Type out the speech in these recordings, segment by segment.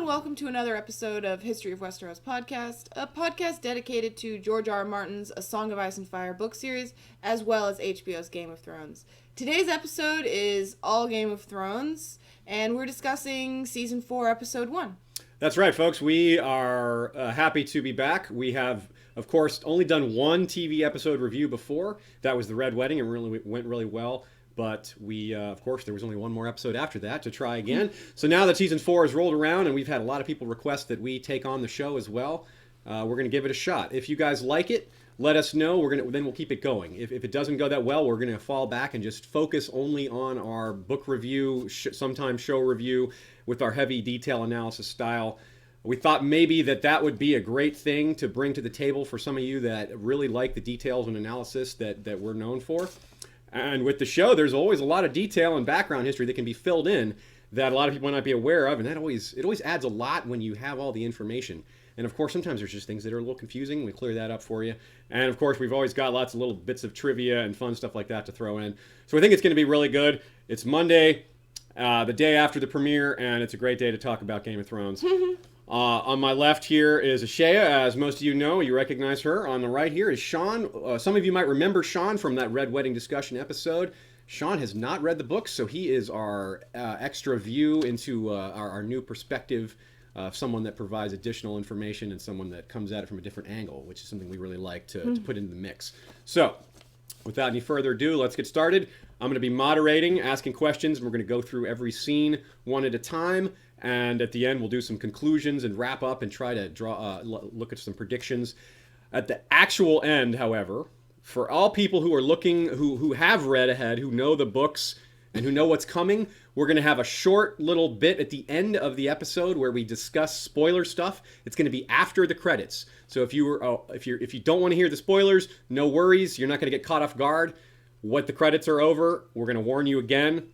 and welcome to another episode of History of Westeros podcast, a podcast dedicated to George R. R. Martin's A Song of Ice and Fire book series, as well as HBO's Game of Thrones. Today's episode is all Game of Thrones, and we're discussing Season 4, Episode 1. That's right, folks. We are happy to be back. We have, of course, only done one TV episode review before. That was The Red Wedding. It went really well. But we, of course, there was only one more episode after that to try again. So now that Season 4 has rolled around and we've had a lot of people request that we take on the show as well, we're going to give it a shot. If you guys like it, let us know. Then we'll keep it going. If it doesn't go that well, we're going to fall back and just focus only on our book review, sometimes show review with our heavy detail analysis style. We thought maybe that would be a great thing to bring to the table for some of you that really like the details and analysis that we're known for. And with the show, there's always a lot of detail and background history that can be filled in that a lot of people might not be aware of, and it always adds a lot when you have all the information. And of course, sometimes there's just things that are a little confusing. We clear that up for you. And of course, we've always got lots of little bits of trivia and fun stuff like that to throw in. So I think it's going to be really good. It's Monday, the day after the premiere, and it's a great day to talk about Game of Thrones. On my left here is Ashaya, as most of you know. You recognize her. On the right here is Sean. Some of you might remember Sean from that Red Wedding discussion episode. Sean has not read the book, so he is our extra view into our new perspective of someone that provides additional information and someone that comes at it from a different angle, which is something we really like to put into the mix. So, without any further ado, let's get started. I'm going to be moderating, asking questions, and we're going to go through every scene one at a time. And at the end, we'll do some conclusions and wrap up and try to look at some predictions. At the actual end, however, for all people who are looking, who have read ahead, who know the books, and who know what's coming, we're going to have a short little bit at the end of the episode where we discuss spoiler stuff. It's going to be after the credits. So if you don't want to hear the spoilers, no worries. You're not going to get caught off guard. What the credits are over, we're going to warn you again.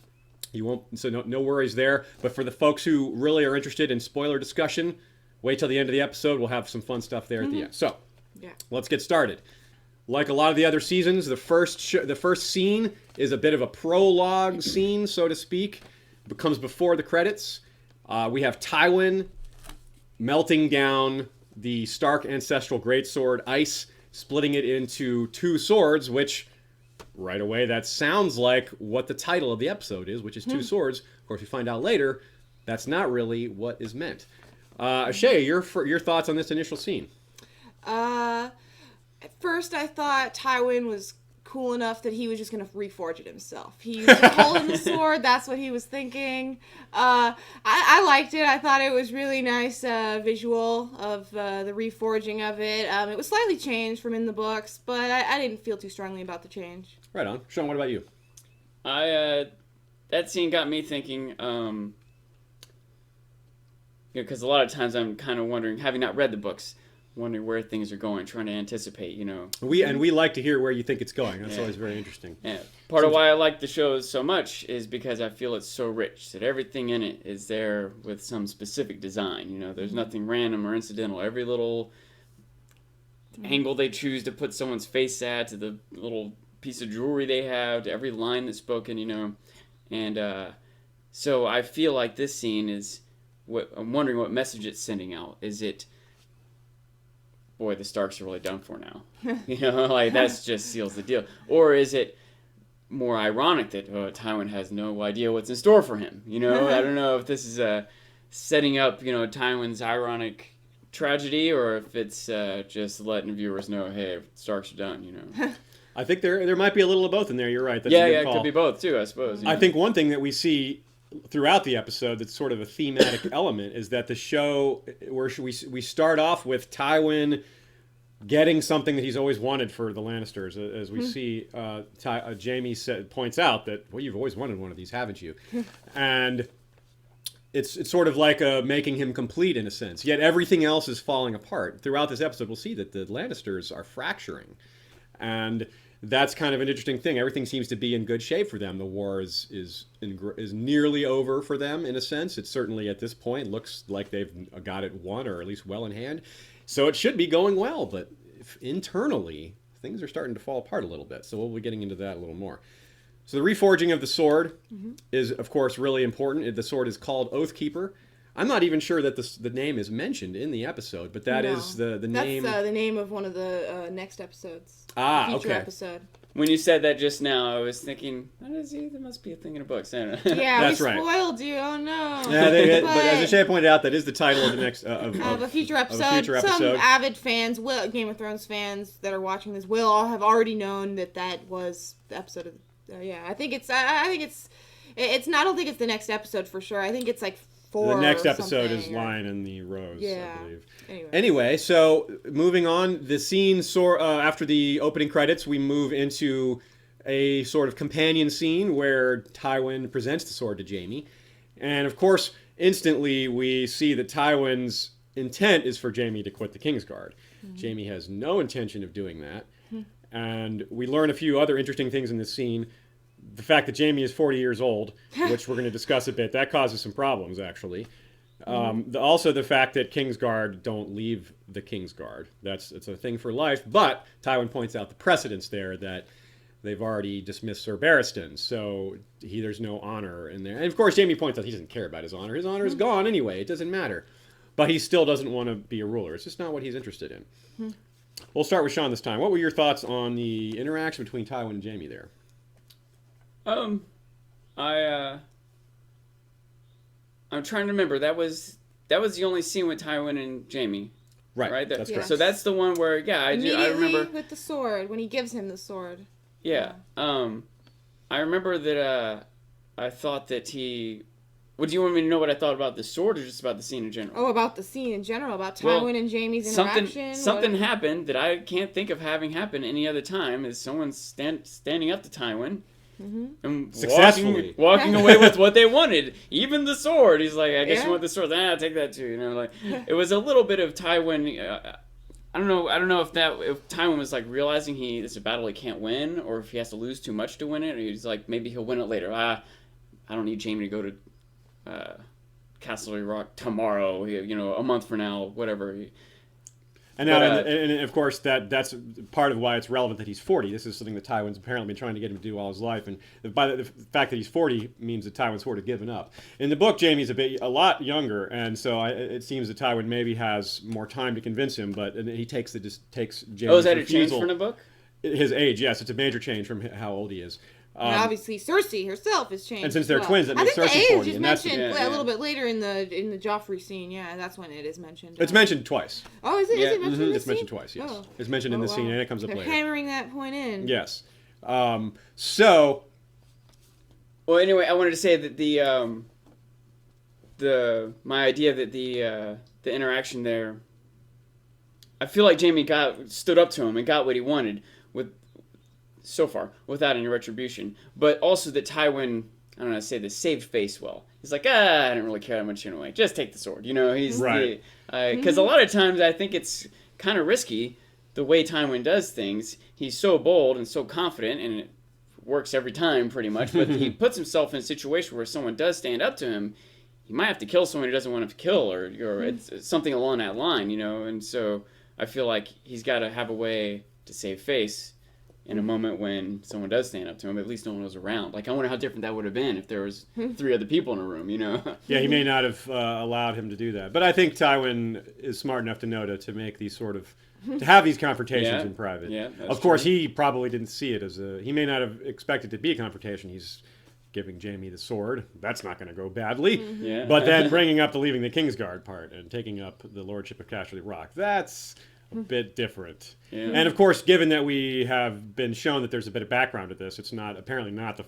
You won't, so no worries there. But for the folks who really are interested in spoiler discussion, wait till the end of the episode. We'll have some fun stuff there at the end. So, Let's get started. Like a lot of the other seasons, the first scene is a bit of a prologue scene, so to speak. It comes before the credits. We have Tywin melting down the Stark ancestral greatsword ice, splitting it into two swords, which right away, that sounds like what the title of the episode is, which is Two Swords. Of course, we find out later that's not really what is meant. Ashaya, your thoughts on this initial scene? At first, I thought Tywin was cool enough that he was just going to reforge it himself. He used a hole in the sword. That's what he was thinking. I liked it. I thought it was really nice visual of the reforging of it. It was slightly changed from in the books, but I didn't feel too strongly about the change. Right on. Sean, what about you? That scene got me thinking, because a lot of times I'm kind of wondering, having not read the books, wondering where things are going, trying to anticipate, We like to hear where you think it's going. That's always very interesting. Yeah. Part of why I like the show so much is because I feel it's so rich, that everything in it is there with some specific design. There's nothing random or incidental. Every little angle they choose to put someone's face at, to the little piece of jewelry they have, to every line that's spoken, And so I feel like this scene is, I'm wondering what message it's sending out. Is it, boy, the Starks are really done for now. That just seals the deal. Or is it more ironic that Tywin has no idea what's in store for him? I don't know if this is setting up, Tywin's ironic tragedy, or if it's just letting viewers know, hey, Starks are done, I think there might be a little of both in there. You're right. That's it could be both too, I suppose. I think one thing that we see throughout the episode that's sort of a thematic element is that the show, where we start off with Tywin getting something that he's always wanted for the Lannisters. As we see, Jaime points out that, well, you've always wanted one of these, haven't you? And it's sort of like making him complete in a sense. Yet everything else is falling apart. Throughout this episode, we'll see that the Lannisters are fracturing. And that's kind of an interesting thing. Everything seems to be in good shape for them. The war is nearly over for them, in a sense. It certainly, at this point, looks like they've got it won, or at least well in hand. So it should be going well, but internally, things are starting to fall apart a little bit. So we'll be getting into that a little more. So the reforging of the sword is, of course, really important. The sword is called Oathkeeper. I'm not even sure that the name is mentioned in the episode, but that is the name. That's the name of one of the next episodes. Ah, feature okay. episode. When you said that just now, I was thinking, there must be a thing in a book. I don't know. Yeah, That's we right. spoiled you. Oh no. Yeah, but as Ashay pointed out, that is the title of the next of a future episode. Of a future episode. Some avid fans, Game of Thrones fans that are watching this, will all have already known that was the episode of. I think it's. I think it's not. I don't think it's the next episode for sure. I think it's like 4. The next episode is Lion and the Rose, yeah. I believe. Anyway, so moving on, the scene after the opening credits, we move into a sort of companion scene where Tywin presents the sword to Jaime. And of course, instantly we see that Tywin's intent is for Jaime to quit the Kingsguard. Jaime has no intention of doing that. And we learn a few other interesting things in this scene. The fact that Jaime is 40 years old, which we're going to discuss a bit, that causes some problems, actually. Also, the fact that Kingsguard don't leave the Kingsguard. It's a thing for life. But Tywin points out the precedence there that they've already dismissed Sir Barristan, so there's no honor in there. And of course, Jaime points out he doesn't care about his honor. His honor is gone anyway. It doesn't matter. But he still doesn't want to be a ruler. It's just not what he's interested in. We'll start with Sean this time. What were your thoughts on the interaction between Tywin and Jaime there? I'm trying to remember. That was the only scene with Tywin and Jaime. Right. That's correct. So that's the one where I remember with the sword when he gives him the sword. Yeah. I remember that I thought that he. Would you want me to know what I thought about the sword or just about the scene in general? Oh, about the scene in general, about Tywin and Jaime's interaction. Something happened that I can't think of having happened any other time. Is someone standing up to Tywin and successfully walking away with what they wanted, even the sword. He's like, I guess you want the sword. I'll take that too. Like it was a little bit of Tywin. I don't know if Tywin was like realizing it's a battle he can't win, or if he has to lose too much to win it. Or he's like, maybe he'll win it later. I don't need Jaime to go to Castle Rock tomorrow. A month from now, whatever. And of course, that's part of why it's relevant that he's 40. This is something that Tywin's apparently been trying to get him to do all his life. And by the fact that he's 40 means that Tywin's sort of given up. In the book, Jaime's a lot younger, and so it seems that Tywin maybe has more time to convince him. But he takes Jaime's is that a change from the book? His age, yes, it's a major change from how old he is. And obviously, Cersei herself has changed. And since they're twins, that makes Cersei 40. I think the age is mentioned a little bit later in the Joffrey scene. Yeah, that's when it is mentioned. It's mentioned twice. Oh, is it? Is it mentioned in this It's scene? mentioned twice, yes. It's mentioned in the scene, and it comes up later. They're hammering that point in. Yes. Well, anyway, I wanted to say that my idea that the interaction there, I feel like Jaime stood up to him and got what he wanted so far, without any retribution. But also that Tywin, I don't know how to say this, saved face well. He's like, I don't really care that much anyway. Just take the sword. He's right. Because a lot of times I think it's kind of risky the way Tywin does things. He's so bold and so confident, and it works every time pretty much. But he puts himself in a situation where someone does stand up to him. He might have to kill someone he doesn't want him to kill, or it's something along that line, And so I feel like he's got to have a way to save face in a moment when someone does stand up to him. At least no one was around. Like, I wonder how different that would have been if there was 3 other people in a room, Yeah, he may not have allowed him to do that. But I think Tywin is smart enough to know to make these sort of, to have these confrontations in private. Yeah, of course, he probably didn't see it as he may not have expected it to be a confrontation. He's giving Jaime the sword. That's not going to go badly. Yeah. But then bringing up the leaving the Kingsguard part and taking up the lordship of Casterly Rock, that's a bit different. Yeah. And of course, given that we have been shown that there's a bit of background to this, it's apparently not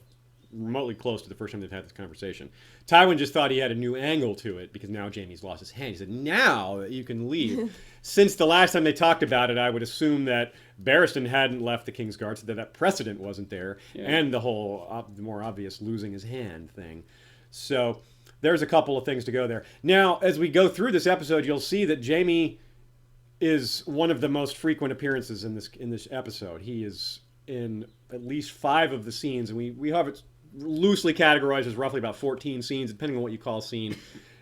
remotely close to the first time they've had this conversation. Tywin just thought he had a new angle to it because now Jaime's lost his hand. He said, now that you can leave. Since the last time they talked about it, I would assume that Barristan hadn't left the Kingsguard, so that precedent wasn't there, and the whole the more obvious losing his hand thing. So there's a couple of things to go there. Now, as we go through this episode, you'll see that Jaime is one of the most frequent appearances in this episode. He is in at least 5 of the scenes, and we have it loosely categorized as roughly about 14 scenes, depending on what you call a scene.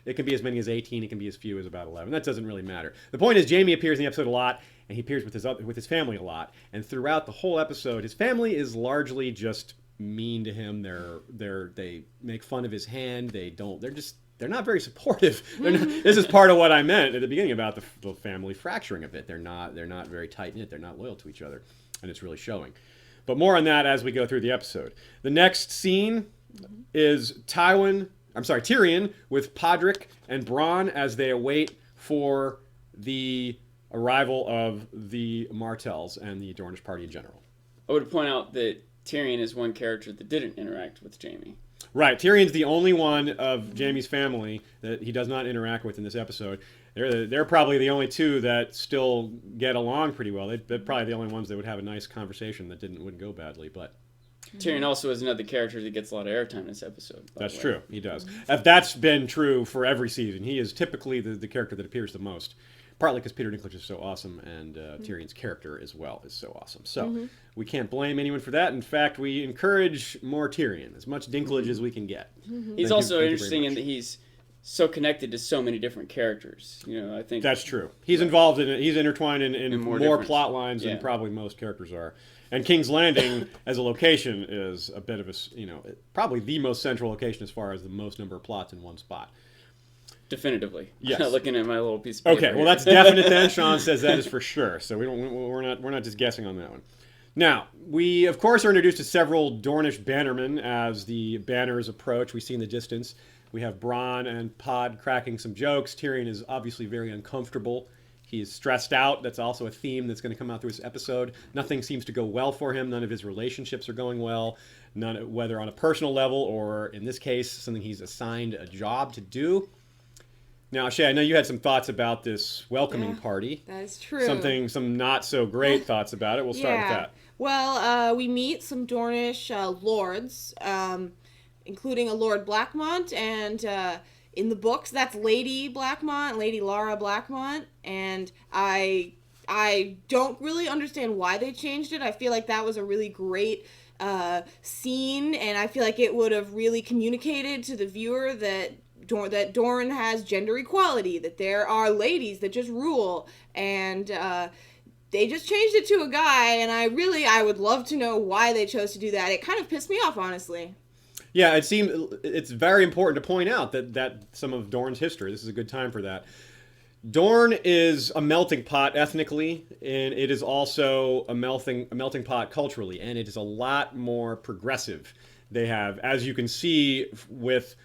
It can be as many as 18. It can be as few as about 11. That doesn't really matter. The point is, Jaime appears in the episode a lot, and he appears with his family a lot. And throughout the whole episode, his family is largely just mean to him. They make fun of his hand. They're just they're not very supportive. This is part of what I meant at the beginning about the family fracturing a bit. They're not very tight knit. They're not loyal to each other, and it's really showing. But more on that as we go through the episode. The next scene is Tyrion with Podrick and Bronn as they await for the arrival of the Martells and the Dornish party in general. I would point out that Tyrion is one character that didn't interact with Jaime. Right, Tyrion's the only one of Jaime's family that he does not interact with in this episode. They're probably the only two that still get along pretty well. They're probably the only ones that would have a nice conversation that wouldn't go badly. But Tyrion also is another character that gets a lot of airtime in this episode. That's true, he does. If that's been true for every season, he is typically the character that appears the most. Partly because Peter Dinklage is so awesome, and Tyrion's character as well is so awesome. So we can't blame anyone for that. In fact, we encourage more Tyrion, as much Dinklage as we can get. He's also interesting in that he's so connected to so many different characters. I think that's true. He's involved in it. He's intertwined in more plot lines than Yeah. probably most characters are. And King's Landing as a location is a bit of probably the most central location as far as the most number of plots in one spot. Definitively. Yes. Looking at my little piece of paper. Okay, well here. that's definite then. Sean says that is for sure. So we're not just guessing on that one. Now, we of course are introduced to several Dornish bannermen as the banners approach. We see in the distance. We have Bronn and Pod cracking some jokes. Tyrion is obviously very uncomfortable. He's stressed out. That's also a theme that's going to come out through this episode. Nothing seems to go well for him. None of his relationships are going well. Whether on a personal level or, in this case, something he's assigned a job to do. Now, Shay, I know you had some thoughts about this welcoming party. That is true. Some not so great thoughts about it. We'll start with that. Well, we meet some Dornish lords, including a Lord Blackmont, and in the books, that's Lady Blackmont, Lady Lara Blackmont, and I don't really understand why they changed it. I feel like that was a really great scene, and I feel like it would have really communicated to the viewer that Dorne has gender equality, that there are ladies that just rule, and they just changed it to a guy, and I would love to know why they chose to do that. It kind of pissed me off, honestly. Yeah, it's very important to point out that some of Dorne's history, this is a good time for that. Dorne is a melting pot ethnically, and it is also a melting pot culturally, and it is a lot more progressive. They have, as you can see with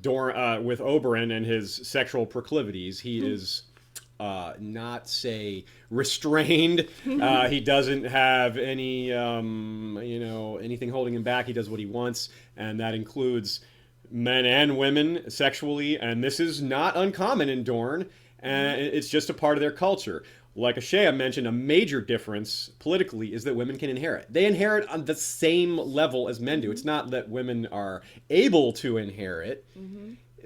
Oberyn and his sexual proclivities, he is not, say, restrained. He doesn't have any, anything holding him back. He does what he wants, and that includes men and women sexually, and this is not uncommon in Dorne, and it's just a part of their culture. Like Ashea mentioned, a major difference politically is that women can inherit. They inherit on the same level as men do. It's not that women are able to inherit,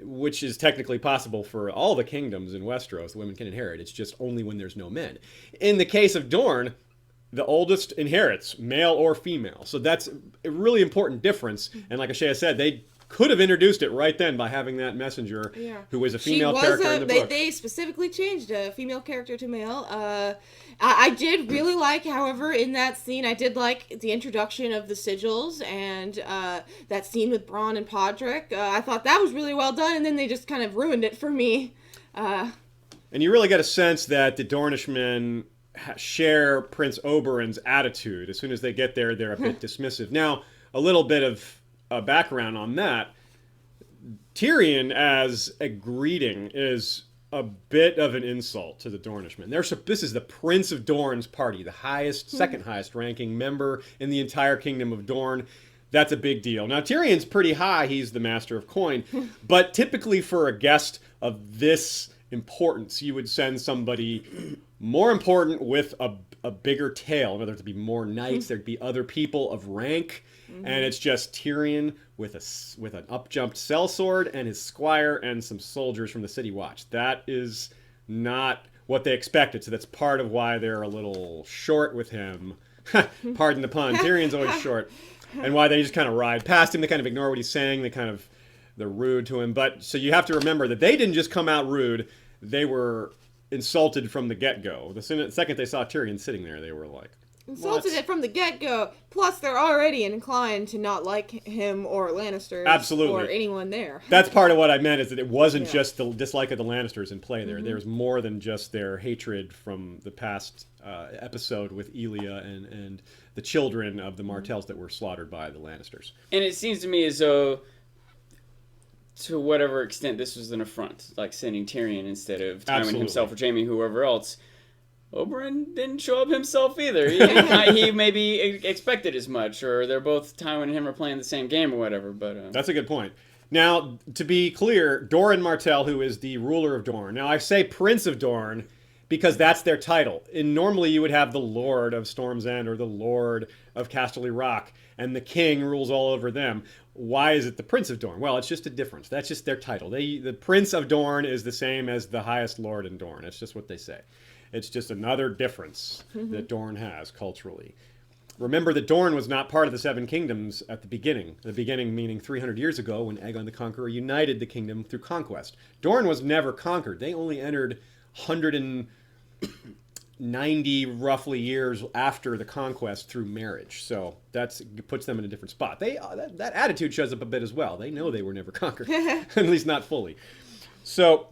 which is technically possible for all the kingdoms in Westeros. Women can inherit. It's just only when there's no men. In the case of Dorne, the oldest inherits, male or female. So that's a really important difference. And like Ashea said, they could have introduced it right then by having that messenger who was a female character in the book. They specifically changed a female character to male. I did really like, however, in that scene, I did like the introduction of the sigils and that scene with Bronn and Podrick. I thought that was really well done, and then they just kind of ruined it for me. And you really get a sense that the Dornishmen share Prince Oberyn's attitude. As soon as they get there, they're a bit dismissive. Now, a little bit of background on that. Tyrion as a greeting is a bit of an insult to the Dornishmen. This is the Prince of Dorne's party, the second highest ranking member in the entire kingdom of Dorne. That's a big deal. Now, Tyrion's pretty high. He's the master of coin. But typically for a guest of this importance, you would send somebody more important with a bigger tail. In other words, there'd be more knights. There'd be other people of rank. And it's just Tyrion with an up-jumped sellsword and his squire and some soldiers from the City Watch. That is not what they expected, so that's part of why they're a little short with him. Pardon the pun. Tyrion's always short. And why they just kind of ride past him. They kind of ignore what he's saying. They're rude to him. But so you have to remember that they didn't just come out rude. They were insulted from the get-go. The second they saw Tyrion sitting there, they were like, insulted What? it from the get-go. Plus, they're already inclined to not like him or Lannisters. Absolutely. Or anyone there. That's part of what I meant, is that it wasn't Yeah. just the dislike of the Lannisters in play there. There's more than just their hatred from the past episode with Elia and the children of the Martells that were slaughtered by the Lannisters. And it seems to me as though, to whatever extent this was an affront, like sending Tyrion instead of Tywin Absolutely. himself or Jaime, whoever else, Oberyn didn't show up himself either. He maybe expected as much, or they're both, Tywin and him are playing the same game or whatever. But That's a good point. Now, to be clear, Doran Martell, who is the ruler of Dorne. Now, I say Prince of Dorne because that's their title. And normally you would have the Lord of Storm's End or the Lord of Casterly Rock, and the king rules all over them. Why is it the Prince of Dorne? Well, it's just a difference. That's just their title. The Prince of Dorne is the same as the highest lord in Dorne. It's just what they say. It's just another difference that Dorne has culturally. Remember that Dorne was not part of the Seven Kingdoms at the beginning. The beginning meaning 300 years ago when Aegon the Conqueror united the kingdom through conquest. Dorne was never conquered. They only entered 190 roughly years after the conquest through marriage. So that puts them in a different spot. That attitude shows up a bit as well. They know they were never conquered, at least not fully. So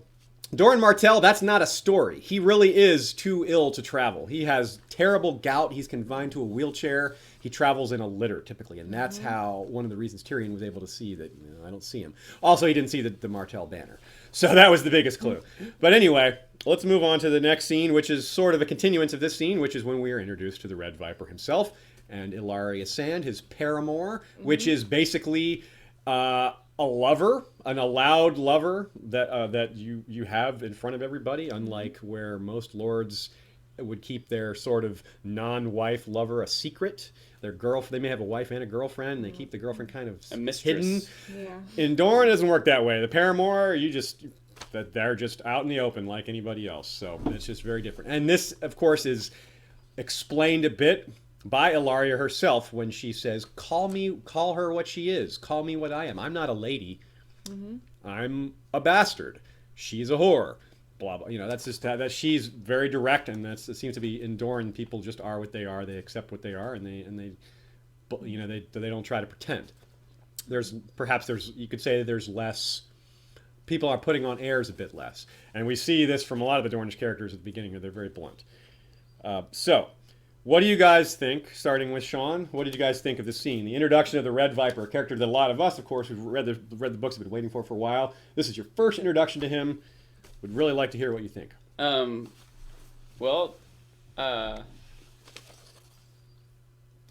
Doran Martell, that's not a story. He really is too ill to travel. He has terrible gout. He's confined to a wheelchair. He travels in a litter, typically. And that's how, one of the reasons Tyrion was able to see that, I don't see him. Also, he didn't see the Martell banner. So that was the biggest clue. But anyway, let's move on to the next scene, which is sort of a continuance of this scene, which is when we are introduced to the Red Viper himself and Ilaria Sand, his paramour, which is basically a lover, an allowed lover that you have in front of everybody, unlike where most lords would keep their sort of non-wife lover a secret. They may have a wife and a girlfriend, and they keep the girlfriend kind of a mistress. hidden. Yeah. In Dorne, it doesn't work that way. The paramour, they're just out in the open like anybody else. So it's just very different. And this, of course, is explained a bit by Ilaria herself when she says, call her what she is. Call me what I am. I'm not a lady. I'm a bastard. She's a whore. Blah, blah. That's just that she's very direct, and it seems to be in Dorne, people just are what they are. They accept what they are, and they don't try to pretend. You could say there's less, people are putting on airs a bit less. And we see this from a lot of the Dornish characters at the beginning, they're very blunt. So, what do you guys think, starting with Sean? What did you guys think of the scene? The introduction of the Red Viper, a character that a lot of us, of course, who've read the books have been waiting for a while. This is your first introduction to him. Would really like to hear what you think.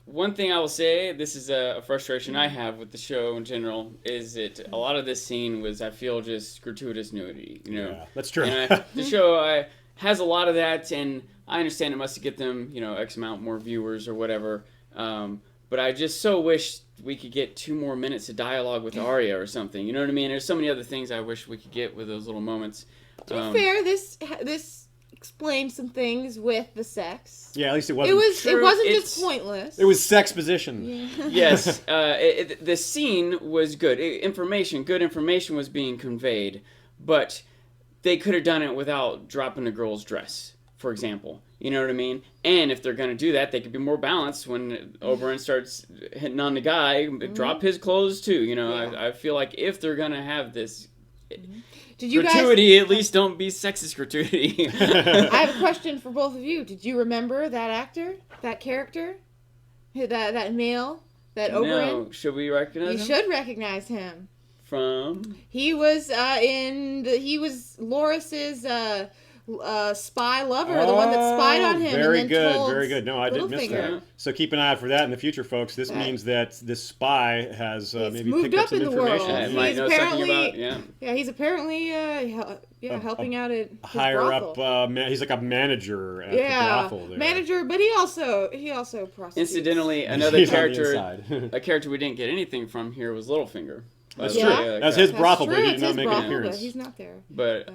One thing I will say, this is a frustration I have with the show in general, is that a lot of this scene was, I feel, just gratuitous nudity. Yeah, that's true. And the show has a lot of that, and I understand it must get them, X amount more viewers or whatever. But I just so wish we could get 2 more minutes of dialogue with Arya or something. You know what I mean? There's so many other things I wish we could get with those little moments. To be fair, this explained some things with the sex. Yeah, at least it wasn't. It wasn't just pointless. It was sexposition. Yeah. Yes, the scene was good. Good information was being conveyed, but they could have done it without dropping a girl's dress, for example. You know what I mean? And if they're going to do that, they could be more balanced when Oberyn starts hitting on the guy, drop his clothes too. Yeah. I feel like if they're going to have this gratuity, at least don't be sexist gratuity. I have a question for both of you. Did you remember that actor, that character, that male, that Oberyn? No, should we recognize him? You should recognize him. From? He was Loras's spy lover, the one that spied on him. Very and then good, told very good. No, I didn't miss Littlefinger. that. So keep an eye out for that in the future, folks. This means that this spy has maybe moved picked up up some in the information. world. Yeah, He's might know something about, Yeah, he's apparently helping out at his Higher brothel. up, he's like a manager at the brothel there. Manager, but he also prostitutes. Incidentally, another He's on the character, inside. a character we didn't get anything from here was Littlefinger. That's Yeah. true. That's his That's brothel, true. but he did It's not his make brothel, an appearance. but he's not there. But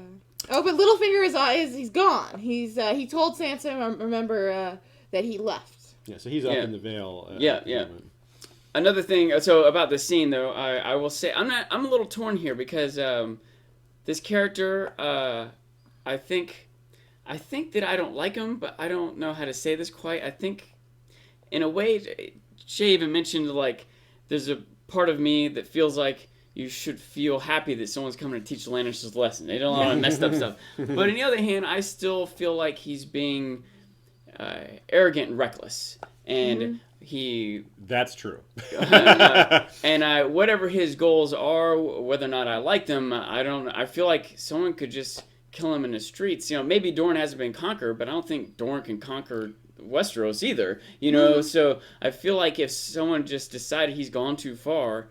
But Littlefinger he's gone. He told Sansa, remember, that he left. Yeah, so he's up in the Vale. Yeah. Another thing, so about the scene though, I will say I'm a little torn here because this character, I think that I don't like him, but I don't know how to say this quite. I think in a way, Shay even mentioned, like, there's a part of me that feels like you should feel happy that someone's coming to teach the Lannisters a lesson. They don't know all that messed up stuff. But on the other hand, I still feel like he's being arrogant and reckless. And That's true. and whatever his goals are, whether or not I like them, I don't. I feel like someone could just kill him in the streets. You know, maybe Dorne hasn't been conquered, but I don't think Dorne can conquer Westeros either. You know, so I feel like if someone just decided he's gone too far.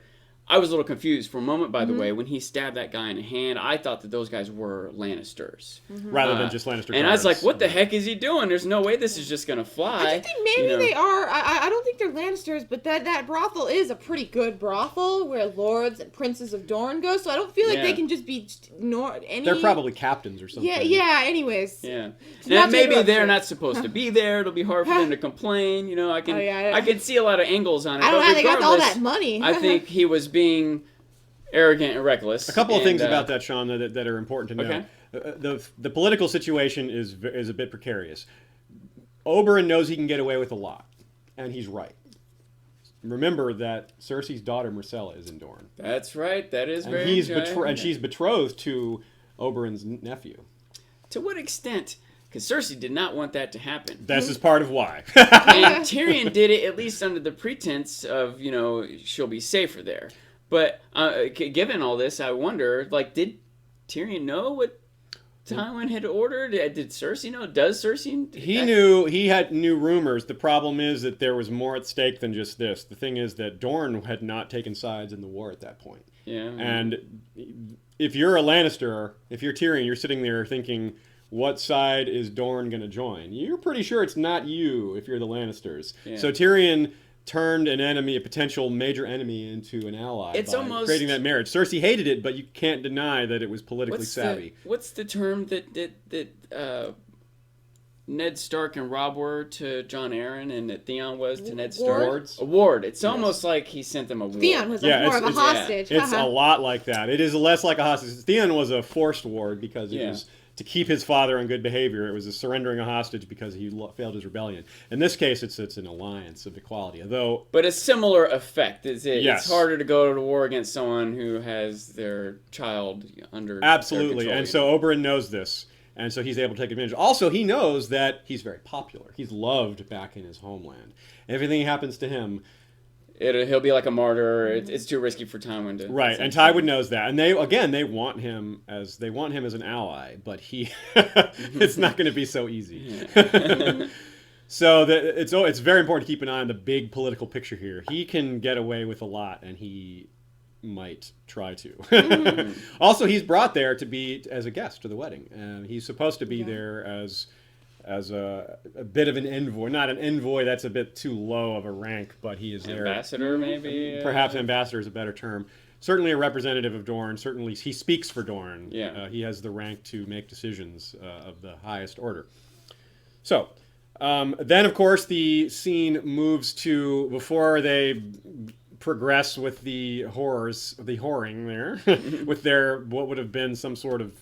I was a little confused for a moment, by the way, when he stabbed that guy in the hand. I thought that those guys were Lannisters. Rather than just Lannister And guards. I was like, what the heck is he doing? There's no way this is just going to fly. I think maybe they are. I don't think they're Lannisters, but that brothel is a pretty good brothel where lords and princes of Dorne go, so I don't feel like they can just be any... They're probably captains or something. Yeah, anyways. Yeah. And maybe they're not supposed to be there. It'll be hard for them to complain. You know, I can see a lot of angles on it. I don't know how they got all regardless, that money. I think he was being arrogant and reckless. A couple of things about that, Sean, that are important to know. Okay. The political situation is a bit precarious. Oberyn knows he can get away with a lot, and he's right. Remember that Cersei's daughter Myrcella is in Dorne. That's right. That is and very and she's betrothed to Oberyn's nephew. To what extent? Because Cersei did not want that to happen. This is part of why. And Tyrion did it at least under the pretense of, you know, she'll be safer there. But given all this, I wonder, like, did Tyrion know what Tywin had ordered? Did Cersei know? Does Cersei? He knew. He knew rumors. The problem is that there was more at stake than just this. The thing is that Dorne had not taken sides in the war at that point. Yeah. And if you're a Lannister, if you're Tyrion, you're sitting there thinking, what side is Dorne going to join? You're pretty sure it's not you if you're the Lannisters. Yeah. So Tyrion turned an enemy, a potential major enemy, into an ally by creating that marriage. Cersei hated it, but you can't deny that it was politically savvy. What's the term that Ned Stark and Robb were to Jon Arryn and that Theon was to Ned Stark? A ward. It's almost like he sent them a ward. Theon was more of a hostage. It's a lot like that. It is less like a hostage. Theon was a forced ward because it was to keep his father on good behavior. It was a surrendering a hostage because he failed his rebellion. In this case, it's an alliance of equality. But a similar effect, is it? Yes. It's harder to go to war against someone who has their child under absolutely. their control. And so Oberyn knows this, and so he's able to take advantage. Also, he knows that he's very popular. He's loved back in his homeland. Everything happens to him. He'll be like a martyr. It's too risky for Tywin to. Right, and Tywin knows that, and they want him as an ally, but it's not going to be so easy. So it's very important to keep an eye on the big political picture here. He can get away with a lot, and he might try to. Also, he's brought there to be as a guest to the wedding, and he's supposed to be there as a bit of an envoy. Not an envoy, that's a bit too low of a rank, but he is there. Ambassador, maybe? Perhaps ambassador is a better term. Certainly a representative of Dorne. Certainly he speaks for Dorne. Yeah. He has the rank to make decisions of the highest order. So, then, of course, the scene moves to, before they progress with the whoring there, with their, what would have been some sort of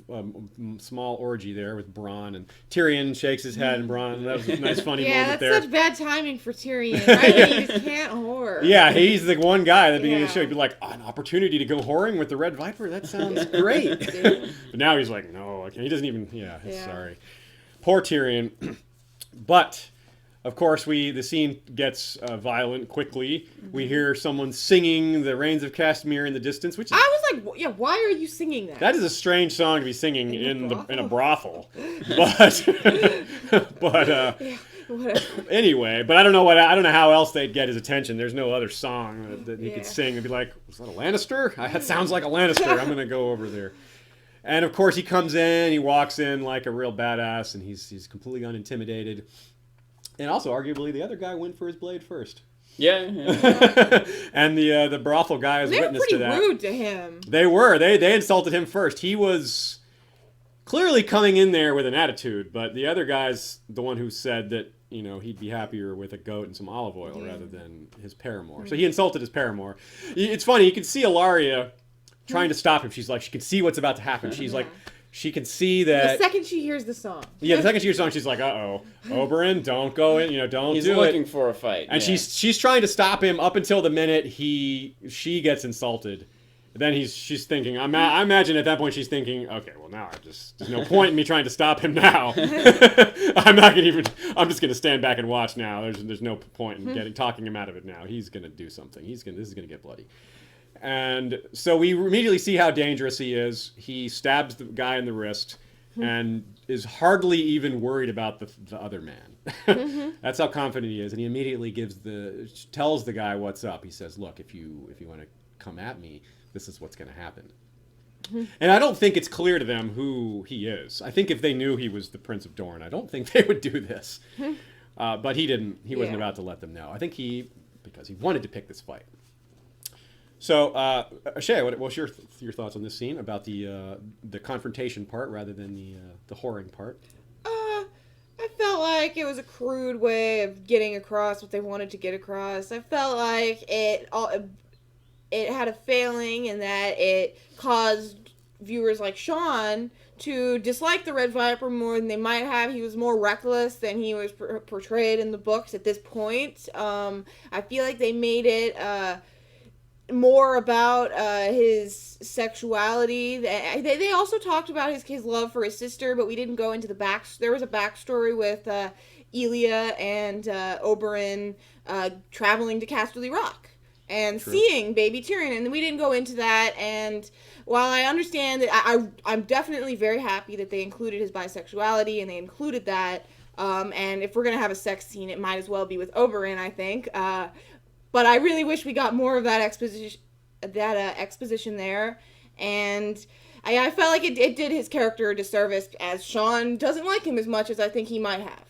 small orgy there with Bronn, and Tyrion shakes his head, and Bronn, that was a nice funny moment there. Yeah, that's such bad timing for Tyrion, right? He just can't whore. Yeah, he's the one guy at the beginning of the show, he'd be like, an opportunity to go whoring with the Red Viper? That sounds great. But now he's like, no, he doesn't even, sorry. Poor Tyrion. But of course, the scene gets violent quickly. We hear someone singing "The Rains of Castamere" in the distance, which is, I was like, why are you singing that? That is a strange song to be singing in a brothel. But anyway, but I don't know how else they'd get his attention. There's no other song that he could sing. They'd be like, "Was that a Lannister? That sounds like a Lannister. I'm gonna go over there." And of course, he comes in. He walks in like a real badass, and he's completely unintimidated. And also, arguably, the other guy went for his blade first. Yeah. And the brothel guy is witness to that. They were pretty rude to him. They were. They insulted him first. He was clearly coming in there with an attitude, but the other guy's the one who said that, he'd be happier with a goat and some olive oil rather than his paramour. Mm-hmm. So he insulted his paramour. It's funny. You can see Ilaria trying to stop him. She's like, she can see what's about to happen. She's like, she can see that. The second she hears the song. Yeah, the second she hears the song, she's like, "Uh-oh, Oberyn, don't go in. Don't He's do it." He's looking for a fight. And she's trying to stop him up until the minute she gets insulted. Then she's thinking. I imagine at that point she's thinking, okay, well now there's no point in me trying to stop him now. I'm just gonna stand back and watch now. There's no point in talking him out of it now. He's gonna do something. This is gonna get bloody. And so we immediately see how dangerous he is. He stabs the guy in the wrist and is hardly even worried about the other man. That's how confident he is. And he immediately tells the guy what's up. He says, look, if you want to come at me, this is what's going to happen. And I don't think it's clear to them who he is. I think if they knew he was the Prince of Dorne, I don't think they would do this. But he didn't. He wasn't about to let them know. I think because he wanted to pick this fight. So, Shay, what's your thoughts on this scene about the confrontation part rather than the whoring part? I felt like it was a crude way of getting across what they wanted to get across. I felt like it had a failing in that it caused viewers like Sean to dislike the Red Viper more than they might have. He was more reckless than he was portrayed in the books at this point. I feel like they made it more about his sexuality. They also talked about his love for his sister, but we didn't go into there was a backstory with Elia and Oberyn traveling to Casterly Rock and seeing baby Tyrion, and we didn't go into that. And while I understand that, I'm definitely very happy that they included his bisexuality and they included that. And if we're gonna have a sex scene, it might as well be with Oberyn, I think. But I really wish we got more of that exposition there. And I felt like it did his character a disservice, as Sean doesn't like him as much as I think he might have.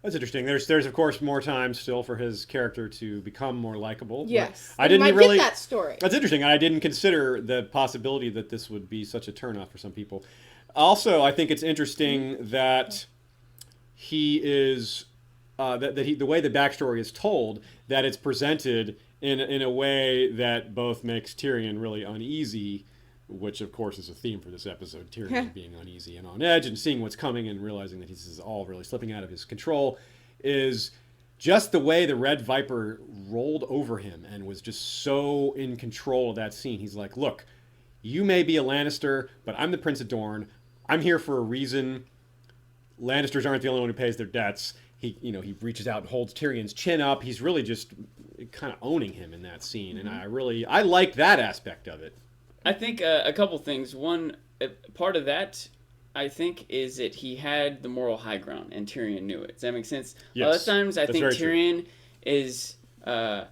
That's interesting. There's of course more time still for his character to become more likable. Yes, I didn't get that story. That's interesting. I didn't consider the possibility that this would be such a turnoff for some people. Also, I think it's interesting that he is the way the backstory is told, that it's presented in a way that both makes Tyrion really uneasy, which of course is a theme for this episode. Tyrion being uneasy and on edge and seeing what's coming and realizing that this is all really slipping out of his control, is just the way the Red Viper rolled over him and was just so in control of that scene. He's like, look, you may be a Lannister, but I'm the Prince of Dorne. I'm here for a reason. Lannisters aren't the only one who pays their debts. He reaches out and holds Tyrion's chin up. He's really just kind of owning him in that scene. And I like that aspect of it. I think a couple things. One, part of that, I think, is that he had the moral high ground, and Tyrion knew it. Does that make sense? Yes, a lot of times, I think Tyrion true. is a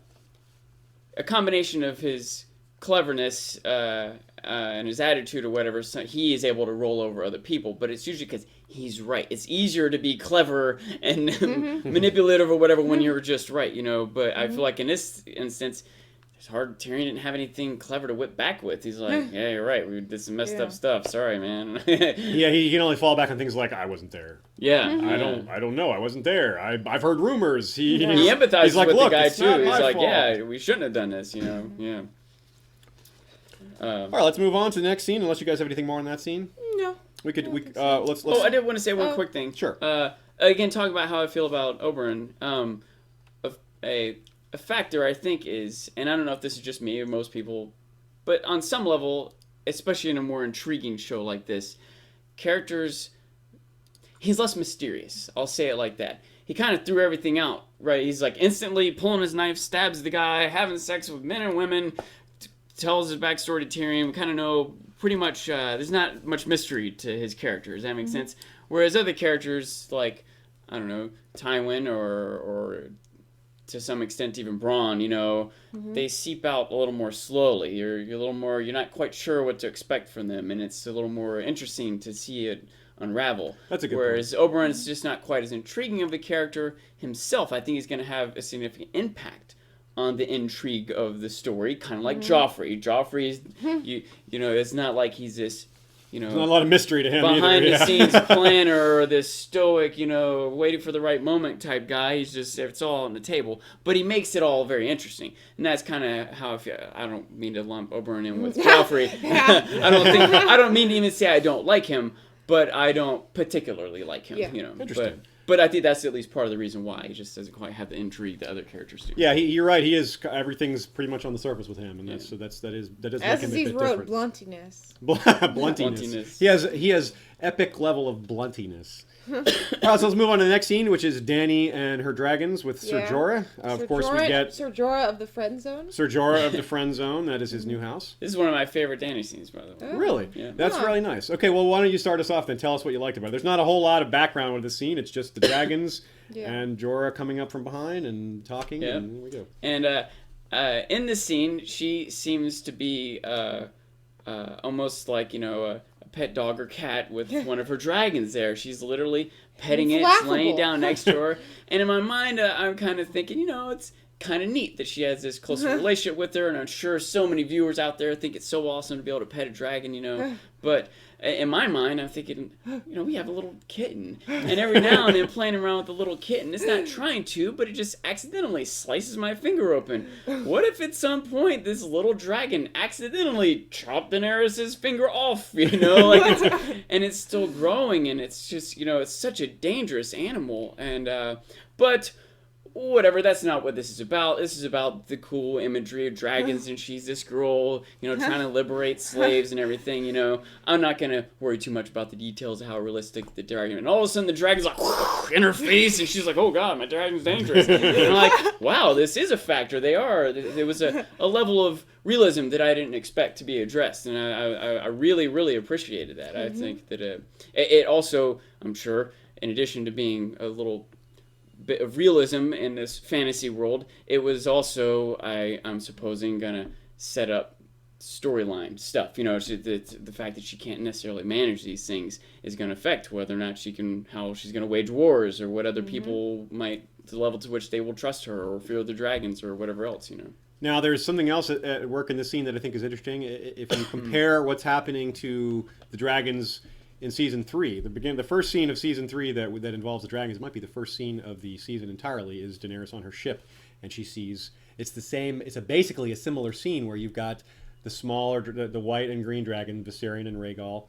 combination of his cleverness and his attitude or whatever. So he is able to roll over other people, but it's usually because he's right. It's easier to be clever and manipulative or whatever when you're just right, But I feel like in this instance, it's hard. Tyrion didn't have anything clever to whip back with. He's like, yeah, you're right. We did some messed up stuff. Sorry, man. Yeah, he can only fall back on things like, I wasn't there. Yeah. I don't know. I wasn't there. I've heard rumors. He empathizes like, with look, the guy it's too. not He's my like, fault. yeah, we shouldn't have done this, Yeah. All right, let's move on to the next scene. Unless you guys have anything more on that scene. No. Let's. Oh, I did want to say one quick thing. Sure. Again, talking about how I feel about Oberyn. A factor I think is, and I don't know if this is just me or most people, but on some level, especially in a more intriguing show like this, he's less mysterious. I'll say it like that. He kind of threw everything out, right? He's like instantly pulling his knife, stabs the guy, having sex with men and women, tells his backstory to Tyrion. We kind of know pretty much, there's not much mystery to his character. Does that make sense? Whereas other characters, like, I don't know, Tywin or to some extent even Bronn, they seep out a little more slowly. You're a little more, you're not quite sure what to expect from them, and it's a little more interesting to see it unravel. That's a good Whereas Oberyn is just not quite as intriguing of a character himself. I think he's going to have a significant impact on the intrigue of the story, kind of like Joffrey. Joffrey is, it's not like he's There's not a lot of mystery to him behind either. the scenes planner or this stoic, waiting for the right moment type guy. He's just, it's all on the table. But he makes it all very interesting. And that's kind of how I don't mean to lump Oberyn in with Joffrey. I don't mean to even say I don't like him, but I don't particularly like him, Interesting. But I think that's at least part of the reason why. He just doesn't quite have the intrigue that other characters do. Yeah, you're right. He is, everything's pretty much on the surface with him, and that does make him a bit different. wrote bluntiness. Bluntiness. He has epic level of bluntiness. So let's move on to the next scene, which is Dany and her dragons with Ser Jorah. Of course, we get Ser Jorah of the Friend Zone. Ser Jorah of the Friend Zone. That is his new house. This is one of my favorite Dany scenes, by the way. Oh. Really? Yeah. That's really nice. Okay, well, why don't you start us off then? Tell us what you liked about it. There's not a whole lot of background with the scene. It's just the dragons and Jorah coming up from behind and talking, and here we go. And in this scene, she seems to be almost like, a pet dog or cat with one of her dragons there. She's literally petting it, laying down next to her. And in my mind, I'm kind of thinking, it's kind of neat that she has this close relationship with her. And I'm sure so many viewers out there think it's so awesome to be able to pet a dragon, But in my mind, I'm thinking, we have a little kitten. And every now and then playing around with the little kitten, it's not trying to, but it just accidentally slices my finger open. What if at some point this little dragon accidentally chopped Daenerys' finger off, and it's still growing, and it's just, it's such a dangerous animal. And, but whatever, that's not what this is about. This is about the cool imagery of dragons, and she's this girl, trying to liberate slaves and everything, I'm not going to worry too much about the details of how realistic the dragon, and all of a sudden the dragon's like, in her face, and she's like, oh god, my dragon's dangerous. And I'm like, wow, this is a factor. There was a level of realism that I didn't expect to be addressed, and I really, really appreciated that. I think that it also, I'm sure, in addition to being a little bit of realism in this fantasy world, it was also, I'm supposing, gonna set up storyline stuff. The fact that she can't necessarily manage these things is gonna affect whether or not how she's gonna wage wars, or what other people might, the level to which they will trust her or fear the dragons or whatever else. Now, there's something else at work in this scene that I think is interesting. If you compare what's happening to the dragons in season 3, the first scene of season 3 that involves the dragons, it might be the first scene of the season entirely, is Daenerys on her ship, and she sees it's basically a similar scene where you've got the smaller, the white and green dragon, Viserion and Rhaegal,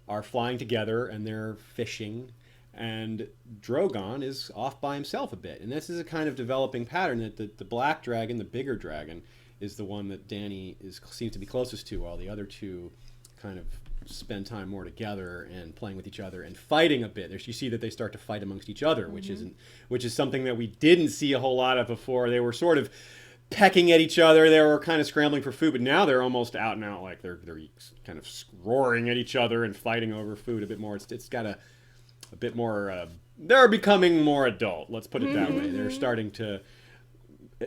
are flying together and they're fishing, and Drogon is off by himself a bit, and this is a kind of developing pattern that the black dragon, the bigger dragon, is the one that Dany seems to be closest to, while the other two kind of spend time more together and playing with each other and fighting a bit. You see that they start to fight amongst each other, which is something that we didn't see a whole lot of before. They were sort of pecking at each other. They were kind of scrambling for food, but now they're almost out and out, like they're kind of roaring at each other and fighting over food a bit more. It's got a bit more. They're becoming more adult. Let's put it that way. They're starting to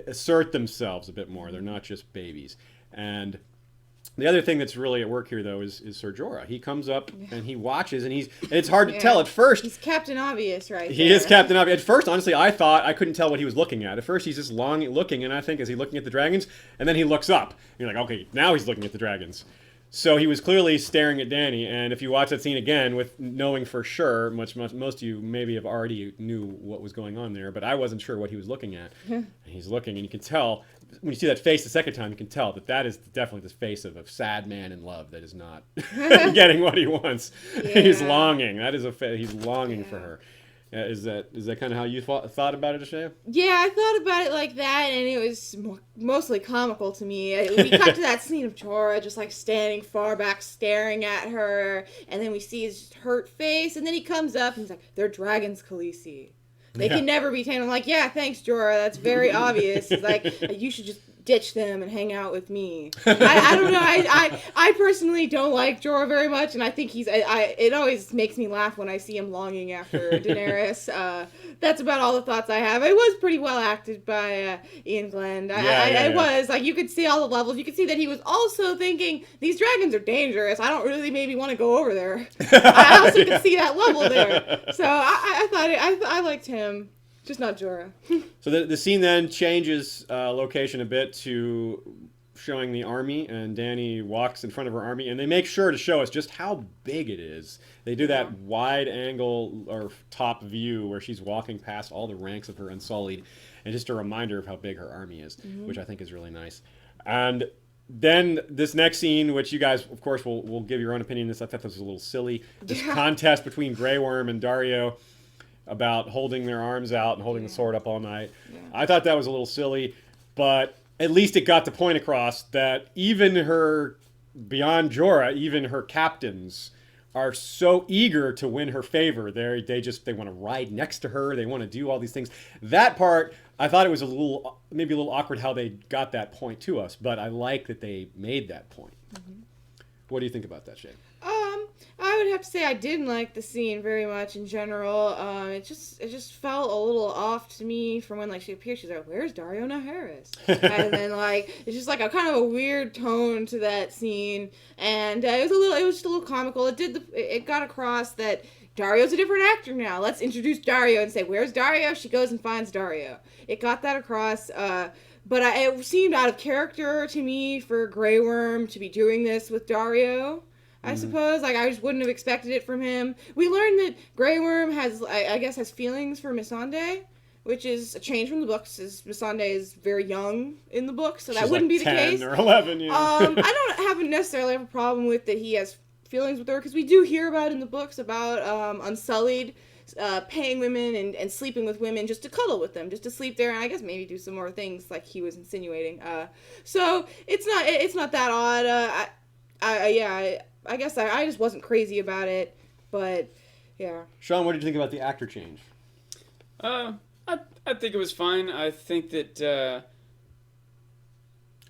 assert themselves a bit more. They're not just babies. And the other thing that's really at work here, though, is Ser Jorah. He comes up and he watches, and it's hard to tell at first. He's Captain Obvious, right? He is Captain Obvious. At first, honestly, I thought I couldn't tell what he was looking at. At first, he's just looking, and I think, is he looking at the dragons? And then he looks up. And you're like, okay, now he's looking at the dragons. So he was clearly staring at Dany, and if you watch that scene again with knowing for sure, most of you maybe have already knew what was going on there, but I wasn't sure what he was looking at. And he's looking, and you can tell, when you see that face the second time, you can tell that is definitely the face of a sad man in love that is not getting what he wants. Yeah. He's longing. He's longing for her. Is that kind of how you thought about it, Ashaya? Yeah, I thought about it like that, and it was mostly comical to me. We cut to that scene of Jorah just like standing far back, staring at her, and then we see his hurt face, and then he comes up and he's like, "They're dragons, Khaleesi. They can never be tamed." I'm like, "Yeah, thanks, Jorah. That's very obvious." He's like, "You should just ditch them and hang out with me." I don't know. I personally don't like Jorah very much, and I think it always makes me laugh when I see him longing after Daenerys. That's about all the thoughts I have. It was pretty well acted by Ian Glenn. It was. Like, you could see all the levels. You could see that he was also thinking, these dragons are dangerous. I don't really maybe want to go over there. I also could see that level there. So I thought I liked him. Just not Jorah. So the scene then changes location a bit to showing the army, and Dany walks in front of her army, and they make sure to show us just how big it is. They do that wide angle or top view where she's walking past all the ranks of her Unsullied, and just a reminder of how big her army is, which I think is really nice. And then this next scene, which you guys, of course, will give your own opinion on this. I thought this was a little silly. This contest between Grey Worm and Dario about holding their arms out and holding the sword up all night. Yeah. I thought that was a little silly, but at least it got the point across that even her, beyond Jorah, even her captains are so eager to win her favor. They want to ride next to her. They want to do all these things. That part, I thought it was maybe a little awkward how they got that point to us, but I like that they made that point. Mm-hmm. What do you think about that, Shay? I would have to say I didn't like the scene very much in general. It just felt a little off to me from when she appeared. She's like, "Where's Dario Naharis?" And then it's just a kind of a weird tone to that scene, and it was just a little comical. It got across that Dario's a different actor now. Let's introduce Dario and say, "Where's Dario?" She goes and finds Dario. It got that across. But it seemed out of character to me for Grey Worm to be doing this with Dario. I suppose. I just wouldn't have expected it from him. We learned that Grey Worm has feelings for Missandei, which is a change from the books, as Missandei is very young in the book, so that wouldn't be the 10 case. or 11, yeah. I don't necessarily have a problem with that he has feelings with her, because we do hear about in the books about Unsullied paying women and sleeping with women just to cuddle with them, just to sleep there, and I guess maybe do some more things like he was insinuating. So it's not that odd. I guess I just wasn't crazy about it, but yeah. Sean, what did you think about the actor change? I think it was fine. I think that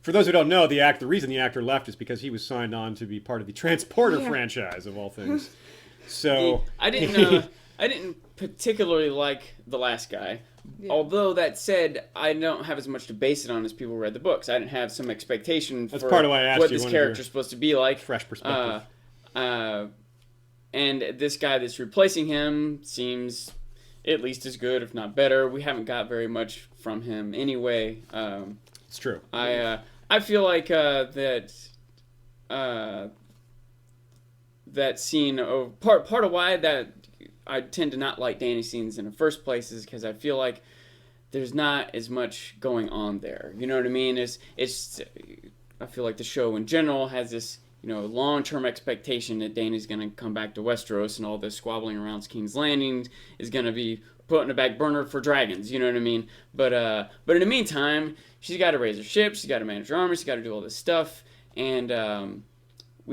for those who don't know, the reason the actor left is because he was signed on to be part of the Transporter franchise of all things. So I didn't particularly like the last guy. Yeah. Although that said, I don't have as much to base it on as people who read the books. I didn't have some expectation for part of why I asked what this character's supposed to be like. Fresh perspective. And this guy that's replacing him seems at least as good, if not better. We haven't got very much from him anyway. It's true. I feel like that scene. Part of why that I tend to not like Dany scenes in the first place is because I feel like there's not as much going on there. You know what I mean? I feel like the show in general has this, long-term expectation that Dany's going to come back to Westeros and all this squabbling around King's Landing is going to be put in the back burner for dragons. You know what I mean? But in the meantime, she's got to raise her ship, she's got to manage her army, she's got to do all this stuff, and I'm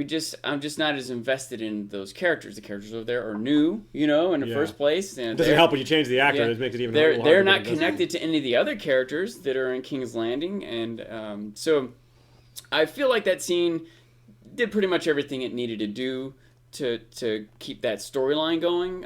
just not as invested in those characters. The characters over there are new, in the first place. And it doesn't help when you change the actor. Yeah, it makes it even harder. They're not connected to any of the other characters that are in King's Landing. And so I feel like that scene did pretty much everything it needed to do to keep that storyline going.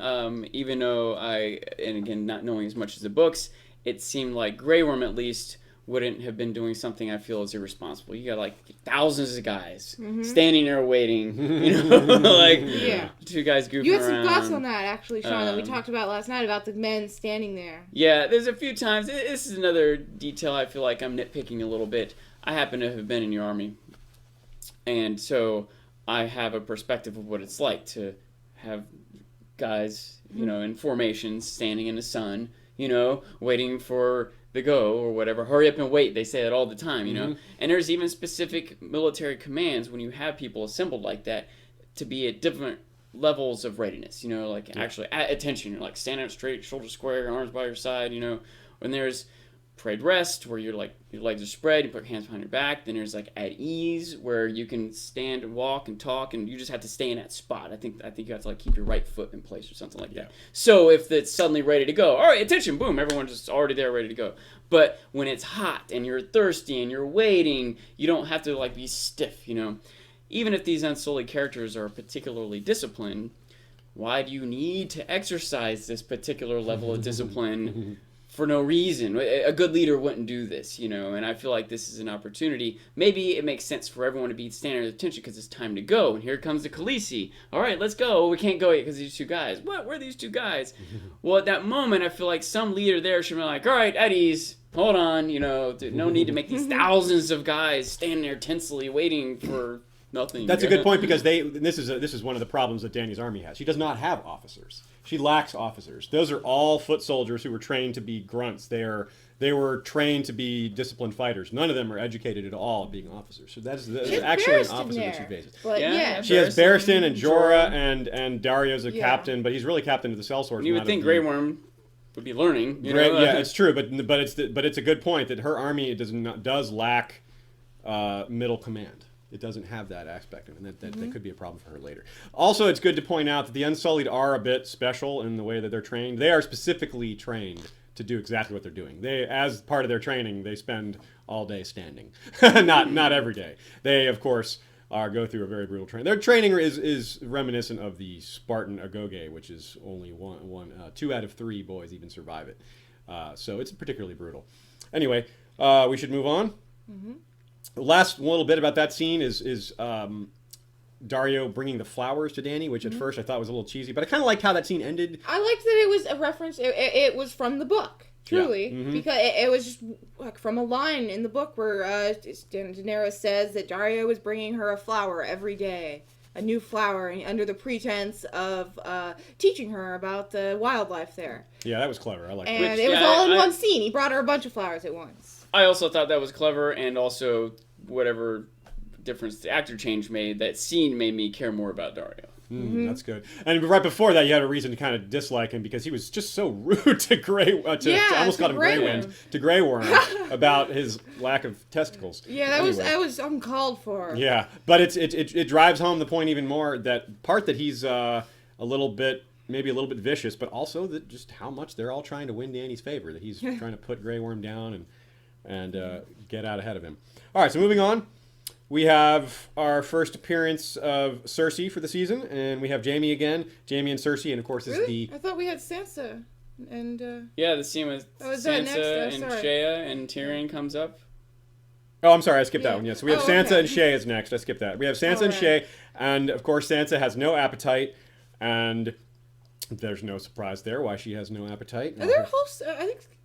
Even though and again, not knowing as much as the books, it seemed like Grey Worm at least wouldn't have been doing something I feel is irresponsible. You got thousands of guys standing there waiting, two guys goofing around. You had some thoughts on that, actually, Sean, that we talked about last night about the men standing there. Yeah, there's a few times. This is another detail I feel like I'm nitpicking a little bit. I happen to have been in your army, and so I have a perspective of what it's like to have guys, in formations standing in the sun, waiting for the go or whatever. Hurry up and wait. They say that all the time, And there's even specific military commands when you have people assembled like that to be at different levels of readiness, actually at attention. You're stand up straight, shoulder square, arms by your side, When there's parade rest, where your legs are spread, you put your hands behind your back. Then there's at ease, where you can stand and walk and talk, and you just have to stay in that spot. I think you have to keep your right foot in place or something like that. So if it's suddenly ready to go, all right, attention, boom, everyone's just already there, ready to go. But when it's hot and you're thirsty and you're waiting, you don't have to be stiff. Even if these Unsullied characters are particularly disciplined, why do you need to exercise this particular level of discipline for no reason. A good leader wouldn't do this, you know, and I feel like this is an opportunity. Maybe it makes sense for everyone to be standing at attention because it's time to go, and here comes the Khaleesi. All right, let's go. We can't go yet because these two guys. What? Where are these two guys? Well, at that moment, I feel like some leader there should be like, all right, at ease. Hold on, you know, no need to make these thousands of guys stand there tensely waiting for nothing. That's a good point, because this is one of the problems that Dany's army has. She does not have officers. She lacks officers. Those are all foot soldiers who were trained to be grunts. They were trained to be disciplined fighters. None of them are educated at all at being officers. So that's actually an officer that she faces. But yeah. She has Barristan and Jorah and Dario's a captain, but he's really captain of the sellswords. You would think Grey Worm would be learning. You know? Yeah, it's true, but it's a good point that her army does lack middle command. It doesn't have that aspect, and that could be a problem for her later. Also, it's good to point out that the Unsullied are a bit special in the way that they're trained. They are specifically trained to do exactly what they're doing. As part of their training, they spend all day standing. not every day. They, of course, go through a very brutal training. Their training is reminiscent of the Spartan agoge, which is only 2 out of 3 boys even survive it. So it's particularly brutal. Anyway, we should move on. Mm-hmm. The last little bit about that scene is Dario bringing the flowers to Dany, which at first I thought was a little cheesy, but I kind of liked how that scene ended. I liked that it was a reference. It was from the book, truly, because it was just like from a line in the book where Daenerys says that Dario was bringing her a flower every day, a new flower, under the pretense of teaching her about the wildlife there. Yeah, that was clever. I like and that. It was all in one scene. He brought her a bunch of flowers at once. I also thought that was clever, and also whatever difference the actor change made, that scene made me care more about Dario. That's good. And right before that, you had a reason to kind of dislike him because he was just so rude to I almost called him Grey Wind, to Grey Worm about his lack of testicles. Yeah, that was uncalled for. Yeah, but it drives home the point even more, that part that he's maybe a little bit vicious, but also that just how much they're all trying to win Dany's favor, that he's trying to put Grey Worm down and get out ahead of him. All right, so moving on. We have our first appearance of Cersei for the season, and we have Jaime again. Jaime and Cersei, and of course I thought we had Sansa. And yeah, the scene with Sansa and Shea and Tyrion comes up. Oh, I'm sorry, I skipped that one. Yes, we have Sansa and Shea is next. I skipped that. We have Sansa and Shea, and of course Sansa has no appetite, and there's no surprise there why she has no appetite. Are there hosts?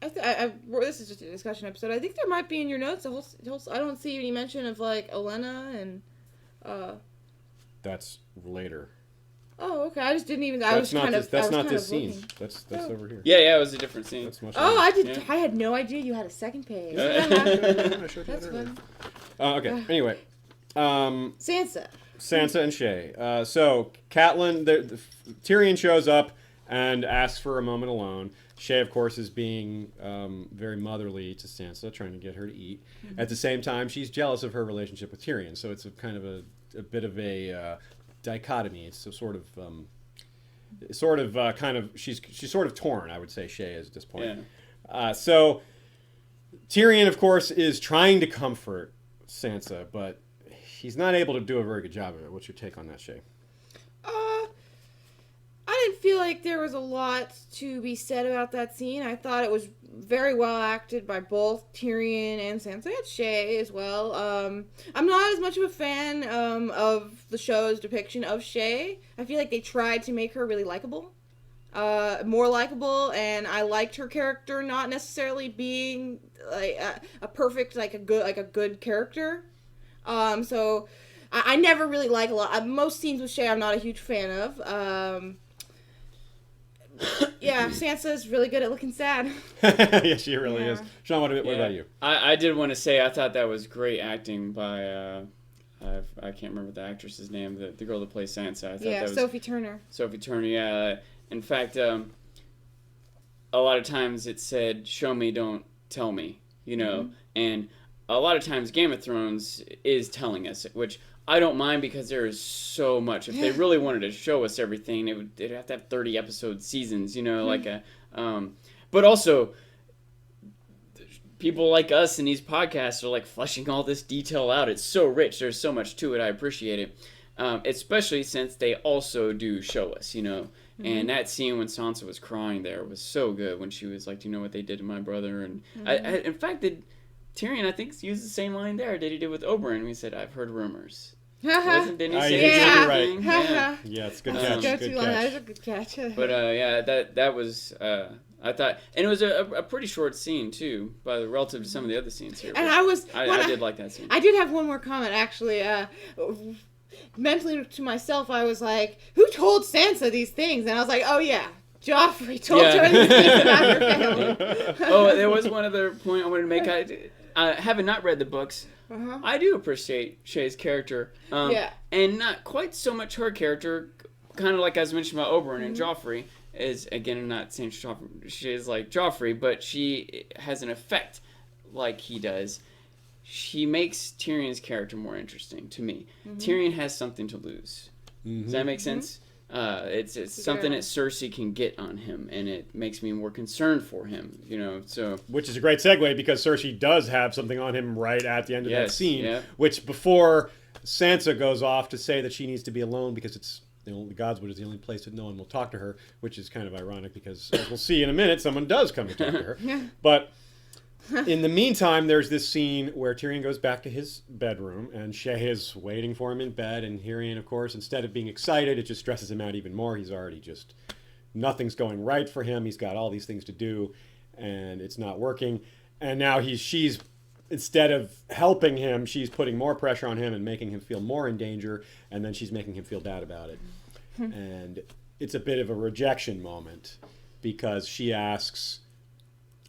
This is just a discussion episode. I think there might be in your notes I don't see any mention of like Olenna and. That's later. Oh, okay. I just didn't even. That's not this scene. That's over here. Yeah, it was a different scene. That's much I did. Yeah. I had no idea you had a second page. That's fun. Okay. Anyway, Sansa and Shea. So Catelyn, Tyrion shows up and asks for a moment alone. Shea, of course, is being very motherly to Sansa, trying to get her to eat. Mm-hmm. At the same time, she's jealous of her relationship with Tyrion. So it's a kind of a bit of a dichotomy. It's a sort of she's sort of torn, I would say, Shea is at this point. Yeah. So Tyrion, of course, is trying to comfort Sansa, but he's not able to do a very good job of it. What's your take on that, Shea? I didn't feel like there was a lot to be said about that scene. I thought it was very well acted by both Tyrion and Sansa, and Shea as well. I'm not as much of a fan of the show's depiction of Shea. I feel like they tried to make her really likable, more likable, and I liked her character not necessarily being like a perfect, like a good character. So I never really like a lot. Most scenes with Shea I'm not a huge fan of. Yeah, Sansa's really good at looking sad. Yeah, she really is. Sean, what about you? I did want to say I thought that was great acting by I can't remember the actress's name, the girl that plays Sansa. I thought that was Sophie Turner. Sophie Turner, yeah. In fact, a lot of times it said, "Show me, don't tell me," you know, and a lot of times Game of Thrones is telling us, which I don't mind because there is so much. If they really wanted to show us everything, they'd have to have 30 episode seasons, you know, but also people like us in these podcasts are like fleshing all this detail out. It's so rich. There's so much to it. I appreciate it. Especially since they also do show us, you know, And that scene when Sansa was crying there was so good when she was like, "Do you know what they did to my brother?" And in fact, Tyrion, I think, used the same line there that he did with Oberyn. He said, "I've heard rumors." Didn't he say the same thing? Yeah, it's a good catch. Good catch. That was a good catch. But that was I thought, and it was a pretty short scene too, relative to some of the other scenes here. And I did like that scene. I did have one more comment actually. Mentally to myself, I was like, "Who told Sansa these things?" And I was like, "Oh yeah, Joffrey told her these things about her family." Oh, there was one other point I wanted to make. Having not read the books, I do appreciate Shay's character. And not quite so much her character, kind of like I was mentioning about Oberyn and Joffrey, is, again, I'm not saying she is like Joffrey, but she has an effect like he does. She makes Tyrion's character more interesting to me. Tyrion has something to lose. Does that make sense? It's something that Cersei can get on him, and it makes me more concerned for him, so... Which is a great segue, because Cersei does have something on him right at the end of that scene, which before Sansa goes off to say that she needs to be alone because it's the Godswood is the only place that no one will talk to her, which is kind of ironic because, as we'll see in a minute, someone does come to talk to her. But in the meantime, there's this scene where Tyrion goes back to his bedroom, and Shay is waiting for him in bed, and Tyrion, of course, instead of being excited, it just stresses him out even more. He's already just... Nothing's going right for him. He's got all these things to do, and it's not working. And now she's... Instead of helping him, she's putting more pressure on him and making him feel more in danger, and then she's making him feel bad about it. And it's a bit of a rejection moment, because she asks,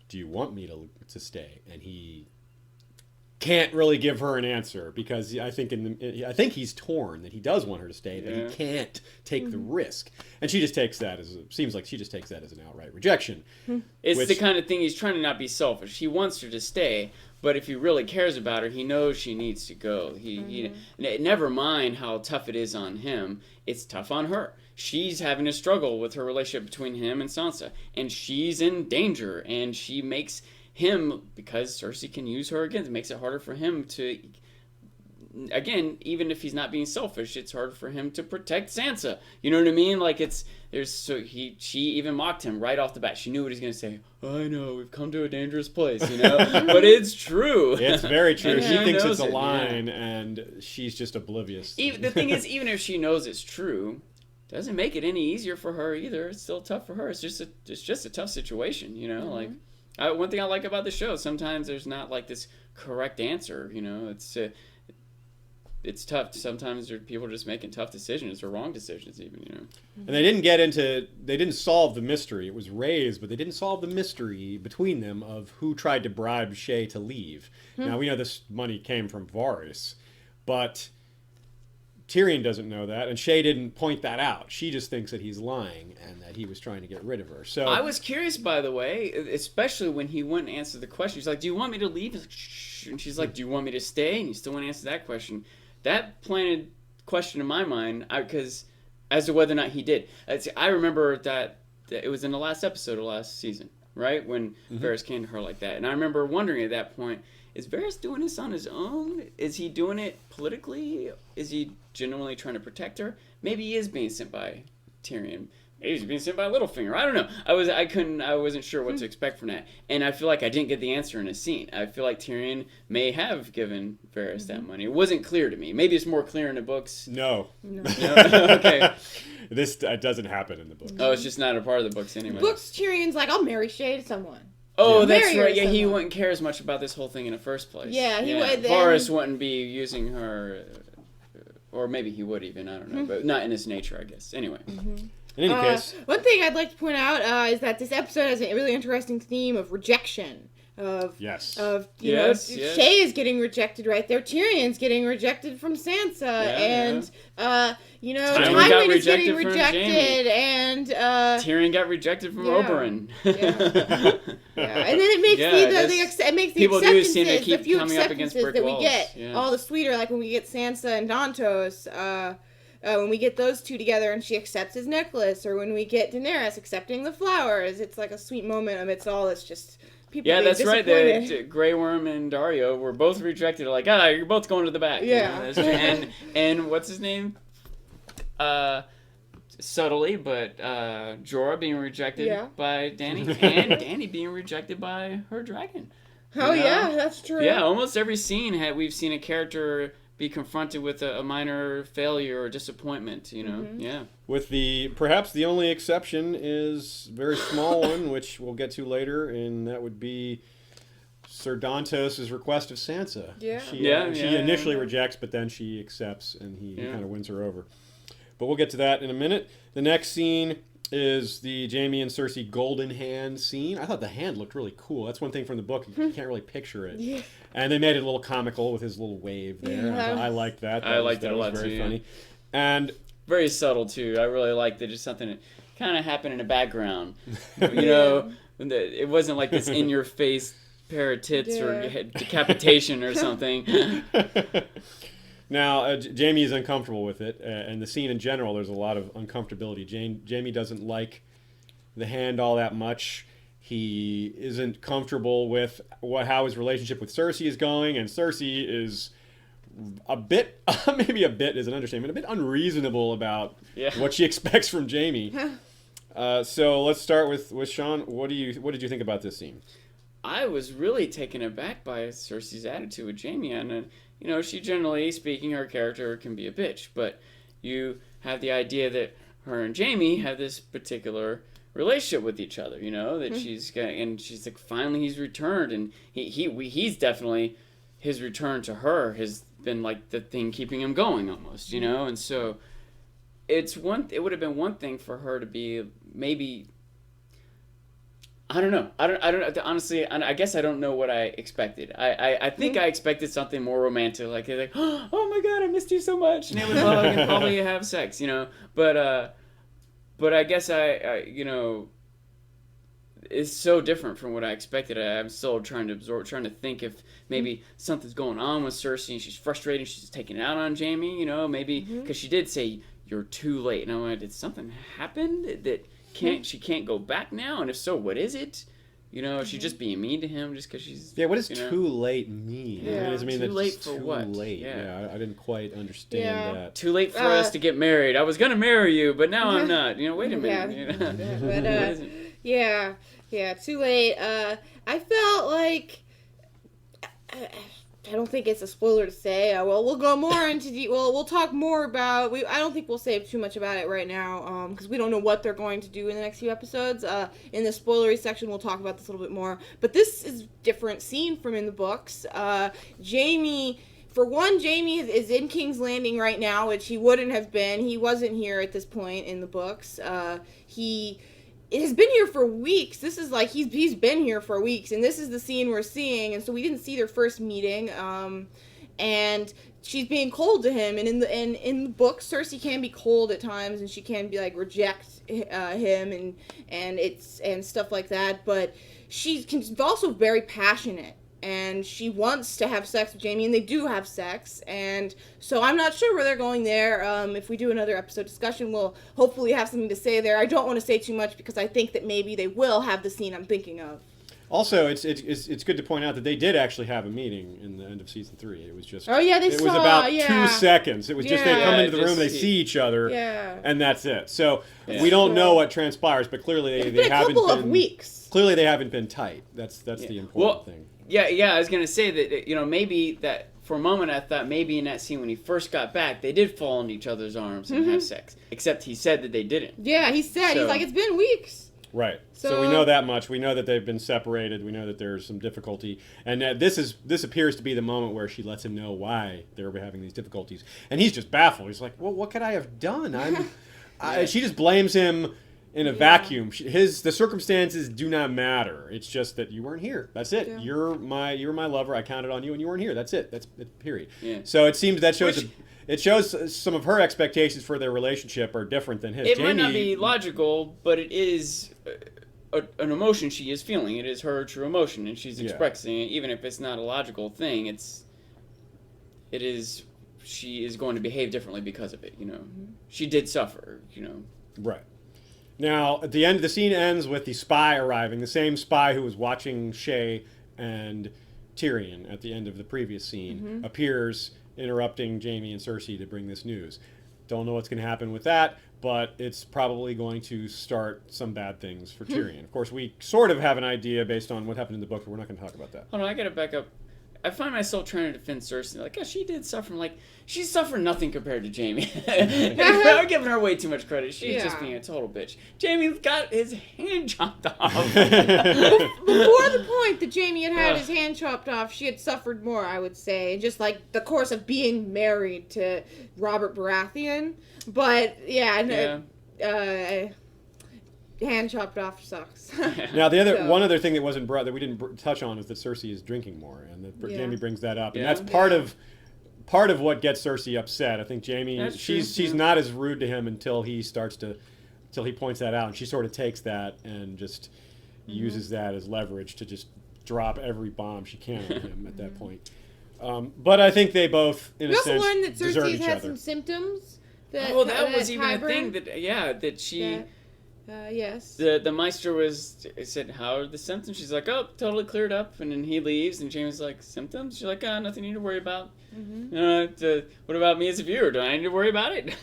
"Do you want me to stay?" And he can't really give her an answer, because I think he's torn that he does want her to stay, but he can't take the risk. And she just takes that as an outright rejection. It's the kind of thing, he's trying to not be selfish. He wants her to stay, but if he really cares about her, he knows she needs to go. He never mind how tough it is on him. It's tough on her. She's having a struggle with her relationship between him and Sansa, and she's in danger, and she makes him, because Cersei can use her again, it makes it harder for him to, again, even if he's not being selfish, it's harder for him to protect Sansa. You know what I mean? Like, she even mocked him right off the bat. She knew what he's going to say. "I know, we've come to a dangerous place," but it's true. It's very true. He thinks it's a line, and she's just oblivious. The thing is, even if she knows it's true, doesn't make it any easier for her either. It's still tough for her. It's just a tough situation, like... one thing I like about the show, sometimes there's not like this correct answer, it's tough. Sometimes people are just making tough decisions or wrong decisions even, And they didn't solve the mystery. It was raised, but they didn't solve the mystery between them of who tried to bribe Shay to leave. Now, we know this money came from Varys, but Tyrion doesn't know that, and Shay didn't point that out. She just thinks that he's lying and that he was trying to get rid of her. So I was curious, by the way, especially when he went and answered the question. He's like, "Do you want me to leave?" He's like, "Shh." And she's like, "Do you want me to stay?" And you still want to answer that question. That planted question in my mind, because as to whether or not he did. I remember that it was in the last episode of last season, right? When Varys came to her like that. And I remember wondering at that point, is Varys doing this on his own? Is he doing it politically? Is he genuinely trying to protect her? Maybe he is being sent by Tyrion. Maybe he's being sent by Littlefinger. I don't know. I wasn't sure what to expect from that. And I feel like I didn't get the answer in a scene. I feel like Tyrion may have given Varys that money. It wasn't clear to me. Maybe it's more clear in the books. No. Okay. This doesn't happen in the books. Oh, it's just not a part of the books anyway. Books, Tyrion's like, "I'll marry Shay to someone." Oh, that's right. Yeah, he wouldn't care as much about this whole thing in the first place. Yeah, he would. Varys wouldn't be using her, or maybe he would even. I don't know, but not in his nature, I guess. Anyway. In any case, one thing I'd like to point out is that this episode has a really interesting theme of rejection. Shay is getting rejected right there. Tyrion's getting rejected from Sansa, Tywin is getting rejected, and Tyrion got rejected from Oberyn. And then it makes the people acceptances, do seem to keep the few coming up against brick that walls. we get all the sweeter, like when we get Sansa and Dantos. When we get those two together and she accepts his necklace, or when we get Daenerys accepting the flowers, it's like a sweet moment amidst all this just people being that's right. disappointed. Grey Worm and Dario were both rejected. Like, you're both going to the back. Yeah. And what's his name? subtly, but Jorah being rejected Yeah. by Dany, and Dany being rejected by her dragon. Oh You know? yeah, that's true. Yeah, almost every scene we've seen a character be confronted with a minor failure or disappointment. Yeah. With perhaps the only exception is a very small one, which we'll get to later, and that would be Sir Dantos' request of Sansa. Yeah. She initially rejects, but then she accepts, and he kind of wins her over. But we'll get to that in a minute. The next scene is the Jaime and Cersei golden hand scene. I thought the hand looked really cool. That's one thing from the book. You can't really picture it. Yeah. And they made it a little comical with his little wave there. Yeah. I liked that. I liked it a lot, very too, funny. And very subtle too. I really liked it. Just something that kind of happened in the background. It wasn't like this in your face pair of tits or decapitation or something. Now, Jaime is uncomfortable with it, and the scene in general, there's a lot of uncomfortability. Jaime doesn't like the hand all that much. He isn't comfortable with how his relationship with Cersei is going, and Cersei is a bit, maybe a bit is an understatement, a bit unreasonable about what she expects from Jaime. So let's start with Sean. What did you think about this scene? I was really taken aback by Cersei's attitude with Jaime, and she generally speaking, her character can be a bitch, but you have the idea that her and Jaime have this particular relationship with each other. That she's like, finally he's returned, and he's definitely, his return to her has been like the thing keeping him going almost, and so it would have been one thing for her to be maybe. I don't know. I don't honestly. I guess I don't know what I expected. I think I expected something more romantic, like oh my god, I missed you so much, and they would hug and probably have sex, But I guess I it's so different from what I expected. I'm still trying to think if maybe something's going on with Cersei and she's frustrated, she's taking it out on Jaime, maybe because she did say you're too late, and I'm like, did something happen that she can't go back now? And if so, what is it? Is she just being mean to him just because she's... Yeah, what does too late mean? Yeah, too late for too what? Late. Yeah, I didn't quite understand that. Too late for us to get married. I was going to marry you, but now I'm not. Wait a minute. But, too late. I felt like... I don't think it's a spoiler to say. We'll go more into we'll talk more about. I don't think we'll say too much about it right now, because we don't know what they're going to do in the next few episodes. In the spoilery section, we'll talk about this a little bit more. But this is a different scene from in the books. Jaime. For one, Jaime is in King's Landing right now, which he wouldn't have been. He wasn't here at this point in the books. It has been here for weeks. This is like he's been here for weeks, and this is the scene we're seeing. And so we didn't see their first meeting, and she's being cold to him. And in the book, Cersei can be cold at times, and she can be like reject him and stuff like that. But she's also very passionate. And she wants to have sex with Jaime, and they do have sex. And so I'm not sure where they're going there. If we do another episode discussion, we'll hopefully have something to say there. I don't want to say too much because I think that maybe they will have the scene I'm thinking of. Also, it's good to point out that they did actually have a meeting in the end of season 3. It was just... Oh, yeah, it was about 2 seconds. It was just they come into the room, they see each other, and that's it. So we don't know what transpires, but clearly they haven't been... a couple of weeks. Clearly they haven't been tight. That's the important thing. Yeah, I was going to say that, maybe that for a moment I thought maybe in that scene when he first got back, they did fall into each other's arms and have sex. Except he said that they didn't. Yeah, he said. He's like, it's been weeks. Right. So we know that much. We know that they've been separated. We know that there's some difficulty. And this appears to be the moment where she lets him know why they're having these difficulties. And he's just baffled. He's like, well, what could I have done? She just blames him in a vacuum. The circumstances do not matter. It's just that you weren't here. That's it. Yeah. You're my lover. I counted on you, and you weren't here. That's it. That's it, period. Yeah. So it seems that shows it shows some of her expectations for their relationship are different than his. It might not be logical, but it is an emotion she is feeling. It is her true emotion, and she's expressing it. Even if it's not a logical thing, she is going to behave differently because of it. She did suffer. Right. Now, at the end, the scene ends with the spy arriving, the same spy who was watching Shay and Tyrion at the end of the previous scene, appears, interrupting Jaime and Cersei to bring this news. Don't know what's going to happen with that, but it's probably going to start some bad things for Tyrion. Of course, we sort of have an idea based on what happened in the book, but we're not going to talk about that. Hold on, I gotta back up. I find myself trying to defend Cersei. Like, yeah, she did suffer. Like, she suffered nothing compared to Jaime. I'm giving her way too much credit. She's just being a total bitch. Jaime got his hand chopped off. Before the point that Jaime had his hand chopped off, she had suffered more, I would say. Just like the course of being married to Robert Baratheon. But, hand chopped off sucks. Now, one other thing that wasn't brought that we didn't touch on is that Cersei is drinking more, and that Jaime brings that up, and that's part of what gets Cersei upset. I think Jaime, she's not as rude to him until he points that out, and she sort of takes that and just uses that as leverage to just drop every bomb she can on him at that point. But I think they both, in a sense, we also learned that deserve Cersei's each had other. some symptoms. That was even a thing that she. Yes. The Maester said, how are the symptoms? She's like, oh, totally cleared up. And then he leaves, and Jaime's like, symptoms? She's like, nothing you need to worry about. What about me as a viewer? Do I need to worry about it?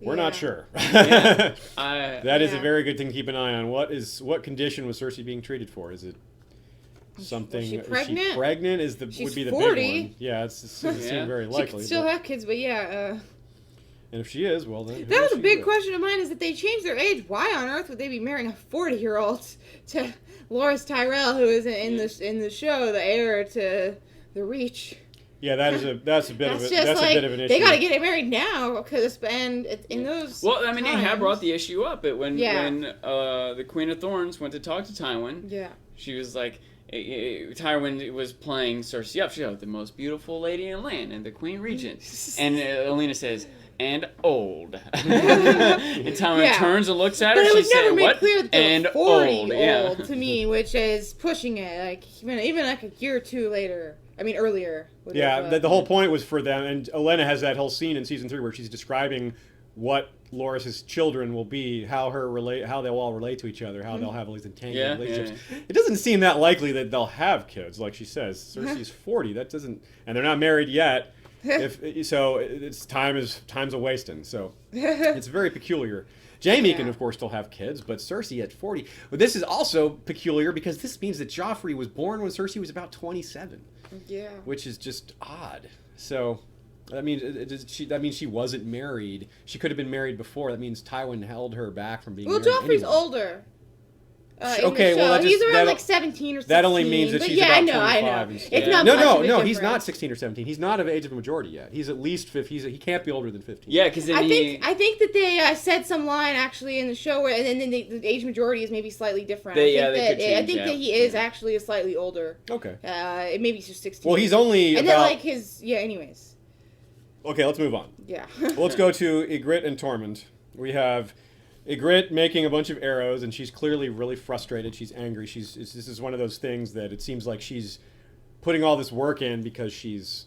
We're not sure. That is a very good thing to keep an eye on. What condition was Cersei being treated for? Is it something? Was she pregnant? Is she pregnant? Would be the 40. big one. Yeah, it seems very likely. She could still have kids, but and if she is, well then. That was a big question of mine, is that they changed their age. Why on earth would they be marrying a 40-year-old to Loras Tyrell, who is in the show the heir to the Reach? Yeah, that's a bit of an issue. They got to get married now because in those. Well, I mean, times, they have brought the issue up when the Queen of Thorns went to talk to Tywin. Yeah. She was like, Tywin was playing Cersei up. She's like, the most beautiful lady in the land and the Queen Regent, and Olenna says, and old. And Tywin turns and looks at her. But it was never made what? clear that and 40 old, to me, which is pushing it. Like even like a year or two later. I mean, earlier. Yeah, the whole point was for them, and Olenna has that whole scene in season 3 where she's describing what Loras' children will be, how they'll all relate to each other, how they'll have all these entangled relationships. Yeah. It doesn't seem that likely that they'll have kids, like she says. Cersei's 40. That doesn't, and they're not married yet. It's time's a wasting. So it's very peculiar. Jaime can, of course, still have kids, but Cersei at 40. But this is also peculiar because this means that Joffrey was born when Cersei was about 27. Yeah. Which is just odd. So that means she wasn't married. She could have been married before. That means Tywin held her back from being married. Well, Joffrey's older. Okay, well, he's around like 17 or 16. That only means that she's about 25. I know. It's not no, he's not 16 or 17. He's not of age of majority yet. He's at least 15. He can't be older than 15. Yeah, because I think that they said some line actually in the show where, and then the age majority is maybe slightly different. I think that he is actually slightly older. Okay. Maybe he's just 16. Well, he's only and about... then like his anyways. Okay, let's move on. Yeah. Let's go to Ygritte and Tormund. We have Ygritte making a bunch of arrows, and she's clearly really frustrated. She's angry. This is one of those things that it seems like she's putting all this work in because she's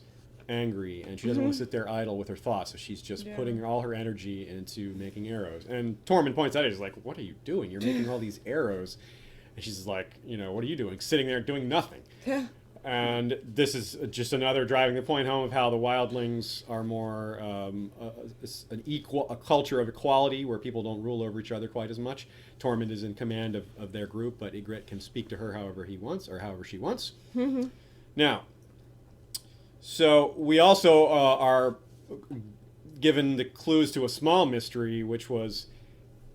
angry, and she doesn't want to sit there idle with her thoughts. So she's just putting all her energy into making arrows. And Tormund points out, he's like, "What are you doing? You're making all these arrows." And she's like, "What are you doing? Sitting there doing nothing." And this is just another driving the point home of how the wildlings are more a culture of equality where people don't rule over each other quite as much. Tormund is in command of their group, but Ygritte can speak to her however he wants or however she wants. Now, so we also are given the clues to a small mystery, which was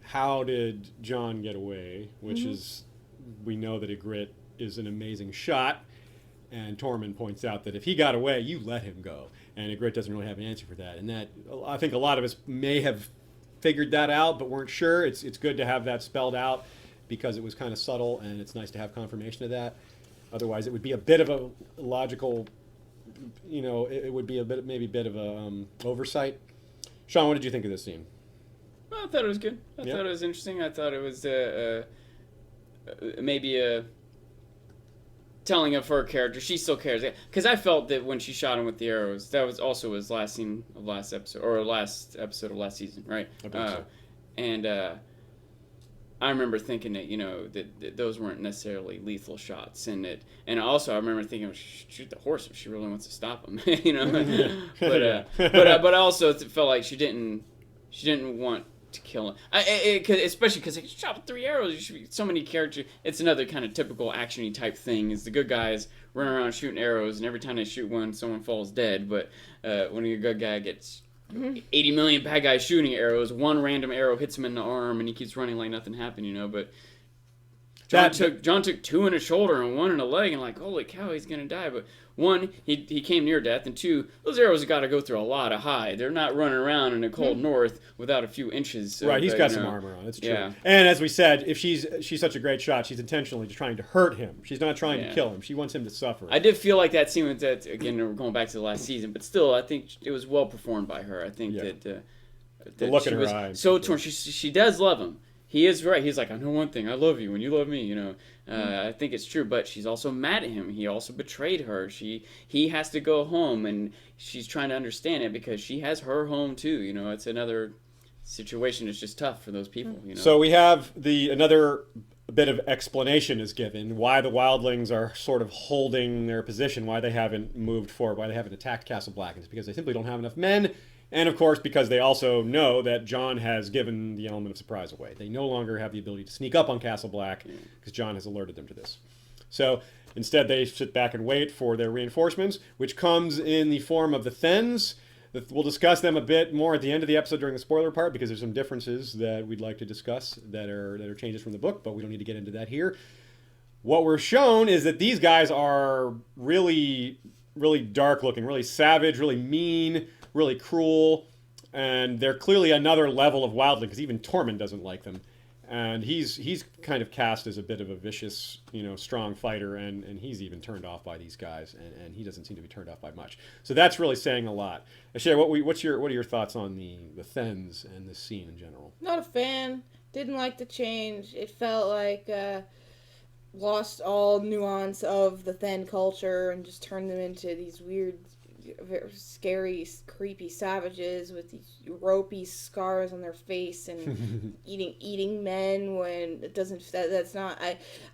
how did Jon get away? Which is, we know that Ygritte is an amazing shot. And Tormund points out that if he got away, you let him go. And Ygritte doesn't really have an answer for that. And that, I think a lot of us may have figured that out, but weren't sure. It's good to have that spelled out because it was kind of subtle, and it's nice to have confirmation of that. Otherwise, it would be a bit of a logical, it would be a bit of a oversight. Sean, what did you think of this scene? Well, I thought it was good. I thought it was interesting. I thought it was maybe a telling of her character. She still cares, because I felt that when she shot him with the arrows, that was also his last scene of last episode, or last episode of last season, right? I believe so. And I remember thinking that that those weren't necessarily lethal shots, and also I remember thinking, shoot the horse if she really wants to stop him, but I also felt like she didn't want to kill him, especially because he shot with 3 arrows. You should be, so many characters. It's another kind of typical action-y type thing. Is the good guys running around shooting arrows, and every time they shoot one, someone falls dead. But when a good guy gets 80 million bad guys shooting arrows, one random arrow hits him in the arm, and he keeps running like nothing happened, But John took 2 in the shoulder and 1 in the leg, and like, holy cow, he's gonna die. But 1, he came near death, and 2, those arrows have got to go through a lot of hide. They're not running around in the cold north without a few inches. Right, he's got some armor on. It's true. Yeah. And as we said, if she's such a great shot, she's intentionally just trying to hurt him. She's not trying to kill him. She wants him to suffer. I did feel like that scene with that, again, we're going back to the last season, but still, I think it was well performed by her. I think that the look in she her was eyes. so torn. She does love him. He is right. He's like, I know one thing. I love you and you love me, I think it's true, but she's also mad at him. He also betrayed her. He has to go home, and she's trying to understand it because she has her home too. It's another situation. It's just tough for those people. So we have another bit of explanation is given why the wildlings are sort of holding their position, why they haven't moved forward, why they haven't attacked Castle Black. It's because they simply don't have enough men. And, of course, because they also know that Jon has given the element of surprise away. They no longer have the ability to sneak up on Castle Black because Jon has alerted them to this. So, instead, they sit back and wait for their reinforcements, which comes in the form of the Thenns. We'll discuss them a bit more at the end of the episode during the spoiler part because there's some differences that we'd like to discuss that are changes from the book, but we don't need to get into that here. What we're shown is that these guys are really, really dark-looking, really savage, really mean, really cruel, and they're clearly another level of wildling because even Tormund doesn't like them, and he's kind of cast as a bit of a vicious, strong fighter, and he's even turned off by these guys, and he doesn't seem to be turned off by much. So that's really saying a lot. Asher, what are your thoughts on the Thenns and this scene in general? Not a fan. Didn't like the change. It felt like lost all nuance of the Thenn culture and just turned them into these weird, very scary, creepy savages with these ropey scars on their face and eating men when it doesn't. That's not.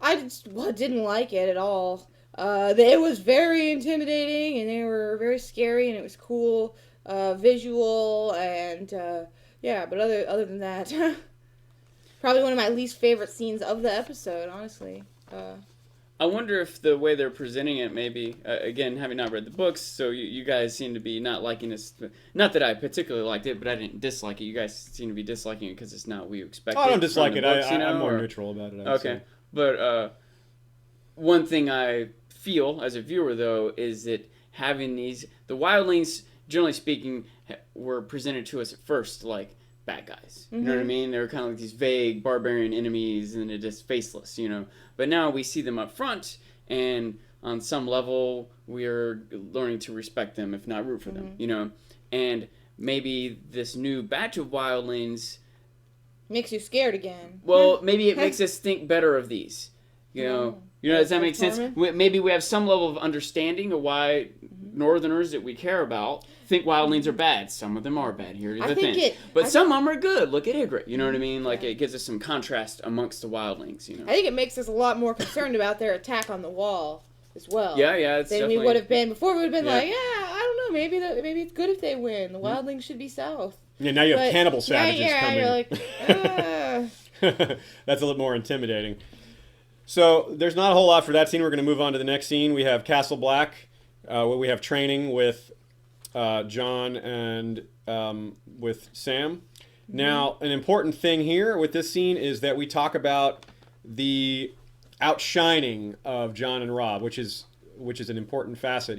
I just didn't like it at all. It was very intimidating and they were very scary and it was cool, visual and But other than that, probably one of my least favorite scenes of the episode, honestly. I wonder if the way they're presenting it, maybe, again, having not read the books, so you guys seem to be not liking this. Not that I particularly liked it, but I didn't dislike it. You guys seem to be disliking it because it's not what you expected. I don't dislike it. Books, I'm more neutral about it. Okay. But one thing I feel as a viewer, though, is that having the wildlings, generally speaking, were presented to us at first like bad guys. You know what I mean? They were kind of like these vague barbarian enemies and they're just faceless, But now we see them up front and on some level we're learning to respect them, if not root for them, And maybe this new batch of wildlings makes you scared again. Well, maybe it makes us think better of these. Does that make sense? Maybe we have some level of understanding of why Northerners that we care about think wildlings are bad. Some of them are bad. Here's the thing. But some of them are good. Look at Ygritte. You know what I mean? Like, it gives us some contrast amongst the wildlings, I think it makes us a lot more concerned about their attack on the wall as well. Yeah. Than we would have been before. We would have been like, I don't know. Maybe it's good if they win. The wildlings should be south. Yeah, now you have cannibal savages coming. You're like, That's a little more intimidating. So there's not a whole lot for that scene. We're going to move on to the next scene. We have Castle Black, where we have training with Jon and with Sam. Now, an important thing here with this scene is that we talk about the outshining of Jon and Robb, which is an important facet.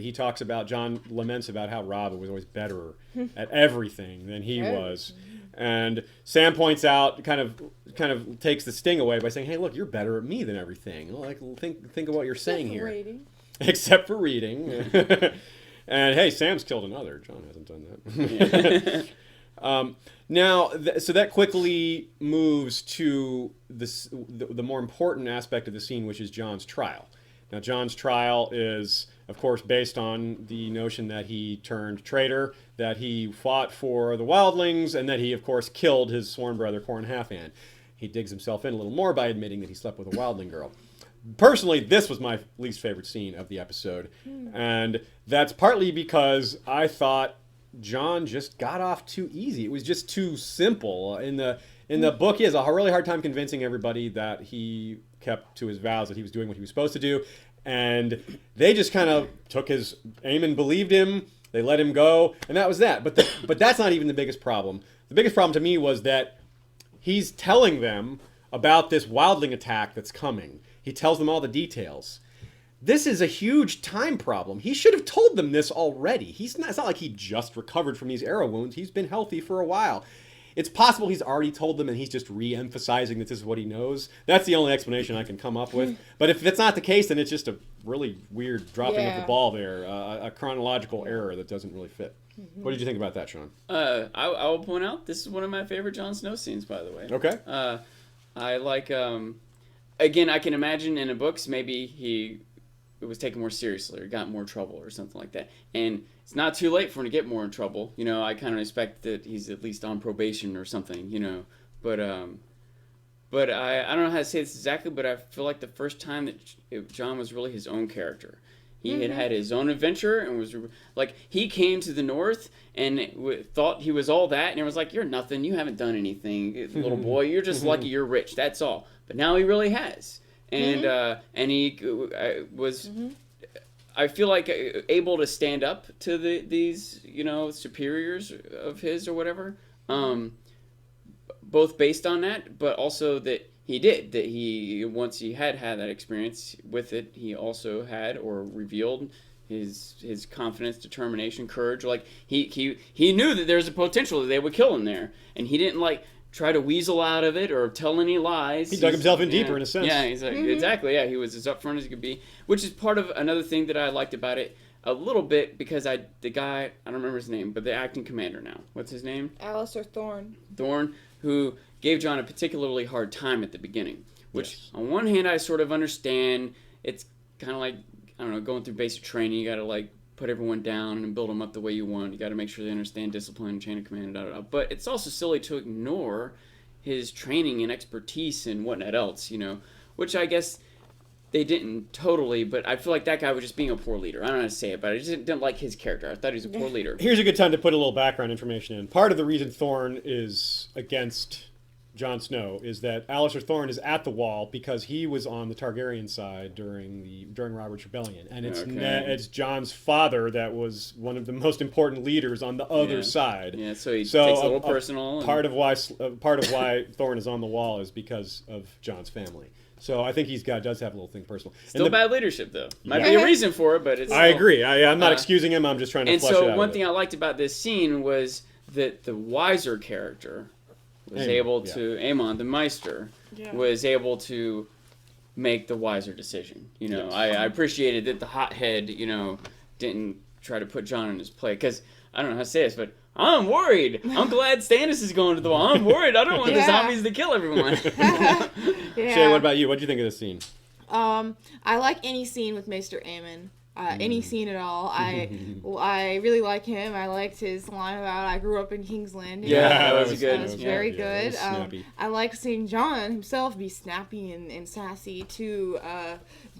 Jon laments about how Robb was always better at everything than he was. And Sam points out, kind of takes the sting away by saying, "Hey, look, you're better at me than everything. Like, think of what you're saying here." Except for reading. And hey, Sam's killed another. Jon hasn't done that. So that quickly moves to the more important aspect of the scene, which is Jon's trial. Now, Jon's trial is, of course, based on the notion that he turned traitor, that he fought for the wildlings, and that he, of course, killed his sworn brother, Corran Halfhand. he digs himself in a little more by admitting that he slept with a wildling girl. Personally, this was my least favorite scene of the episode. And that's partly because I thought Jon just got off too easy. It was just too simple. In the book, he has a really hard time convincing everybody that he kept to his vows, that he was doing what he was supposed to do. And they just kind of took his aim and believed him. They let him go, and that was that. But that's not even the biggest problem. The biggest problem to me was that he's telling them about this wildling attack that's coming. He tells them all the details. This is a huge time problem. He should have told them this already. It's not like he just recovered from these arrow wounds. He's been healthy for a while. It's possible he's already told them and he's just re-emphasizing that this is what he knows. That's the only explanation I can come up with. But if it's not the case, then it's just a really weird dropping of the ball there, a chronological error that doesn't really fit. What did you think about that, Sean? I will point out, this is one of my favorite Jon Snow scenes, by the way. Okay. I like, again, I can imagine in the books, maybe it was taken more seriously or got more trouble or something like that. And it's not too late for him to get more in trouble. You know, I kind of expect that he's at least on probation or something, you know. But I don't know how to say this exactly, but I feel like the first time that Jon was really his own character. He had his own adventure and was like, he came to the North and thought he was all that, and it was like, you're nothing, you haven't done anything, little boy, you're just lucky you're rich, that's all. But now he really has, and he was, I feel like, able to stand up to these, you know, superiors of his or whatever, both based on that, but also that he once he had that experience with it, he also had or revealed his confidence, determination, courage. Like he knew that there's a potential that they would kill him there, and he didn't like try to weasel out of it or tell any lies. He dug himself in deeper in a sense. Yeah, he's like, exactly. Yeah, he was as upfront as he could be, which is part of another thing that I liked about it a little bit, because the guy, I don't remember his name, but the acting commander now, what's his name? Alistair Thorne. Thorne, who gave Jon a particularly hard time at the beginning, which on one hand I sort of understand. It's kind of like, I don't know, going through basic training. You got to like put everyone down and build them up the way you want. You got to make sure they understand discipline, chain of command, But it's also silly to ignore his training and expertise and whatnot else, you know, which I guess they didn't totally, but I feel like that guy was just being a poor leader. I don't know how to say it, but I just didn't like his character. I thought he was a poor leader. Here's a good time to put a little background information in. Part of the reason Thorne is against Jon Snow is that Alistair Thorne is at the Wall because he was on the Targaryen side during Robert's Rebellion, and it's Jon's father that was one of the most important leaders on the other side. Yeah, so he takes a little personal. Part of why Thorne is on the Wall is because of Jon's family. So I think does have a little thing personal. Still bad leadership, though. Might be a reason for it, but it's I agree. I'm not excusing him. I'm just trying to flesh it out. And so one thing I liked about this scene was that the wiser character was able to, Aemon, the Meister, was able to make the wiser decision. You know, I appreciated that the hothead, you know, didn't try to put Jon in his place. Because, I don't know how to say this, but I'm worried. I'm glad Stannis is going to the Wall. I'm worried. I don't want the zombies to kill everyone. Shay, what about you? What do you think of this scene? I like any scene with Maester Aemon. Any scene at all. I really like him. I liked his line about I grew up in King's Landing. Yeah, that was good. That was very good. I like seeing Jon himself be snappy and sassy to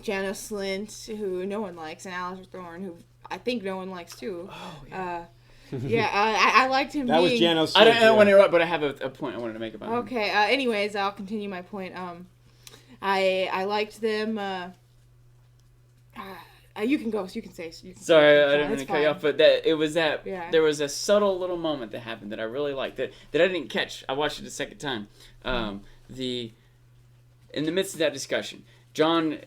Janos Slynt, who no one likes, and Alistair Thorne, who I think no one likes too. Oh, yeah. I liked him. That was Janos Slynt. I don't want to interrupt, but I have a point I wanted to make about him. Okay. Anyways, I'll continue my point. I liked them. You can go. You can say. Sorry, I didn't mean to cut you off, but there was a subtle little moment that happened that I really liked that I didn't catch. I watched it a second time. In the midst of that discussion, Jon,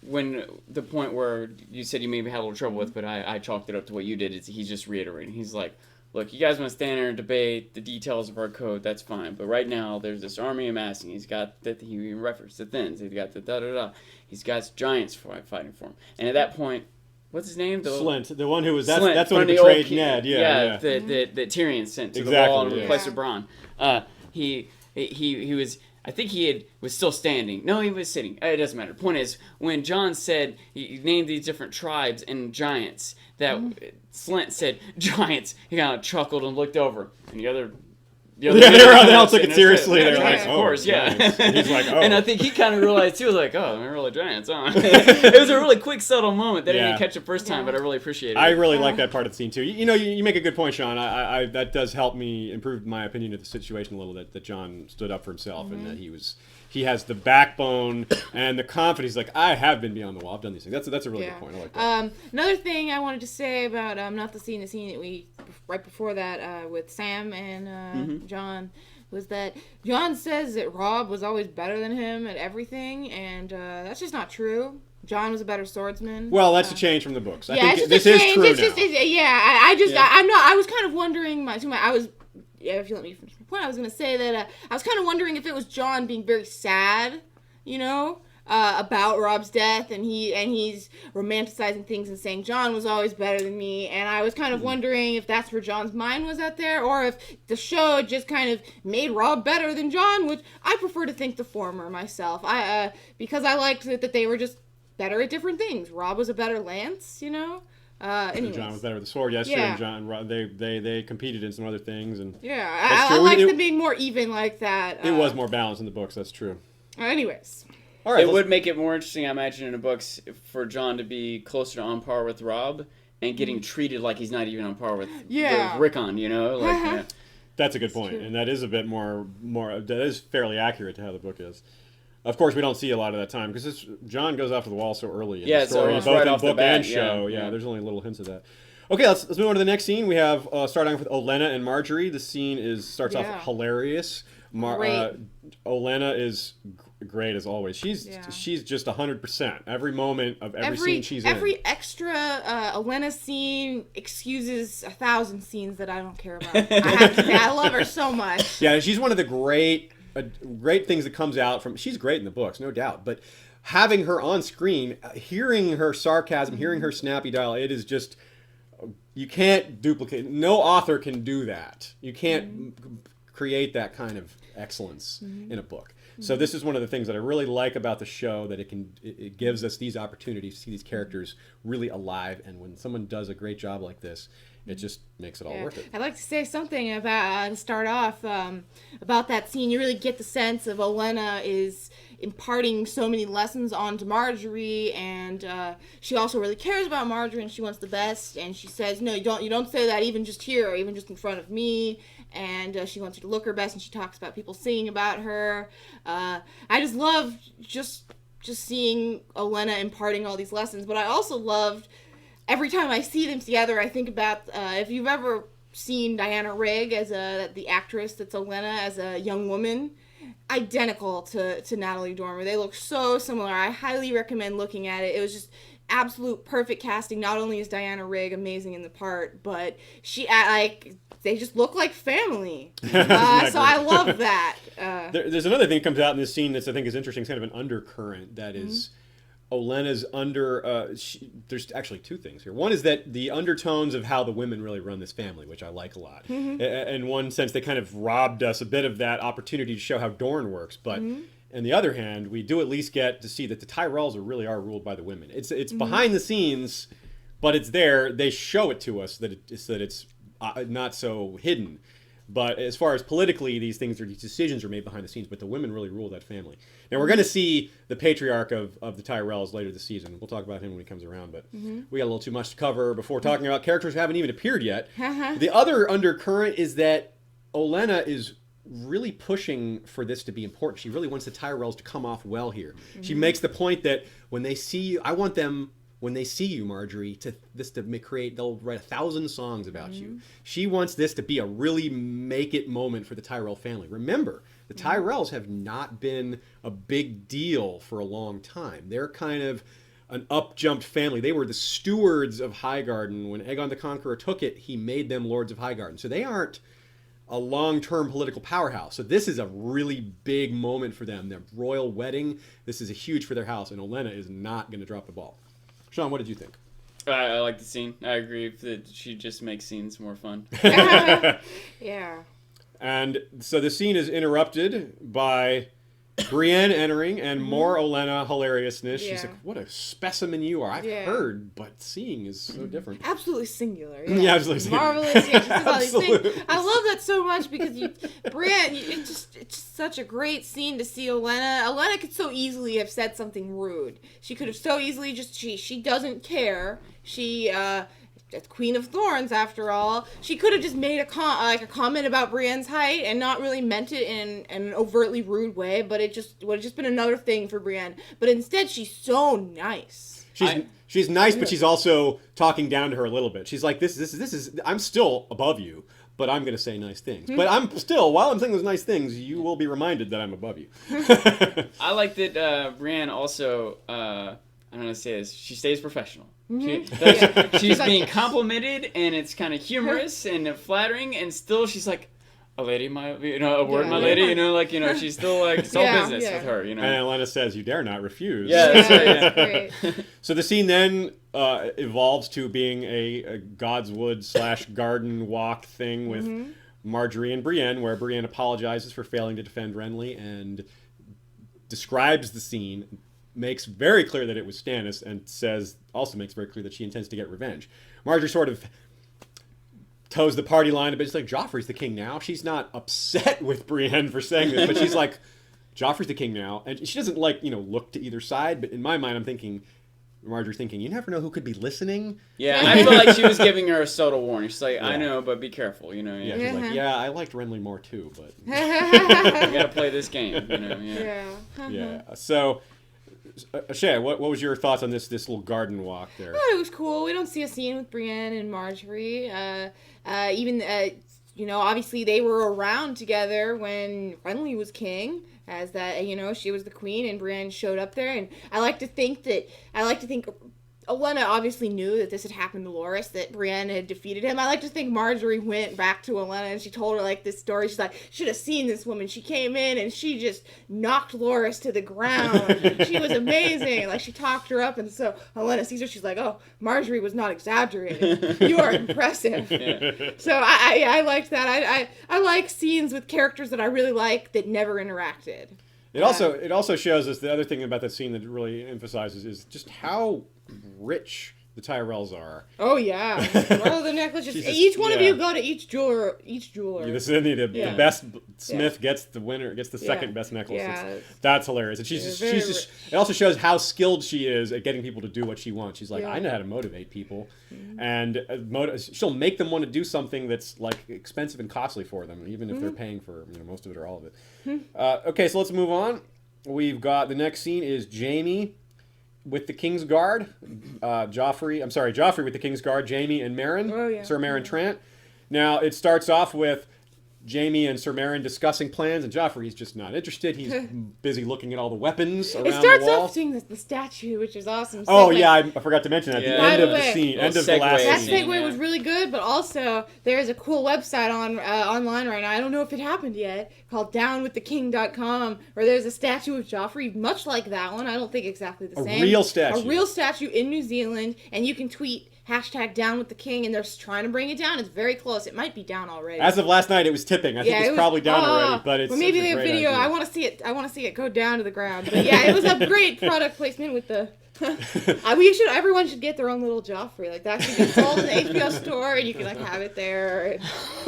when the point where you said you maybe had a little trouble with, but I chalked it up to what you did. He's just reiterating. He's like, look, you guys want to stand there and debate the details of our code, that's fine. But right now, there's this army amassing. He's got that he referenced the Thins. He's got the da-da-da. He's got giants fighting for him. And at that point, what's his name? Slynt, the one who was, that's when he betrayed Ned. Yeah. That Tyrion sent to the wall and replaced with Bronn. He was, I think was still standing. No, he was sitting. It doesn't matter. The point is, when Jon said, he named these different tribes and giants, that Slynt said, giants, he kind of chuckled and looked over. And the other The Yeah, they all took it seriously. They're like, of course, yeah. giants. And he's like, oh. And I think he kind of realized too, like, oh, they're really giants, huh? It was a really quick, subtle moment that I didn't catch the first time, but I really appreciated it. I really like that part of the scene too. You make a good point, Sean. I that does help me improve my opinion of the situation a little. That Jon stood up for himself and that he has the backbone and the confidence. He's like, I have been beyond the wall. I've done these things. That's a really good point. I like that. Another thing I wanted to say about not the scene that we right before that with Sam and Jon was that Jon says that Robb was always better than him at everything, and that's just not true. Jon was a better swordsman. Well, that's a change from the books. I think it's this is true now. I was kind of wondering. If you let me finish my point, I was going to say that I was kind of wondering if it was Jon being very sad, about Robb's death, and he's romanticizing things and saying Jon was always better than me, and I was kind of wondering if that's where Jon's mind was at there, or if the show just kind of made Robb better than Jon, which I prefer to think the former myself. Because I liked that they were just better at different things. Robb was a better lance, Jon was better with the sword, yes, and Jon, they competed in some other things, and I like them being more even like that. It was more balanced in the books. That's true. Anyways. All right, it would make it more interesting, I imagine, in the books for Jon to be closer to on par with Robb and getting treated like he's not even on par with Rickon, That's a good point, and that is a bit more. That is fairly accurate to how the book is. Of course, we don't see a lot of that time because Jon goes off to the wall so early in the story, so both right in off the book bat, and show. Yeah, there's only little hints of that. Okay, let's move on to the next scene. We have starting off with Olenna and Marjorie. The scene starts off hilarious. Olenna is great as always. She's just 100%. Every moment of every scene she's in. Every extra Olenna scene excuses 1,000 scenes that I don't care about. I have to say, I love her so much. Yeah, she's one of the great things that comes out from. She's great in the books, no doubt, but having her on screen, hearing her sarcasm, hearing her snappy dialogue, it is just. You can't duplicate. No author can do that. You can't create that kind of excellence in a book. So this is one of the things that I really like about the show, that it gives us these opportunities to see these characters really alive. And when someone does a great job like this, it just makes it all worth it. I'd like to say something about to start off about that scene. You really get the sense of Olenna is imparting so many lessons onto Marjorie, and she also really cares about Marjorie, and she wants the best. And she says, "No, you don't say that even just here, or even just in front of me." And she wants her to look her best, and she talks about people singing about her. I just love just seeing Olenna imparting all these lessons, but I also loved. Every time I see them together, I think about if you've ever seen Diana Rigg as the actress that's Olenna as a young woman, identical to Natalie Dormer. They look so similar. I highly recommend looking at it. It was just absolute perfect casting. Not only is Diana Rigg amazing in the part, but they just look like family. So I love that. There's another thing that comes out in this scene that I think is interesting. It's kind of an undercurrent that is. Olenna's there's actually two things here. One is that the undertones of how the women really run this family, which I like a lot. In one sense, they kind of robbed us a bit of that opportunity to show how Dorne works. But on the other hand, we do at least get to see that the Tyrells really are ruled by the women. It's behind the scenes, but it's there. They show it to us that it's not so hidden. But as far as politically, these decisions are made behind the scenes, but the women really rule that family. Now, we're going to see the patriarch of the Tyrells later this season. We'll talk about him when he comes around, but we got a little too much to cover before talking about characters who haven't even appeared yet. The other undercurrent is that Olenna is really pushing for this to be important. She really wants the Tyrells to come off well here. She makes the point that when they see you, I want them... When they see you, Marjorie, they'll write 1,000 songs about you. She wants this to be a really make it moment for the Tyrell family. Remember, the Tyrells have not been a big deal for a long time. They're kind of an up-jumped family. They were the stewards of Highgarden. When Aegon the Conqueror took it, he made them lords of Highgarden. So they aren't a long-term political powerhouse. So this is a really big moment for them. Their royal wedding, this is huge for their house, and Olenna is not going to drop the ball. Sean, what did you think? I like the scene. I agree that she just makes scenes more fun. Yeah. And so the scene is interrupted by Brienne entering and more Olenna hilariousness. She's Yeah. like, "What a specimen you are! I've Yeah. heard, but seeing is so different." Absolutely singular. Yeah, absolutely singular. Marvelous. Yeah, she says all these things. Absolutely. I love that so much because Brienne, it's just such a great scene to see Olenna. Olenna could so easily have said something rude. She could have so easily she doesn't care. She Queen of Thorns, after all. She could have just made a comment about Brienne's height and not really meant it in an overtly rude way, but it would have just been another thing for Brienne. But instead, she's so nice. She's nice, but she's also talking down to her a little bit. She's like, this is I'm still above you, but I'm going to say nice things. But I'm still, while I'm saying those nice things, you will be reminded that I'm above you. I like that Brienne also, I don't know how to say this, she stays professional. She's being complimented, and it's kind of humorous and flattering, and still she's like, a lady, my lady, she's still like, it's all business with her, And Olenna says, "You dare not refuse." Yeah, that's right. That's great. So the scene then evolves to being a Godswood / garden walk thing with Marjorie and Brienne, where Brienne apologizes for failing to defend Renly and describes the scene, makes very clear that it was Stannis, and also makes very clear that she intends to get revenge. Marjorie sort of toes the party line a bit. It's like, Joffrey's the king now. She's not upset with Brienne for saying this, but she's like, Joffrey's the king now. And she doesn't look to either side, but in my mind, Marjorie's thinking, you never know who could be listening. Yeah, I feel like she was giving her a subtle warning. She's like, I know, but be careful, Yeah, she's like, I liked Renly more too, but you gotta play this game, Yeah. So, Shay, what was your thoughts on this little garden walk there? Oh, it was cool. We don't see a scene with Brienne and Marjorie. Obviously they were around together when Renly was king, as that, she was the queen and Brienne showed up there. And I like to think Olenna obviously knew that this had happened to Loras, that Brienne had defeated him. I like to think Marjorie went back to Olenna and she told her this story. She's like, should have seen this woman. She came in and she just knocked Loras to the ground. She was amazing. She talked her up, and so Olenna sees her. She's like, oh, Marjorie was not exaggerating. You are impressive. Yeah. So I liked that. I like scenes with characters that I really like that never interacted. It also shows us the other thing about that scene that really emphasizes is just how rich the Tyrells are. Oh yeah, one of the necklaces. Each one of you go to each jeweler. The best smith gets the winner, gets the second best necklace. Yeah. That's hilarious. And it also shows how skilled she is at getting people to do what she wants. She's like, I know how to motivate people, and she'll make them want to do something that's expensive and costly for them, even if they're paying for most of it or all of it. Okay, so let's move on. We've got the next scene is Jaime with the King's Guard, Joffrey with the King's Guard, Jaime and Meryn, Sir Meryn Trant. Now, it starts off with Jaime and Sir Meryn discussing plans, and Joffrey's just not interested. He's busy looking at all the weapons around the wall. It starts off seeing the statue, which is awesome. Oh, yeah, I forgot to mention that. Yeah. The end of the scene, end of the last that scene. That segue was really good, but also there's a cool website online right now. I don't know if it happened yet, called downwiththeking.com, where there's a statue of Joffrey, much like that one. I don't think exactly the same. A real statue. A real statue in New Zealand, and you can tweet #downwiththeking, and they're trying to bring it down. It's very close. It might be down already. As of last night, it was tipping. I think it's probably down already, but it's maybe they have video. Idea. I want to see it. I want to see it go down to the ground. But yeah, it was a great product placement with the. Everyone should get their own little Joffrey. That should be sold in the HBO store, and you can have it there.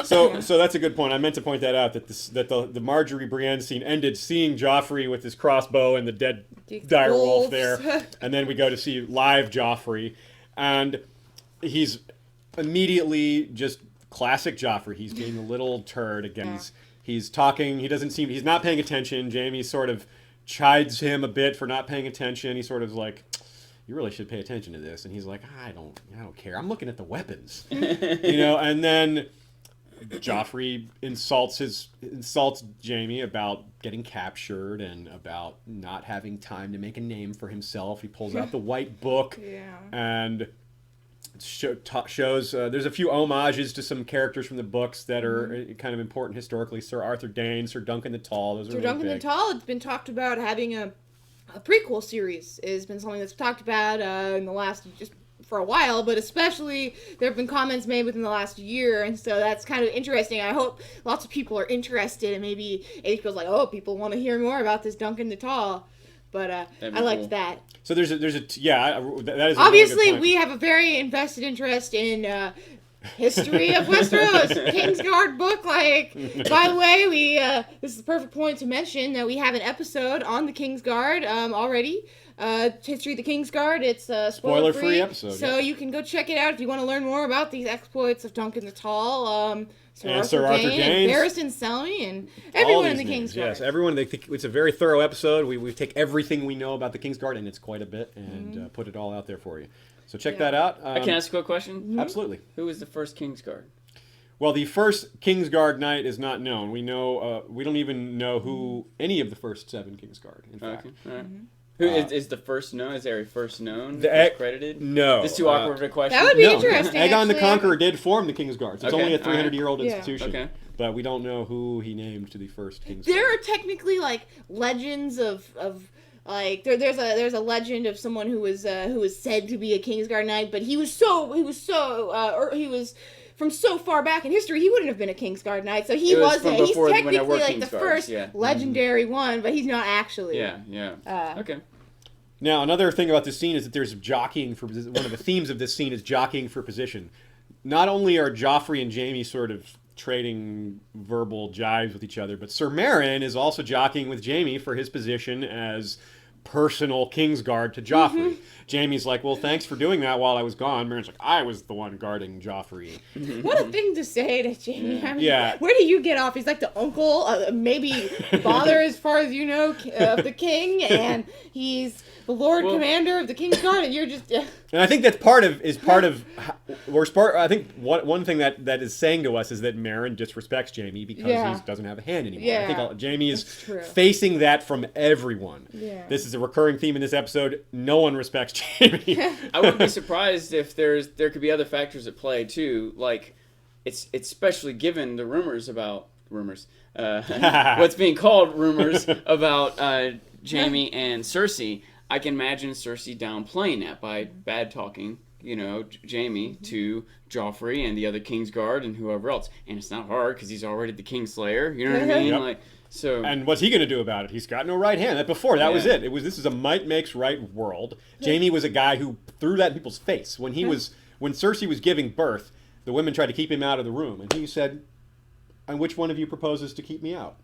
So that's a good point. I meant to point that out, that the Marjorie Brienne scene ended seeing Joffrey with his crossbow and the dead dire wolf there, and then we go to see live Joffrey, and he's immediately just classic Joffrey. He's being a little turd again. He's talking. He's not paying attention. Jaime sort of chides him a bit for not paying attention. He's sort of like, you really should pay attention to this. And he's like, I don't care. I'm looking at the weapons. And then Joffrey insults Jaime about getting captured and about not having time to make a name for himself. He pulls out the white book and shows there's a few homages to some characters from the books that are kind of important historically. Sir Arthur Dane, Sir Duncan the Tall. Those are really Duncan big. the Tall. It's been talked about having a prequel series. Has been something that's talked about in the last just for a while, but especially there have been comments made within the last year, and so that's kind of interesting. I hope lots of people are interested, and maybe HBO's like, oh, people want to hear more about this Duncan Natal. But I liked cool. that. So there's a that is a obviously really good point. We have a very invested interest in history of Westeros, Kingsguard book. Like, by the way, this is the perfect point to mention that we have an episode on the Kingsguard already. History of the Kingsguard. It's spoiler-free episode, so you can go check it out if you want to learn more about these exploits of Duncan the Tall. Sir Arthur Gaines, Barristan Selmy, and everyone in the Kingsguard. Yes, everyone. It's a very thorough episode. We take everything we know about the Kingsguard, and it's quite a bit, and put it all out there for you. So check that out. I can ask a quick question? Mm-hmm. Absolutely. Who was the first Kingsguard? Well, the first Kingsguard knight is not known. We know we don't even know who any of the first 7 Kingsguard. In fact. Okay. All right. Who is the first known? Is there a first known credited? No. It's too awkward of a question. That would be interesting. Aegon the actually. Conqueror did form the Kingsguard. So it's only a 300-year-old Yeah. institution. Okay. But we don't know who he named to the first Kingsguard. There are technically like legends of like there's a legend of someone who was said to be a Kingsguard knight, but he was from so far back in history, he wouldn't have been a Kingsguard knight. So he's technically like the first legendary one, but he's not actually. Yeah. Okay. Now, another thing about this scene is that there's jockeying for position. One of the themes of this scene is jockeying for position. Not only are Joffrey and Jaime sort of trading verbal jibes with each other, but Sir Meryn is also jockeying with Jaime for his position as personal Kingsguard to Joffrey. Jaime's like, well, thanks for doing that while I was gone. Meryn's like, I was the one guarding Joffrey. What a thing to say to Jaime. I mean, yeah. Where do you get off? He's like the uncle, maybe father as far as you know, of the king, and he's the Lord Commander of the Kingsguard, and you're just... And I think that's I think one thing that is saying to us is that Meryn disrespects Jaime because he doesn't have a hand anymore. Yeah. I think Jaime is facing that from everyone. Yeah. This is a recurring theme in this episode. No one respects Jaime. I wouldn't be surprised if there could be other factors at play too. Like, it's especially given the rumors, what's being called rumors about Jaime and Cersei. I can imagine Cersei downplaying that by bad talking, Jaime to Joffrey and the other Kingsguard and whoever else. And it's not hard because he's already the Kingslayer. You know what I mean? Yep. And what's he going to do about it? He's got no right hand. That was it. This is a might makes right world. Jaime was a guy who threw that in people's face when Cersei was giving birth. The women tried to keep him out of the room, and he said, "And which one of you proposes to keep me out?"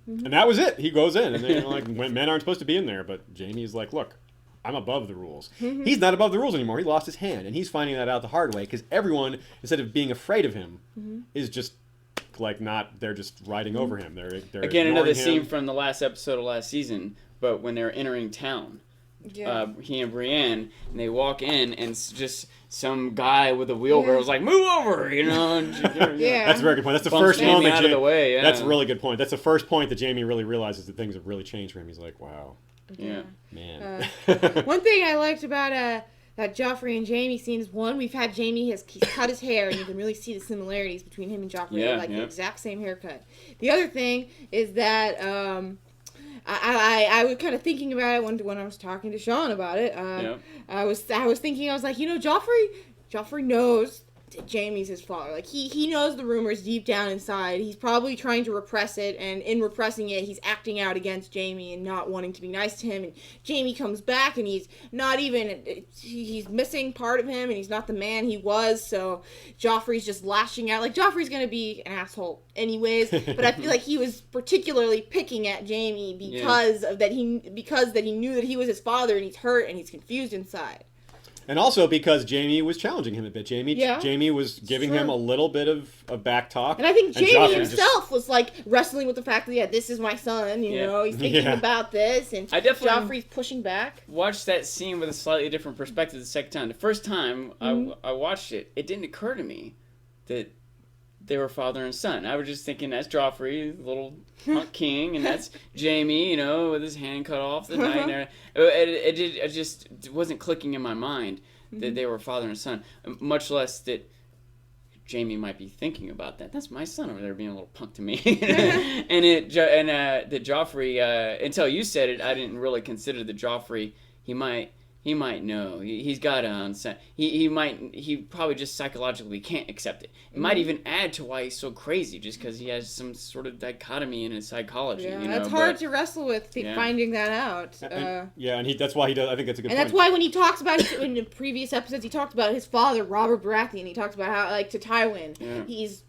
And that was it. He goes in, and they're like, men aren't supposed to be in there. But Jaime's like, look, I'm above the rules. He's not above the rules anymore. He lost his hand, and he's finding that out the hard way because everyone, instead of being afraid of him, is just like not. They're just riding over him. They're again another him. scene from the last episode of last season, but when they're entering town. Yeah. He and Brienne, and they walk in, and it's just some guy with a wheelbarrow is like, "Move over," And, that's a very good point. That's the Bumps first moment. out of the way. Yeah. That's a really good point. That's the first point that Jaime really realizes that things have really changed for him. He's like, "Wow, man." One thing I liked about that Joffrey and Jaime scene is we've had Jaime he's cut his hair, and you can really see the similarities between him and Joffrey. They're the exact same haircut. The other thing is that I was kind of thinking about it when I was talking to Sean about it. I was thinking, I was like, Joffrey knows that Jaime's his father. Like, he knows the rumors deep down inside. He's probably trying to repress it, and in repressing it, he's acting out against Jaime and not wanting to be nice to him. And Jaime comes back, and he's missing part of him, and he's not the man he was, so Joffrey's just lashing out. Like, Joffrey's gonna be an asshole anyways, but I feel like he was particularly picking at Jaime because he knew that he was his father, and he's hurt, and he's confused inside. And also because Jaime was challenging him a bit. Jaime was giving him a little bit of back talk. And I think Jaime himself was like wrestling with the fact that, this is my son, he's thinking about this, and Joffrey's pushing back. Watched that scene with a slightly different perspective the second time. The first time I watched it, it didn't occur to me that they were father and son. I was just thinking that's Joffrey, the little punk king, and that's Jaime, with his hand cut off the night. And it just wasn't clicking in my mind that they were father and son, much less that Jaime might be thinking about that. That's my son over there being a little punk to me. that Joffrey, until you said it, I didn't really consider that Joffrey, he he might know. He's got to he probably just psychologically can't accept it. It might even add to why he's so crazy, just because he has some sort of dichotomy in his psychology. Yeah, you know? it's hard to wrestle with finding that out. And that's why he does. I think that's a good point. And that's why when he talks about in the previous episodes, he talked about his father, Robert Baratheon. He talks about how, like, to Tywin, he's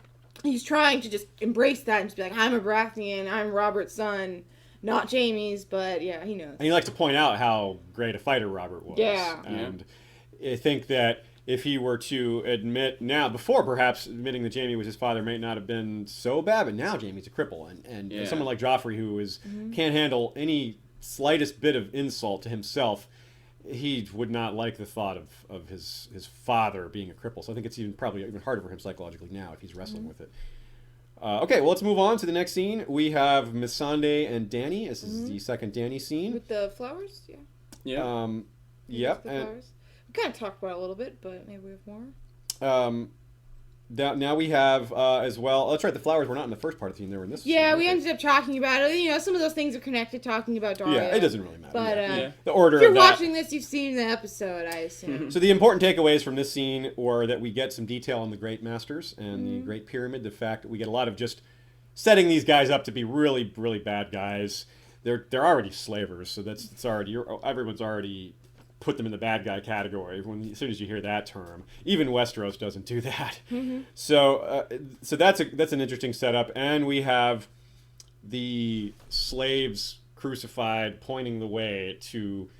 trying to just embrace that and just be like, I'm a Baratheon, I'm Robert's son. Not Jaime's, but yeah, he knows. And he likes to point out how great a fighter Robert was. Yeah. And I think that if he were to admit now, before perhaps admitting that Jaime was his father may not have been so bad, but now Jaime's a cripple. And someone like Joffrey, who can't handle any slightest bit of insult to himself, he would not like the thought of his father being a cripple. So I think it's probably even harder for him psychologically now if he's wrestling with it. Okay, well, let's move on to the next scene. We have Missandei and Dany. This is the second Dany scene. With the flowers? Yeah. Yeah. Yep. The flowers. We kind of talked about it a little bit, but maybe we have more. Now we have as well. That's right. The flowers were not in the first part of the scene; they were in this. Yeah, scene, we ended up talking about it. You know, some of those things are connected. Talking about Dario. Yeah, it doesn't really matter. But the order. If you're of that. watching this, you've seen the episode, I assume. So the important takeaways from this scene were that we get some detail on the Great Masters and the Great Pyramid. The fact that we get a lot of just setting these guys up to be really, really bad guys. They're already slavers, so it's already everyone's already put them in the bad guy category as soon as you hear that term. Even Westeros doesn't do that. So that's an interesting setup, and we have the slaves crucified pointing the way to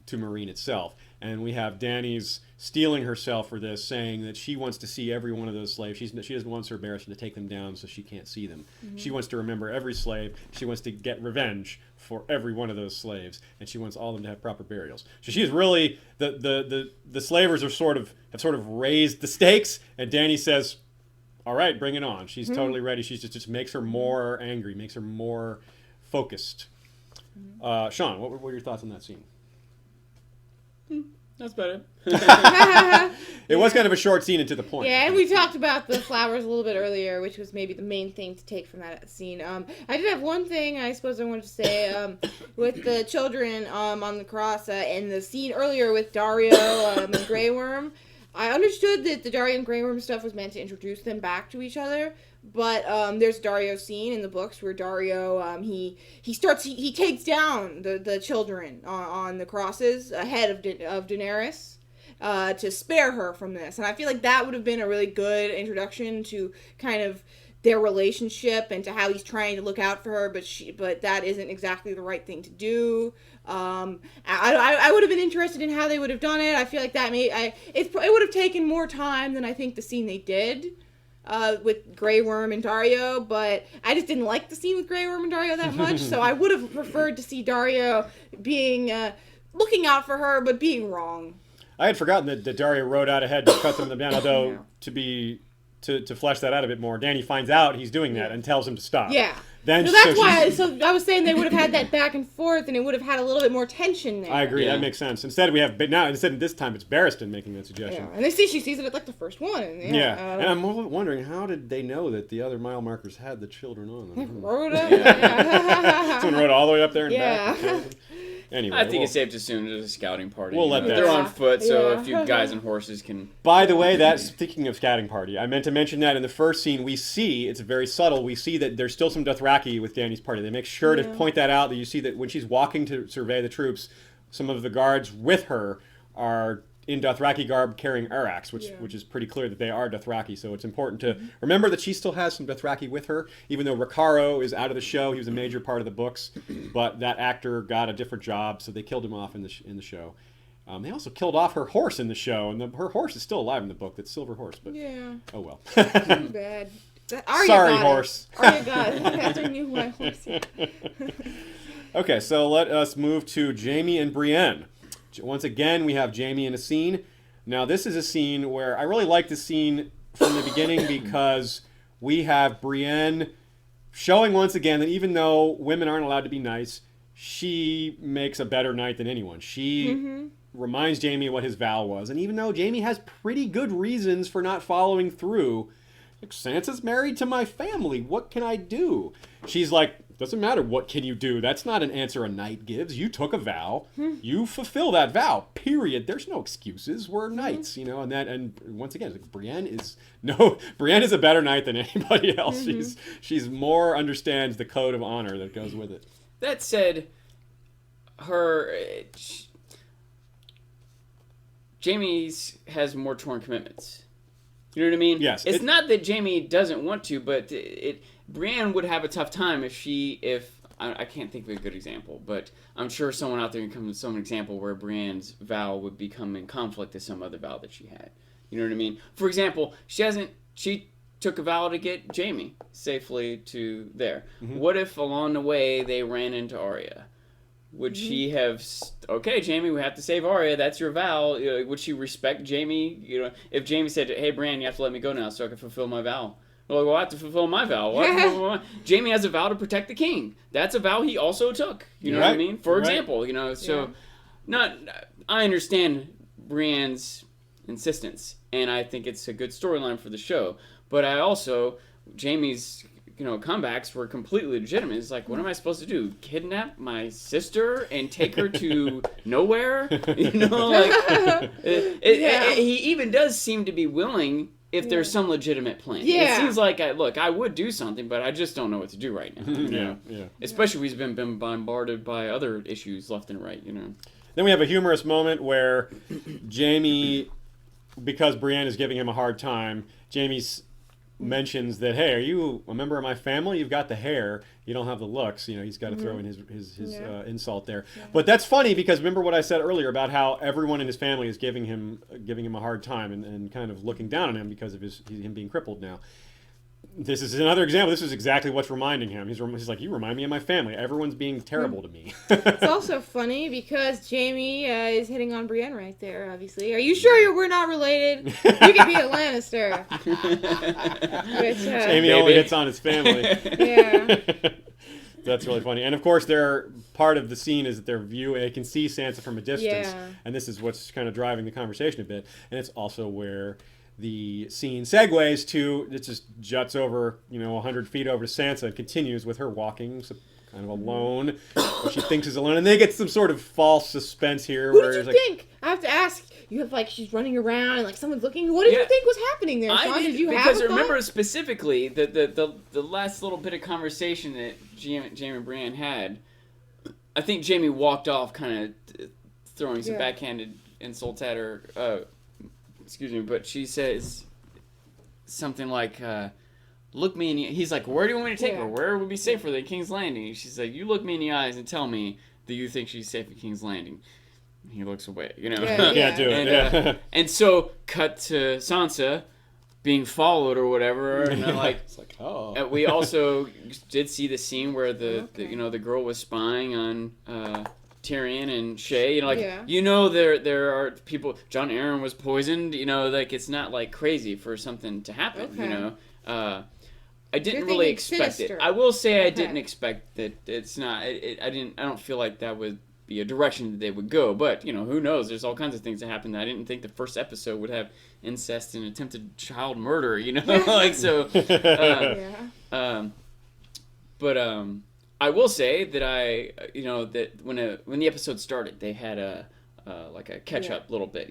Meereen itself, and we have Dany's steeling herself for this, saying that she wants to see every one of those slaves. She doesn't want Sir Barristan to take them down so she can't see them. She wants to remember every slave. She wants to get revenge for every one of those slaves, and she wants all of them to have proper burials. So she is really the slavers have sort of raised the stakes, and Dany says, "All right, bring it on." She's totally ready. She just makes her more angry, makes her more focused. Sean, what were your thoughts on that scene? That's better. It was kind of a short scene and to the point. Yeah, and we talked about the flowers a little bit earlier, which was maybe the main thing to take from that scene. I did have one thing I suppose I wanted to say with the children on the cross and the scene earlier with Dario and Grey Worm. I understood that the Dario and Grey Worm stuff was meant to introduce them back to each other, but there's Dario's scene in the books where Dario he takes down the children on the crosses ahead of Daenerys to spare her from this, and I feel like that would have been a really good introduction to kind of their relationship and to how he's trying to look out for her, but that isn't exactly the right thing to do. I would have been interested in how they would have done it. I feel like it would have taken more time than I think the scene they did with Grey Worm and Dario, but I just didn't like the scene with Grey Worm and Dario that much, so I would have preferred to see Dario being looking out for her, but being wrong. I had forgotten that Dario rode out ahead to cut them down, although to flesh that out a bit more, Dany finds out he's doing that and tells him to stop. Yeah. Then, So I was saying they would have had that back and forth, and it would have had a little bit more tension there. I agree. Yeah. That makes sense. Instead this time it's Barristan making that suggestion. Yeah. And she sees it at like the first one. And I'm wondering, how did they know that the other mile markers had the children on them? Rode up. Someone rode all the way up there and back. Anyway, I think it's safe to assume there's a scouting party. We'll let that. They're on foot, so a few guys and horses can. By the way, speaking of scouting party, I meant to mention that in the first scene we see, it's very subtle, we see that there's still some Dothraki with Dany's party. They make sure to point that out, that you see that when she's walking to survey the troops, some of the guards with her are in Dothraki garb carrying Araks, which is pretty clear that they are Dothraki. So it's important to remember that she still has some Dothraki with her, even though Ricardo is out of the show. He was a major part of the books, but that actor got a different job, so they killed him off in the show. They also killed off her horse in the show, and her horse is still alive in the book. That silver horse, but oh well. Too bad. Sorry, horse. Arya got it. After I knew my horse. Okay, so let us move to Jaime and Brienne. Once again, we have Jaime in a scene. Now, this is a scene where I really like the scene from the beginning because we have Brienne showing once again that even though women aren't allowed to be nice, she makes a better knight than anyone. She reminds Jaime what his vow was. And even though Jaime has pretty good reasons for not following through, Like, Sansa's married to my family. What can I do? She's like, doesn't matter. What can you do? That's not an answer a knight gives. You took a vow. You fulfill that vow. Period. There's no excuses. We're knights, and once again, like, Brienne is a better knight than anybody else. She's more understands the code of honor that goes with it. That said, Jaime's has more torn commitments. You know what I mean? Yes. It's not that Jaime doesn't want to, but Brienne would have a tough time if I can't think of a good example, but I'm sure someone out there can come to some example where Brienne's vow would become in conflict to some other vow that she had. You know what I mean? For example, she took a vow to get Jaime safely to there. Mm-hmm. What if along the way they ran into Arya? Would she have, okay, Jaime, we have to save Arya, that's your vow. Would she respect Jaime? If Jaime said, hey, Brienne, you have to let me go now so I can fulfill my vow. Well, I have to fulfill my vow. Jaime has a vow to protect the king. That's a vow he also took. You know what I mean? For example, I understand Brienne's insistence, and I think it's a good storyline for the show. But I also, Jaime's comebacks were completely legitimate. It's like, what am I supposed to do? Kidnap my sister and take her to nowhere? He even does seem to be willing if there's some legitimate plan. Yeah. It seems like, I would do something, but I just don't know what to do right now. Especially when he's been bombarded by other issues left and right. Then we have a humorous moment where Jaime, because Brienne is giving him a hard time, Jaime's mentions that, hey, are you a member of my family? You've got the hair, you don't have the looks. He's got to throw in his insult there. Yeah. But that's funny because remember what I said earlier about how everyone in his family is giving him a hard time and kind of looking down on him because of him being crippled now. This is another example. This is exactly what's reminding him. He's like, you remind me of my family. Everyone's being terrible to me. It's also funny because Jaime is hitting on Brienne right there, obviously. Are you sure we're not related? You could be a Lannister. Jaime only hits on his family. Yeah. That's really funny. And of course, part of the scene is that they can see Sansa from a distance. Yeah. And this is what's kind of driving the conversation a bit. And it's also where the scene segues to, it just juts over, 100 feet over to Sansa and continues with her walking kind of alone, what she thinks is alone. And they get some sort of false suspense here. Who did you think? I have to ask. You have, she's running around and, someone's looking. What did you think was happening there, Sean? Did you have a thought? Because remember specifically the last little bit of conversation that Jaime and Brienne had, I think Jaime walked off kind of throwing some backhanded insults at her, excuse me, but she says something like, look me in the... He's like, where do you want me to take her? Where would be safer than King's Landing? She's like, you look me in the eyes and tell me that you think she's safe at King's Landing. He looks away, Yeah, do it. And so, cut to Sansa being followed or whatever, and I'm like... It's like, oh. We also did see the scene where the girl was spying on... Tyrion and Shay, there are people. Jon Arryn was poisoned. It's not crazy for something to happen. Okay. I didn't really expect sinister. It. I will say I didn't expect that. It's not. I don't feel like that would be a direction that they would go. But who knows? There's all kinds of things that happen that I didn't think the first episode would have incest and attempted child murder. I will say that that when the episode started, they had a catch up little bit,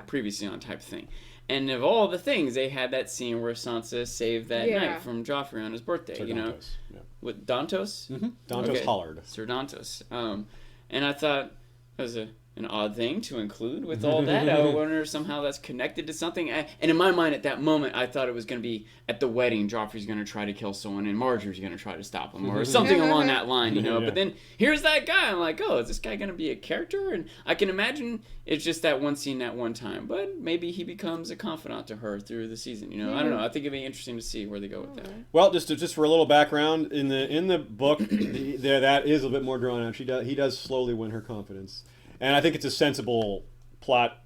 previously on type of thing. And of all the things, they had that scene where Sansa saved that night from Joffrey on his birthday, Sir Dantos. With Dantos? Mm-hmm. Dantos Hollard. Sir Dantos. And I thought that was an odd thing to include with all that. I wonder if somehow that's connected to something. And in my mind at that moment, I thought it was going to be at the wedding, Joffrey's going to try to kill someone and Marjorie's going to try to stop him or something along that line, But then here's that guy. I'm like, oh, is this guy going to be a character? And I can imagine it's just that one scene that one time. But maybe he becomes a confidant to her through the season. I don't know. I think it'd be interesting to see where they go with that. Well, just for a little background, in the book, that is a bit more drawn out. He does slowly win her confidence. And I think it's a sensible plot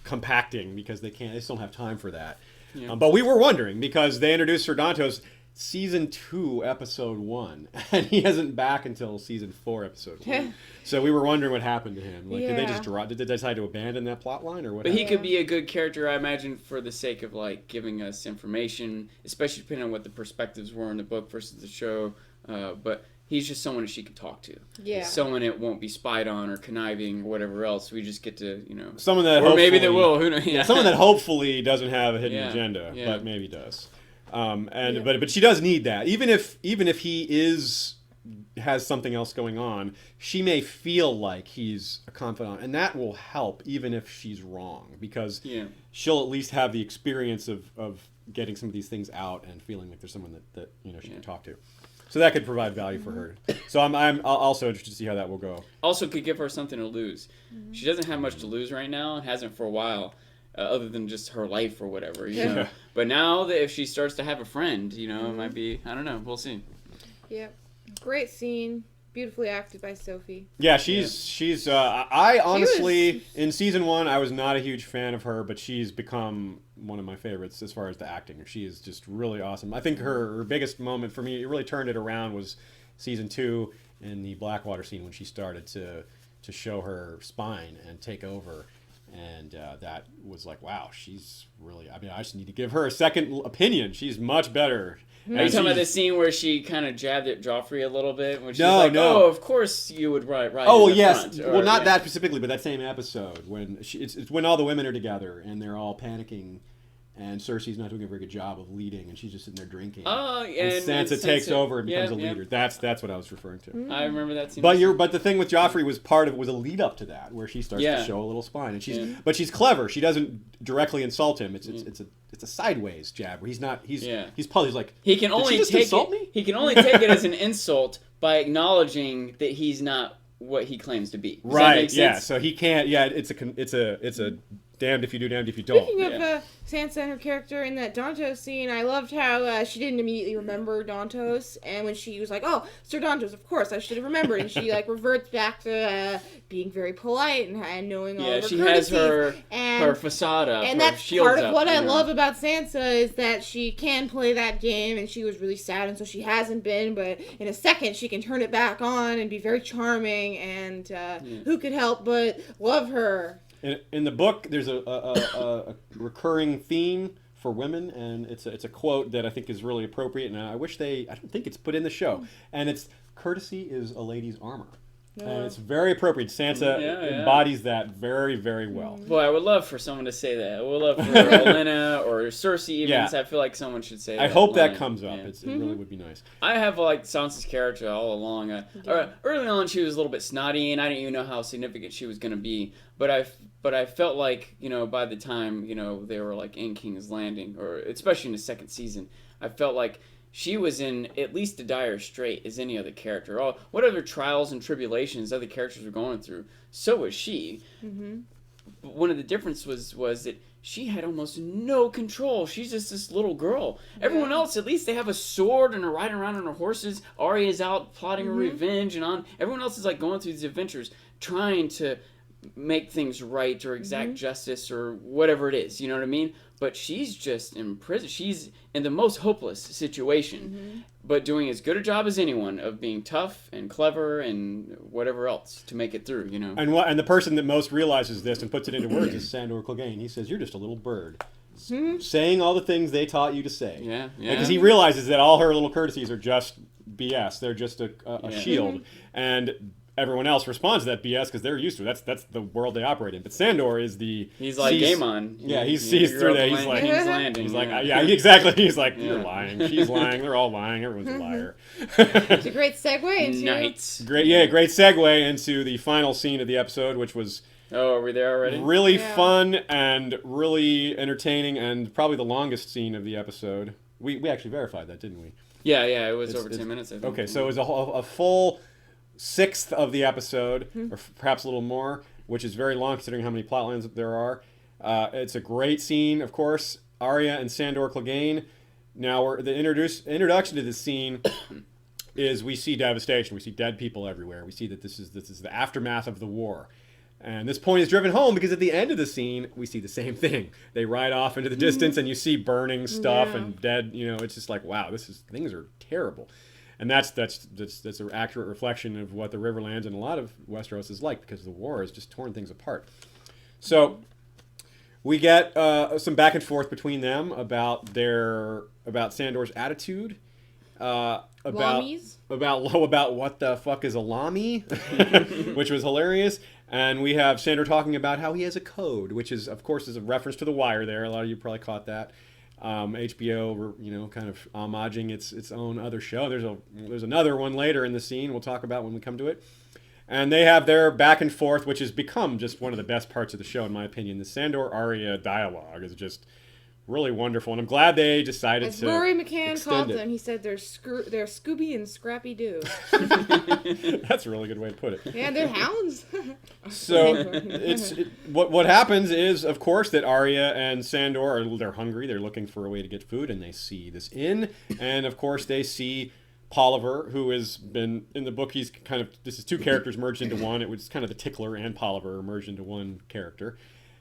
compacting because they just don't have time for that. Yeah. But we were wondering because they introduced Sir Dantos. season 2, episode 1, and he isn't back until season 4, episode 1. So we were wondering what happened to him. Like, did they just did they decide to abandon that plot line, or what? But he could be a good character, I imagine, for the sake of like giving us information, especially depending on what the perspectives were in the book versus the show. But he's just someone that she can talk to. Yeah. Someone that won't be spied on or conniving or whatever else. We just get to, someone that, or maybe they will. Who knows? Yeah. Someone that hopefully doesn't have a hidden agenda, Yeah. but maybe does. But she does need that. Even if he has something else going on, she may feel like he's a confidant, and that will help even if she's wrong, because she'll at least have the experience of getting some of these things out and feeling like there's someone that she can talk to. So that could provide value for her. So I'm also interested to see how that will go. Also could give her something to lose. She doesn't have much to lose right now, and hasn't for a while. Other than just her life or whatever, know. But now that if she starts to have a friend, it might be, I don't know, we'll see. Yep. Great scene. Beautifully acted by Sophie. Yeah, she's I honestly, in season 1, I was not a huge fan of her, but she's become one of my favorites as far as the acting. She is just really awesome. I think her biggest moment for me, it really turned it around, was season 2 in the Blackwater scene when she started to show her spine and take over. And that was like, wow, she's really, I just need to give her a second opinion. She's much better. Are you talking about the scene where she kind of jabbed at Joffrey a little bit? When she was like, oh, of course you would ride Oh, in the yes. front. Well, not that specifically, but that same episode. When it's when all the women are together and they're all panicking. And Cersei's not doing a very good job of leading, and she's just sitting there drinking. Oh, and Sansa takes over and becomes a leader. That's what I was referring to. I remember that scene. But the thing with Joffrey was a lead up to that, where she starts to show a little spine, and she's clever. She doesn't directly insult him. It's a sideways jab where he's probably like, he can only insult me? He can only take it as an insult by acknowledging that he's not what he claims to be. Does that make sense? Yeah. So he can't. Yeah, it's a damned if you do, damned if you don't. Speaking of Sansa and her character in that Dantos scene, I loved how she didn't immediately remember Dantos, and when she was like, "Oh, Sir Dantos, of course, I should have remembered," and she reverts back to being very polite and knowing all of her courtesies. Has her facade up, and her that's shields part of up, what I love about Sansa is that she can play that game, and she was really sad, and so she hasn't been, but in a second she can turn it back on and be very charming, and who could help but love her? In the book, there's a recurring theme for women, and it's a quote that I think is really appropriate, and I don't think it's put in the show, and it's, "Courtesy is a lady's armor." And it's very appropriate. Sansa embodies that very, very well. Boy, I would love for someone to say that. I would love for Olenna or Cersei even. Yeah. I feel like someone should say that. I hope that comes up. It really would be nice. I have Sansa's character all along. Early on, she was a little bit snotty, and I didn't even know how significant she was going to be. But I felt like, by the time, they were like in King's Landing, or especially in the second season, I felt like she was in at least a dire strait as any other character. Whatever trials and tribulations other characters were going through, so was she. Mm-hmm. But one of the differences was that she had almost no control. She's just this little girl. Yeah. Everyone else, at least they have a sword and are riding around on their horses. Arya's out plotting her revenge and on. Everyone else is like going through these adventures, trying to make things right or exact justice or whatever it is. You know what I mean? But she's just in prison. She's in the most hopeless situation, but doing as good a job as anyone of being tough and clever and whatever else to make it through, And the person that most realizes this and puts it into words is Sandor Clegane. He says, "You're just a little bird." Saying all the things they taught you to say. Yeah. Because he realizes that all her little courtesies are just BS. They're just a shield. And everyone else responds to that BS because they're used to it. That's the world they operate in. But Sandor is he's like Game On. Yeah, he sees through that. He's like, exactly. He's like, "You're lying. She's lying. They're all lying. Everyone's a liar." It's a great segue into Knights. Great segue into the final scene of the episode, which was are we there already? Really fun and really entertaining, and probably the longest scene of the episode. We actually verified that, didn't we? Yeah. It was over 10 minutes. I think. Okay, so it was a full sixth of the episode, or perhaps a little more, which is very long considering how many plot lines there are. It's a great scene, of course. Arya and Sandor Clegane. Now, the introduction to this scene is we see devastation. We see dead people everywhere. We see that this is the aftermath of the war. And this point is driven home because at the end of the scene, we see the same thing. They ride off into the distance, and you see burning stuff and dead. It's just like, wow, things are terrible. And that's an accurate reflection of what the Riverlands and a lot of Westeros is like, because the war has just torn things apart. So we get some back and forth between them about Sandor's attitude. About what the fuck is a lami, which was hilarious. And we have Sandor talking about how he has a code, which is, of course, is a reference to The Wire there. A lot of you probably caught that. HBO, kind of homaging its own other show. There's another one later in the scene we'll talk about when we come to it. And they have their back and forth, which has become just one of the best parts of the show, in my opinion. The Sandor-Arya dialogue is just really wonderful, and I'm glad they decided As to Rory McCann extend called it. them, he said they're Scooby and Scrappy Doo. That's a really good way to put it. Yeah, they're hounds. So what happens is, of course, that Arya and Sandor they're hungry. They're looking for a way to get food, and they see this inn, and of course they see Polliver, who has been in the book. He's kind of this is two characters merged into one. It was kind of the Tickler and Polliver merged into one character,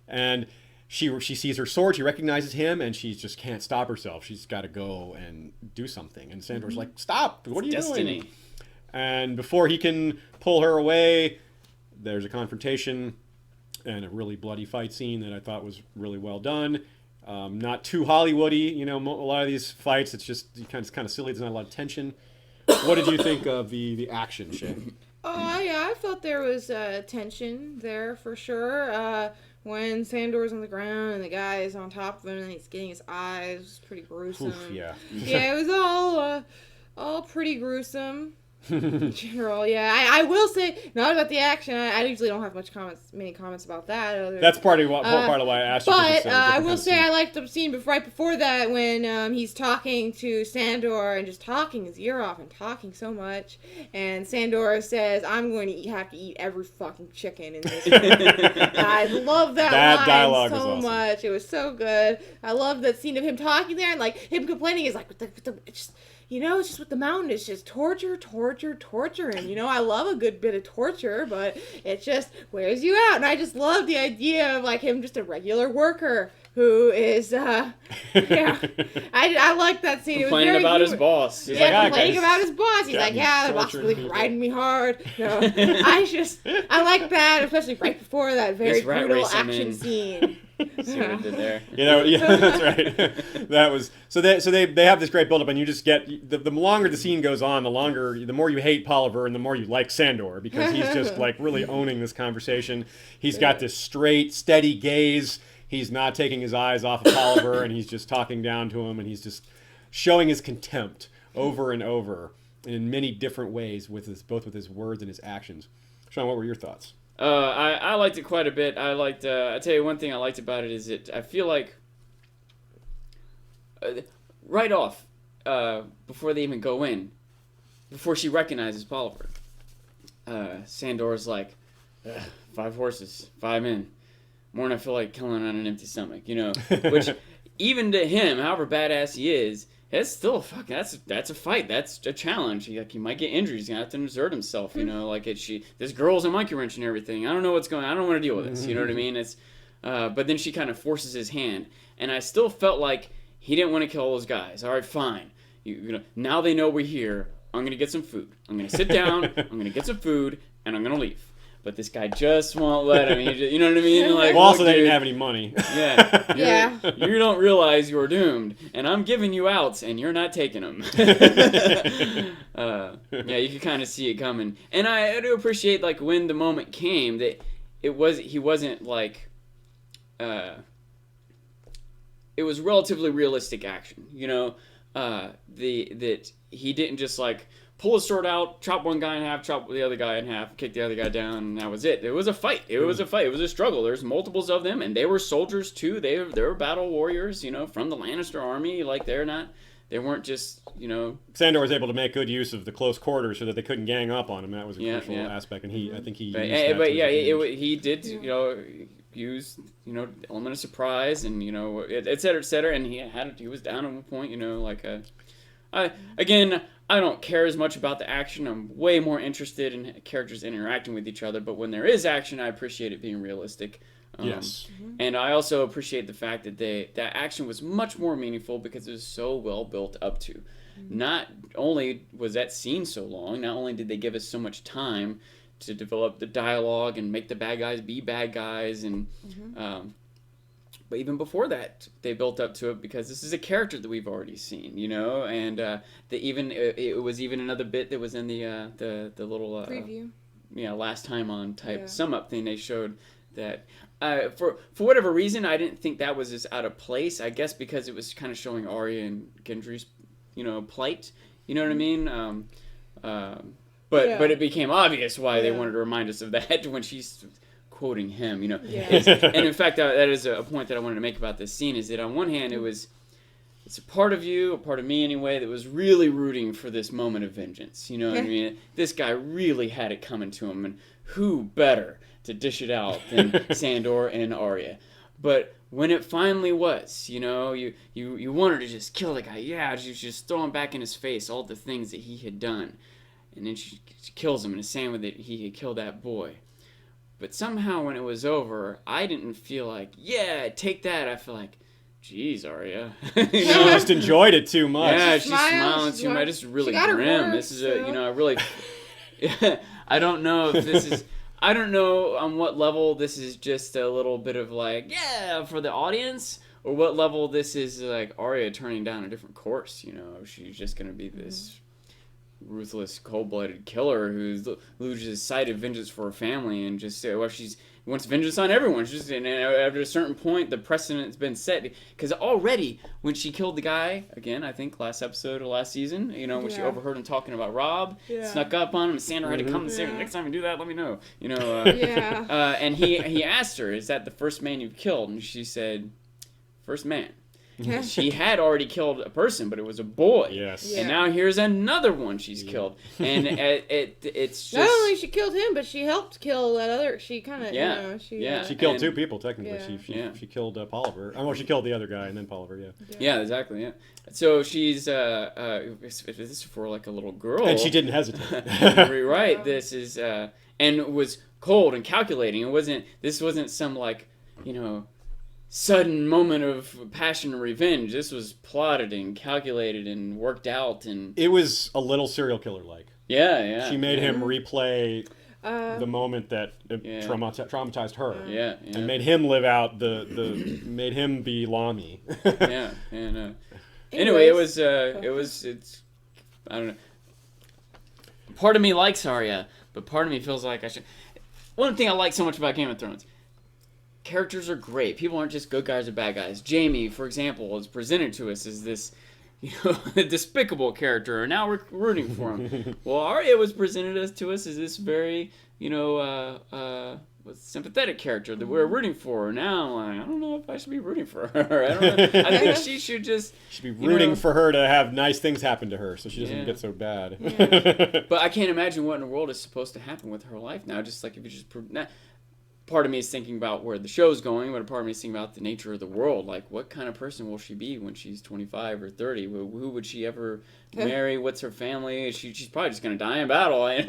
and she sees her sword, she recognizes him, and she just can't stop herself. She's got to go and do something. And Sandor's like, stop! What are you doing? And before he can pull her away, there's a confrontation and a really bloody fight scene that I thought was really well done. Not too Hollywoody, a lot of these fights, it's just kind of silly. There's not a lot of tension. What did you think of the action, Shay? Yeah, I felt there was tension there for sure. When Sandor's on the ground and the guy is on top of him and he's getting his eyes, it was pretty gruesome. Oof, yeah. Yeah, it was all pretty gruesome. In general, yeah. I will say, not about the action. I usually don't have many comments about that. That's part of why I asked you. But I will say I liked the scene right before that when he's talking to Sandor and just talking his ear off and talking so much. And Sandor says, "I'm going to have to eat every fucking chicken in this." I love that line dialogue so was awesome. much. It was so good. I love that scene of him talking there and like him complaining. He's like, it's just, it's just with the mountain, it's just torture. And, I love a good bit of torture, but it just wears you out. And I just love the idea of, like, him just a regular worker who is, I like that scene. Complaining about his boss. He's complaining about his boss. He's like, the boss is really riding me hard. No, I like that, especially right before that very brutal action scene. See what I did there. That's right. That was so they have this great buildup, and you just get the longer the scene goes on, the more you hate Polliver and the more you like Sandor, because he's just like really owning this conversation. He's got this straight, steady gaze. He's not taking his eyes off of Polliver, and he's just talking down to him, and he's just showing his contempt over and over in many different ways both with his words and his actions. Sean, what were your thoughts? I liked it quite a bit. I tell you one thing I liked about it is I feel like right off, before they even go in, before she recognizes Polliver, Sandor's like, 5 horses, 5 men. More than I feel like killing on an empty stomach, which even to him, however badass he is, it's still that's a fight. That's a challenge. He might get injured. He's gonna have to exert himself. This girl's a monkey wrench and everything. I don't know what's going on. I don't want to deal with this. You know what I mean? It's, but then she kind of forces his hand, and I still felt like he didn't want to kill those guys. All right, fine. Now they know we're here. I'm gonna get some food. I'm gonna sit down. I'm gonna get some food, and I'm gonna leave. But this guy just won't let him. You know what I mean? Like, well, also, they didn't have any money. Yeah. You don't realize you're doomed, and I'm giving you outs, and you're not taking them. You can kind of see it coming, and I do appreciate like when the moment came that he wasn't like, it was relatively realistic action. That he didn't just like pull his sword out, chop one guy in half, chop the other guy in half, kick the other guy down, and that was it. It was a fight. It was a struggle. There's multiples of them, and they were soldiers too. They were battle warriors, from the Lannister army. Like they weren't just, Sandor was able to make good use of the close quarters so that they couldn't gang up on him. That was a crucial aspect, and I think he. He did, use element of surprise and et cetera, and he was down at one point. I don't care as much about the action. I'm way more interested in characters interacting with each other. But when there is action, I appreciate it being realistic. Yes. And I also appreciate the fact that that action was much more meaningful because it was so well built up to. Not only was that scene so long, not only did they give us so much time to develop the dialogue and make the bad guys be bad guys, and but even before that, they built up to it because this is a character that we've already seen, you know, and it was even another bit that was in the little Preview. Last time on type sum up thing. They showed that for whatever reason, I didn't think that was as out of place. I guess because it was kind of showing Arya and Gendry's plight. You know what I mean? But it became obvious why they wanted to remind us of that when she's quoting him, you know. Yeah. And in fact, that is a point that I wanted to make about this scene, is that on one hand, it's a part of you, a part of me anyway, that was really rooting for this moment of vengeance. You know what I mean? This guy really had it coming to him, and who better to dish it out than Sandor and Arya? But when it finally was, you wanted to just kill the guy. Yeah, just throw him back in his face all the things that he had done. And then she kills him in the same way that he had killed that boy. But somehow when it was over, I didn't feel like, yeah, take that. I feel like, geez, Arya. She just enjoyed it too much. Yeah, she's smiling too much. This is really grim. This is I really... I don't know if this is... I don't know on what level this is just a little bit of like, yeah, for the audience, or what level this is like Arya turning down a different course, She's just going to be this ruthless, cold-blooded killer who loses sight of vengeance for her family and just she wants vengeance on everyone. And after a certain point, the precedent's been set, because already when she killed the guy again, I think last episode or last season, when she overheard him talking about Robb, snuck up on him, and Sandor had to come and say, next time you do that, let me know. And he asked her, "Is that the first man you've killed?" And she said, "First man." She had already killed a person, but it was a boy. Yes. And now here's another one she's killed. And it's just... Not only she killed him, but she helped kill that other... She kind of... She killed two people, technically. She killed Polliver. Well, she killed the other guy, and then Polliver, Yeah, exactly, yeah. So she's... this is for like a little girl. And she didn't hesitate. Right. This is... and was cold and calculating. This wasn't some like, sudden moment of passion and revenge. This was plotted and calculated and worked out, and it was a little serial killer like. Yeah. She made him replay the moment that traumatized her. Yeah. And made him live out made him be Lami. Yeah. And anyway, it's I don't know. Part of me likes Arya, but part of me feels like I should. One thing I like so much about Game of Thrones. Characters are great. People aren't just good guys or bad guys. Jaime, for example, is presented to us as this, despicable character, and now we're rooting for him. Well, Arya was presented to us as this very, sympathetic character that we're rooting for. Now, I don't know if I should be rooting for her. I don't know. I think she should just... Should be rooting for her to have nice things happen to her, so she doesn't get so bad. Yeah. But I can't imagine what in the world is supposed to happen with her life now. Just like if you just... Part of me is thinking about where the show's going, but a part of me is thinking about the nature of the world. Like, what kind of person will she be when she's 25 or 30? Who would she ever marry? What's her family? She's probably just going to die in battle. I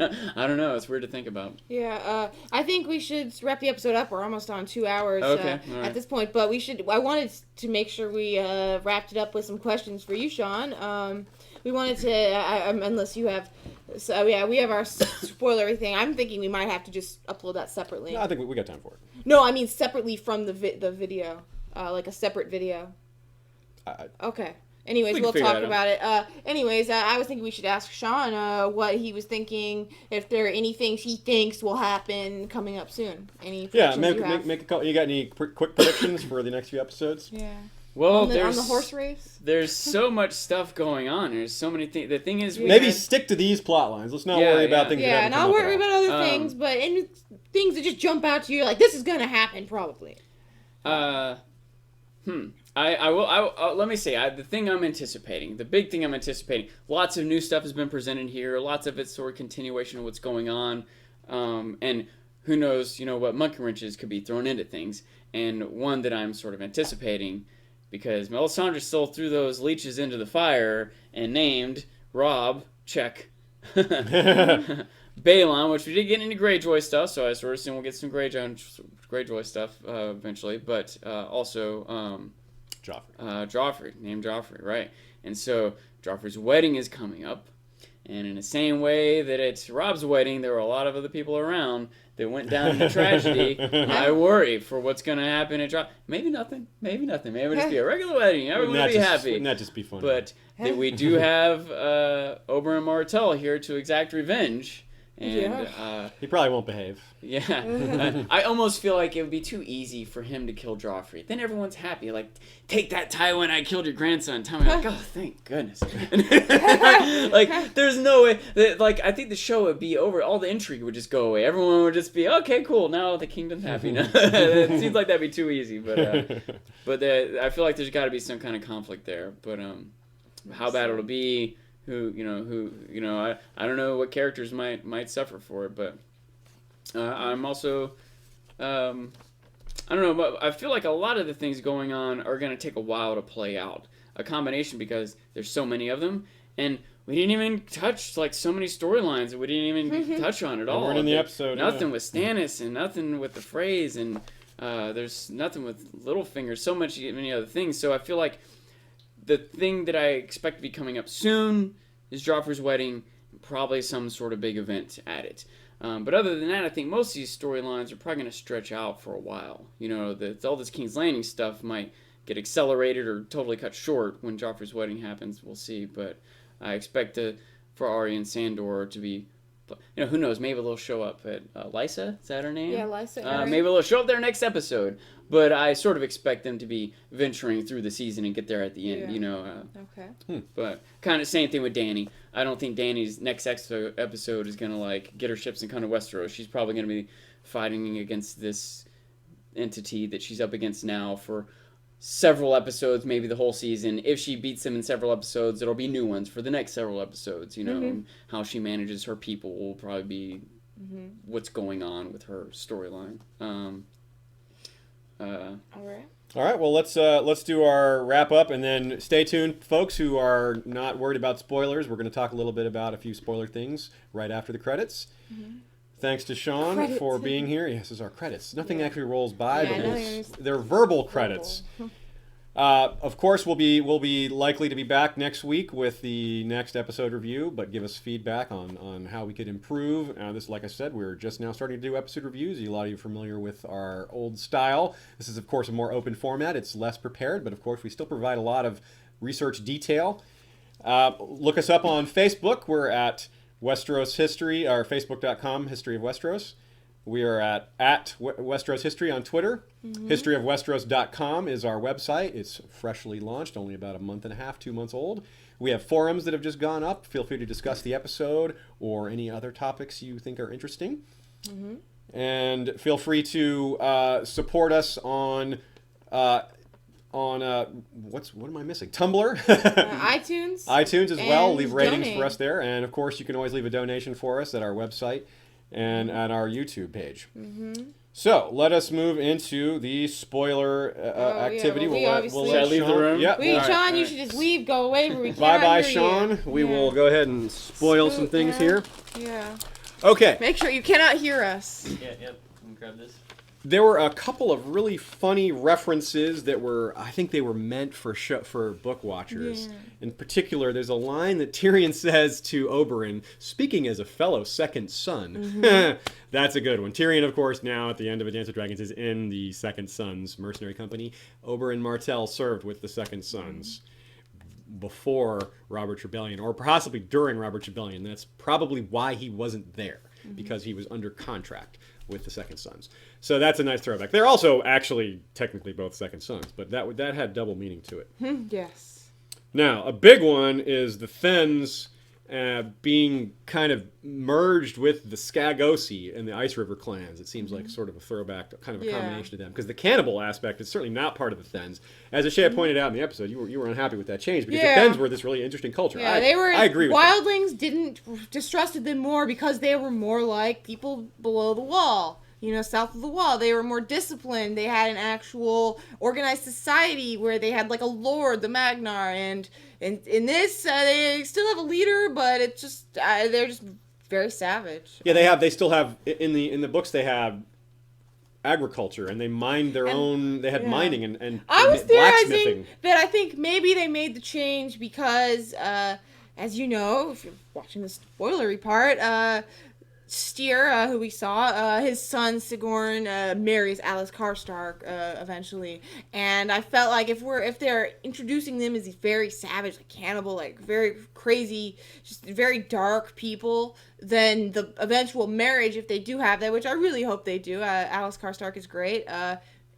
don't know. It's weird to think about. Yeah, I think we should wrap the episode up. We're almost on 2 hours at this point, but I wanted to make sure we wrapped it up with some questions for you, Sean. We wanted to, unless you have... So, we have our spoilery thing. I'm thinking we might have to just upload that separately. No, I think we got time for it. No, I mean separately from the video. Like a separate video. Okay. Anyways, we'll talk about it. I was thinking we should ask Sean what he was thinking, if there are any things he thinks will happen coming up soon. Any predictions make a call. You got any quick predictions for the next few episodes? Yeah. Well, on the horse race? There's so much stuff going on. There's so many things. The thing is... stick to these plot lines. Let's not worry about things that haven't come up. Yeah, not worry about other things, but things that just jump out to you, like, this is going to happen, probably. I will. Let me say, the thing I'm anticipating, the big thing I'm anticipating, lots of new stuff has been presented here. Lots of it's sort of continuation of what's going on. And who knows, what monkey wrenches could be thrown into things. And one that I'm sort of anticipating... Because Melisandre still threw those leeches into the fire and named Robb check. Balon, which we did get into Greyjoy stuff, so I sort of assume we'll get some Greyjoy stuff eventually, but also Joffrey, named Joffrey, right? And so Joffrey's wedding is coming up, and in the same way that at Rob's wedding, there were a lot of other people around that went down into tragedy. I worry for what's going to happen at Joffrey. Maybe nothing. Maybe it'll just be a regular wedding. Everyone will be happy. Wouldn't that just be funny? But that we do have Oberyn Martell here to exact revenge. And he probably won't behave. Yeah. I almost feel like it would be too easy for him to kill Joffrey. Then everyone's happy. Like, take that, Tywin, I killed your grandson. Tell me, like, oh, thank goodness. Like, there's no way. Like, I think the show would be over. All the intrigue would just go away. Everyone would just be, okay, cool. Now the kingdom's happy. Now. It seems like that'd be too easy. But I feel like there's got to be some kind of conflict there. But how bad it'll be. I don't know what characters might suffer for it, but I'm also, I don't know, but I feel like a lot of the things going on are going to take a while to play out. A combination because there's so many of them, and we didn't even touch like so many storylines that we didn't even touch on at all. Weren't in the episode. Nothing with Stannis and nothing with the Freys, and there's nothing with Littlefinger. So many other things. So I feel like the thing that I expect to be coming up soon is Joffrey's wedding, probably some sort of big event at it. But other than that, I think most of these storylines are probably going to stretch out for a while. All this King's Landing stuff might get accelerated or totally cut short when Joffrey's wedding happens. We'll see. But I expect for Arya and Sandor to be, who knows, maybe they'll show up at Lysa, is that her name? Yeah, Lysa. Maybe they'll show up there next episode. But I sort of expect them to be venturing through the season and get there at the end, Okay. But kind of same thing with Dany. I don't think Dany's next episode is going to, get her ships and come to Westeros. She's probably going to be fighting against this entity that she's up against now for several episodes, maybe the whole season. If she beats them in several episodes, there'll be new ones for the next several episodes, and how she manages her people will probably be what's going on with her storyline. All right. Well, let's do our wrap up, and then stay tuned, folks who are not worried about spoilers. We're going to talk a little bit about a few spoiler things right after the credits. Thanks to Sean for being here. Yes, this is our credits. Nothing actually rolls by, but they're verbal credits. Of course, we'll be likely to be back next week with the next episode review, but give us feedback on how we could improve. This, like I said, we're just now starting to do episode reviews. A lot of you are familiar with our old style. This is, of course, a more open format. It's less prepared, but of course, we still provide a lot of research detail. Look us up on Facebook. We're at Westeros History, or Facebook.com, History of Westeros. We are at Westeros History on Twitter. Historyofwesteros.com is our website. It's freshly launched, only about a month and a half, 2 months old. We have forums that have just gone up. Feel free to discuss the episode or any other topics you think are interesting. And feel free to support us on what am I missing? Tumblr, iTunes as well. Leave ratings for us there, and of course you can always leave a donation for us at our website and at our YouTube page. So let us move into the spoiler activity. We'll Should I leave the room? Yeah. Sean, you should just leave. Go away. We can't Bye, hear Sean. You. We will go ahead and spoil some things here. Yeah. Okay. Make sure you cannot hear us. Yeah. Let me grab this. There were a couple of really funny references that I think they were meant for book watchers. Yeah. In particular, there's a line that Tyrion says to Oberyn, speaking as a fellow second son. That's a good one. Tyrion, of course, now at the end of A Dance with Dragons is in the Second Sons mercenary company. Oberyn Martell served with the Second Sons before Robert's Rebellion, or possibly during Robert's Rebellion. That's probably why he wasn't there, because he was under contract with the Second Sons. So that's a nice throwback. They're also actually technically both Second Sons, but that had double meaning to it. Yes. Now, a big one is the Thenns being kind of merged with the Skagosi and the Ice River clans. It seems like sort of a throwback, kind of a combination of them. Because the cannibal aspect is certainly not part of the Thenns. As Ashea pointed out in the episode, you were unhappy with that change, because the Thenns were this really interesting culture. Yeah, I agree with Wildlings distrusted them more because they were more like people below the wall. south of the wall. They were more disciplined. They had an actual organized society where they had like a lord, the Magnar, and in this they still have a leader, but it's just they're just very savage. Yeah, they still have in the books they have agriculture, and they mined their own. They had mining and I was blacksmithing. theorizing that I think maybe they made the change because, as you know, if you're watching the spoilery part, Styr, who we saw, his son Sigorn marries Alice Karstark eventually, and I felt like if they're introducing them as these very savage, like cannibal, like very crazy, just very dark people, then the eventual marriage, if they do have that, which I really hope they do, Alice Karstark is great.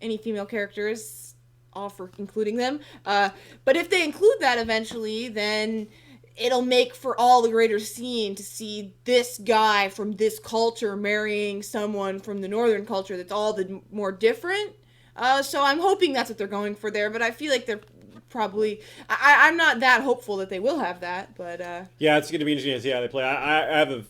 Any female characters, all for including them. But if they include that eventually, then it'll make for all the greater scene to see this guy from this culture marrying someone from the northern culture that's all the more different. So I'm hoping that's what they're going for there, but I feel like they're probably... I'm not that hopeful that they will have that, but... Yeah, it's going to be interesting to see how they play. I have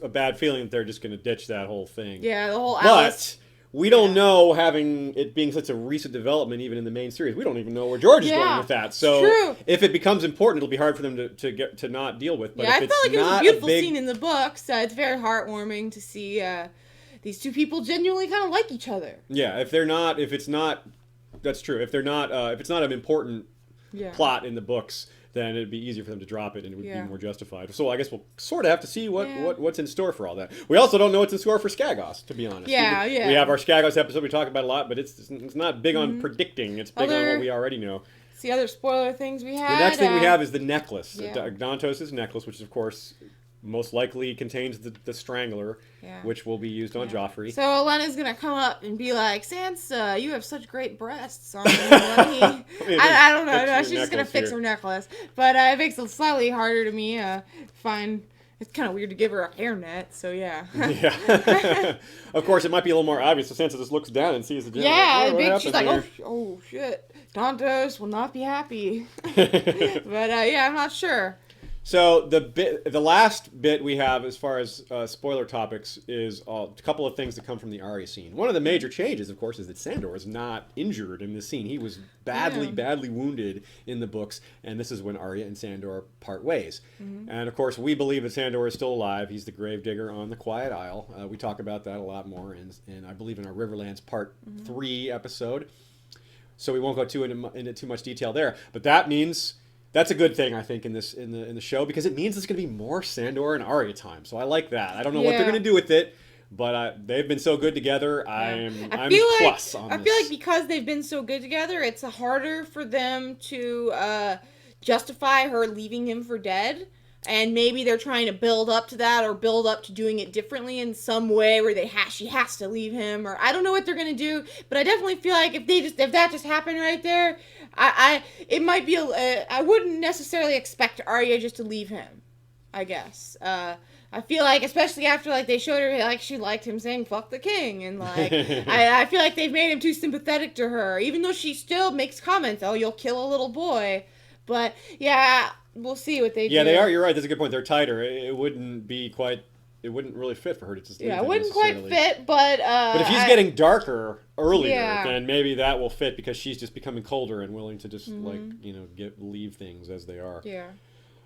a bad feeling that they're just going to ditch that whole thing. Yeah, the whole But Alice... we don't know, having it being such a recent development, even in the main series, we don't even know where George is going with that. So true. If it becomes important, it'll be hard for them to not deal with. But yeah, if I felt like it was a not beautiful scene in the books. It's very heartwarming to see these two people genuinely kind of like each other. Yeah, that's true. If it's not an important plot in the books, then it'd be easier for them to drop it, and it would be more justified. So I guess we'll sort of have to see what's in store for all that. We also don't know what's in store for Skagos, to be honest. We have our Skagos episode we talk about a lot, but it's not big on predicting. It's big on what we already know. It's the other spoiler things we had. The next thing we have is the necklace. Dantos' necklace, which is, of course, most likely contains the Strangler, which will be used on Joffrey. So Olenna's going to come up and be like, Sansa, you have such great breasts on you. I don't know. No, she's just going to fix her necklace. But it makes it slightly harder to me find... It's kind of weird to give her a hairnet, so yeah. Yeah. Of course, it might be a little more obvious if Sansa just looks down and sees the gem. Yeah, she's like, oh, shit. Dantos will not be happy. But I'm not sure. So the last bit we have as far as spoiler topics is a couple of things that come from the Arya scene. One of the major changes, of course, is that Sandor is not injured in this scene. He was badly wounded in the books, and this is when Arya and Sandor part ways. Mm-hmm. And of course, we believe that Sandor is still alive. He's the gravedigger on the Quiet Isle. We talk about that a lot more, and I believe in our Riverlands Part 3 episode. So we won't go into too much detail there. But that means... That's a good thing, I think, in the show, because it means there's going to be more Sandor and Arya time. So I like that. I don't know what they're going to do with it, but they've been so good together. I'm plus on this. I feel like because they've been so good together, it's harder for them to justify her leaving him for dead. And maybe they're trying to build up to that, or build up to doing it differently in some way where she has to leave him, or I don't know what they're gonna do. But I definitely feel like if that just happened right there, it might be I wouldn't necessarily expect Arya just to leave him. I guess I feel like, especially after they showed her she liked him saying "fuck the king," and I feel like they've made him too sympathetic to her, even though she still makes comments, "Oh, you'll kill a little boy," but yeah. We'll see what they do. Yeah, they are. You're right. That's a good point. They're tighter. It wouldn't really fit for her to just leave him. It wouldn't quite fit, but... but if he's getting darker earlier, then maybe that will fit, because she's just becoming colder and willing to just, leave things as they are. Yeah.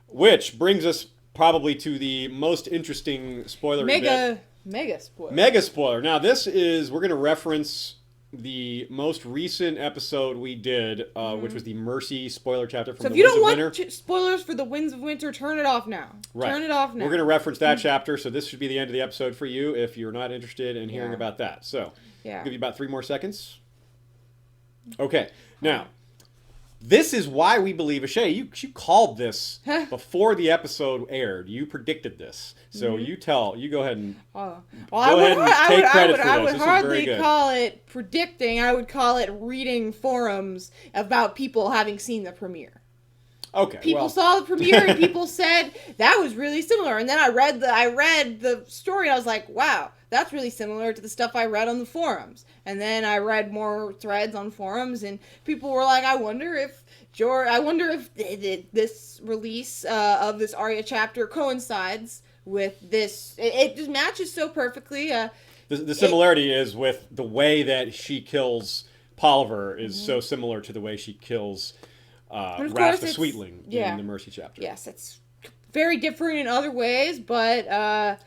Which brings us probably to the most interesting spoiler bit. Mega spoiler. Mega spoiler. Now, we're going to reference... the most recent episode we did, which was the Mercy spoiler chapter from the Winds of Winter. So if you don't want spoilers for the Winds of Winter, turn it off now. Right. Turn it off now. We're going to reference that chapter, so this should be the end of the episode for you if you're not interested in hearing about that. So, I'll give you about 3 more seconds. Okay. Now, this is why we believe, Ashay, you called this before the episode aired. You predicted this. So you go ahead and take credit for this. I would hardly call it predicting. I would call it reading forums about people having seen the premiere. Okay. People saw the premiere and people said that was really similar. And then I read the story and I was like, wow, that's really similar to the stuff I read on the forums. And then I read more threads on forums and people were like, I wonder if this release of this Arya chapter coincides with this. It just matches so perfectly. the similarity is with the way that she kills Polliver is so similar to the way she kills Wrath the Sweetling in the Mercy chapter. Yes, it's very different in other ways, but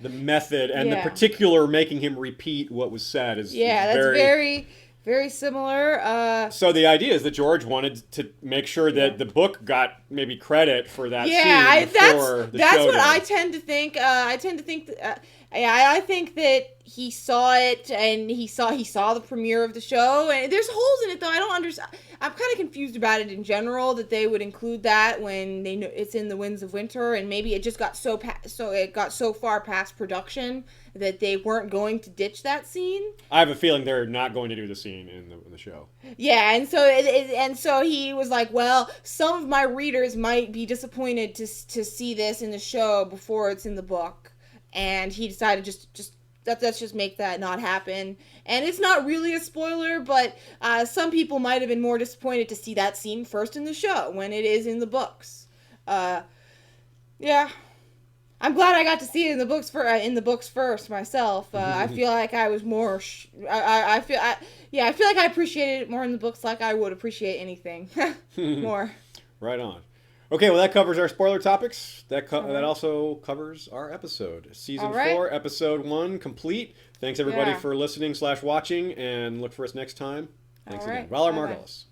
the method and the particular making him repeat what was said is that's very, very similar. So the idea is that George wanted to make sure that the book got maybe credit for that scene before the show. That's what I tend to think. I think that he saw it and he saw the premiere of the show, and there's holes in it though. I don't understand. I'm kind of confused about it in general that they would include that when they know it's in the Winds of Winter, and maybe it just got so far past production that they weren't going to ditch that scene. I have a feeling they're not going to do the scene in the show. Yeah, and so he was like, well, some of my readers might be disappointed to see this in the show before it's in the book, and he decided let's just make that not happen. And it's not really a spoiler, but some people might have been more disappointed to see that scene first in the show when it is in the books. Yeah. I'm glad I got to see it in the books first myself. I feel like I was more. I feel like I appreciated it more in the books, like I would appreciate anything more. Right on. Okay, well that covers our spoiler topics. That also covers our episode. Season 4, episode 1, complete. Thanks everybody for listening /watching, and look for us next time. Thanks again. Valar Morghulis.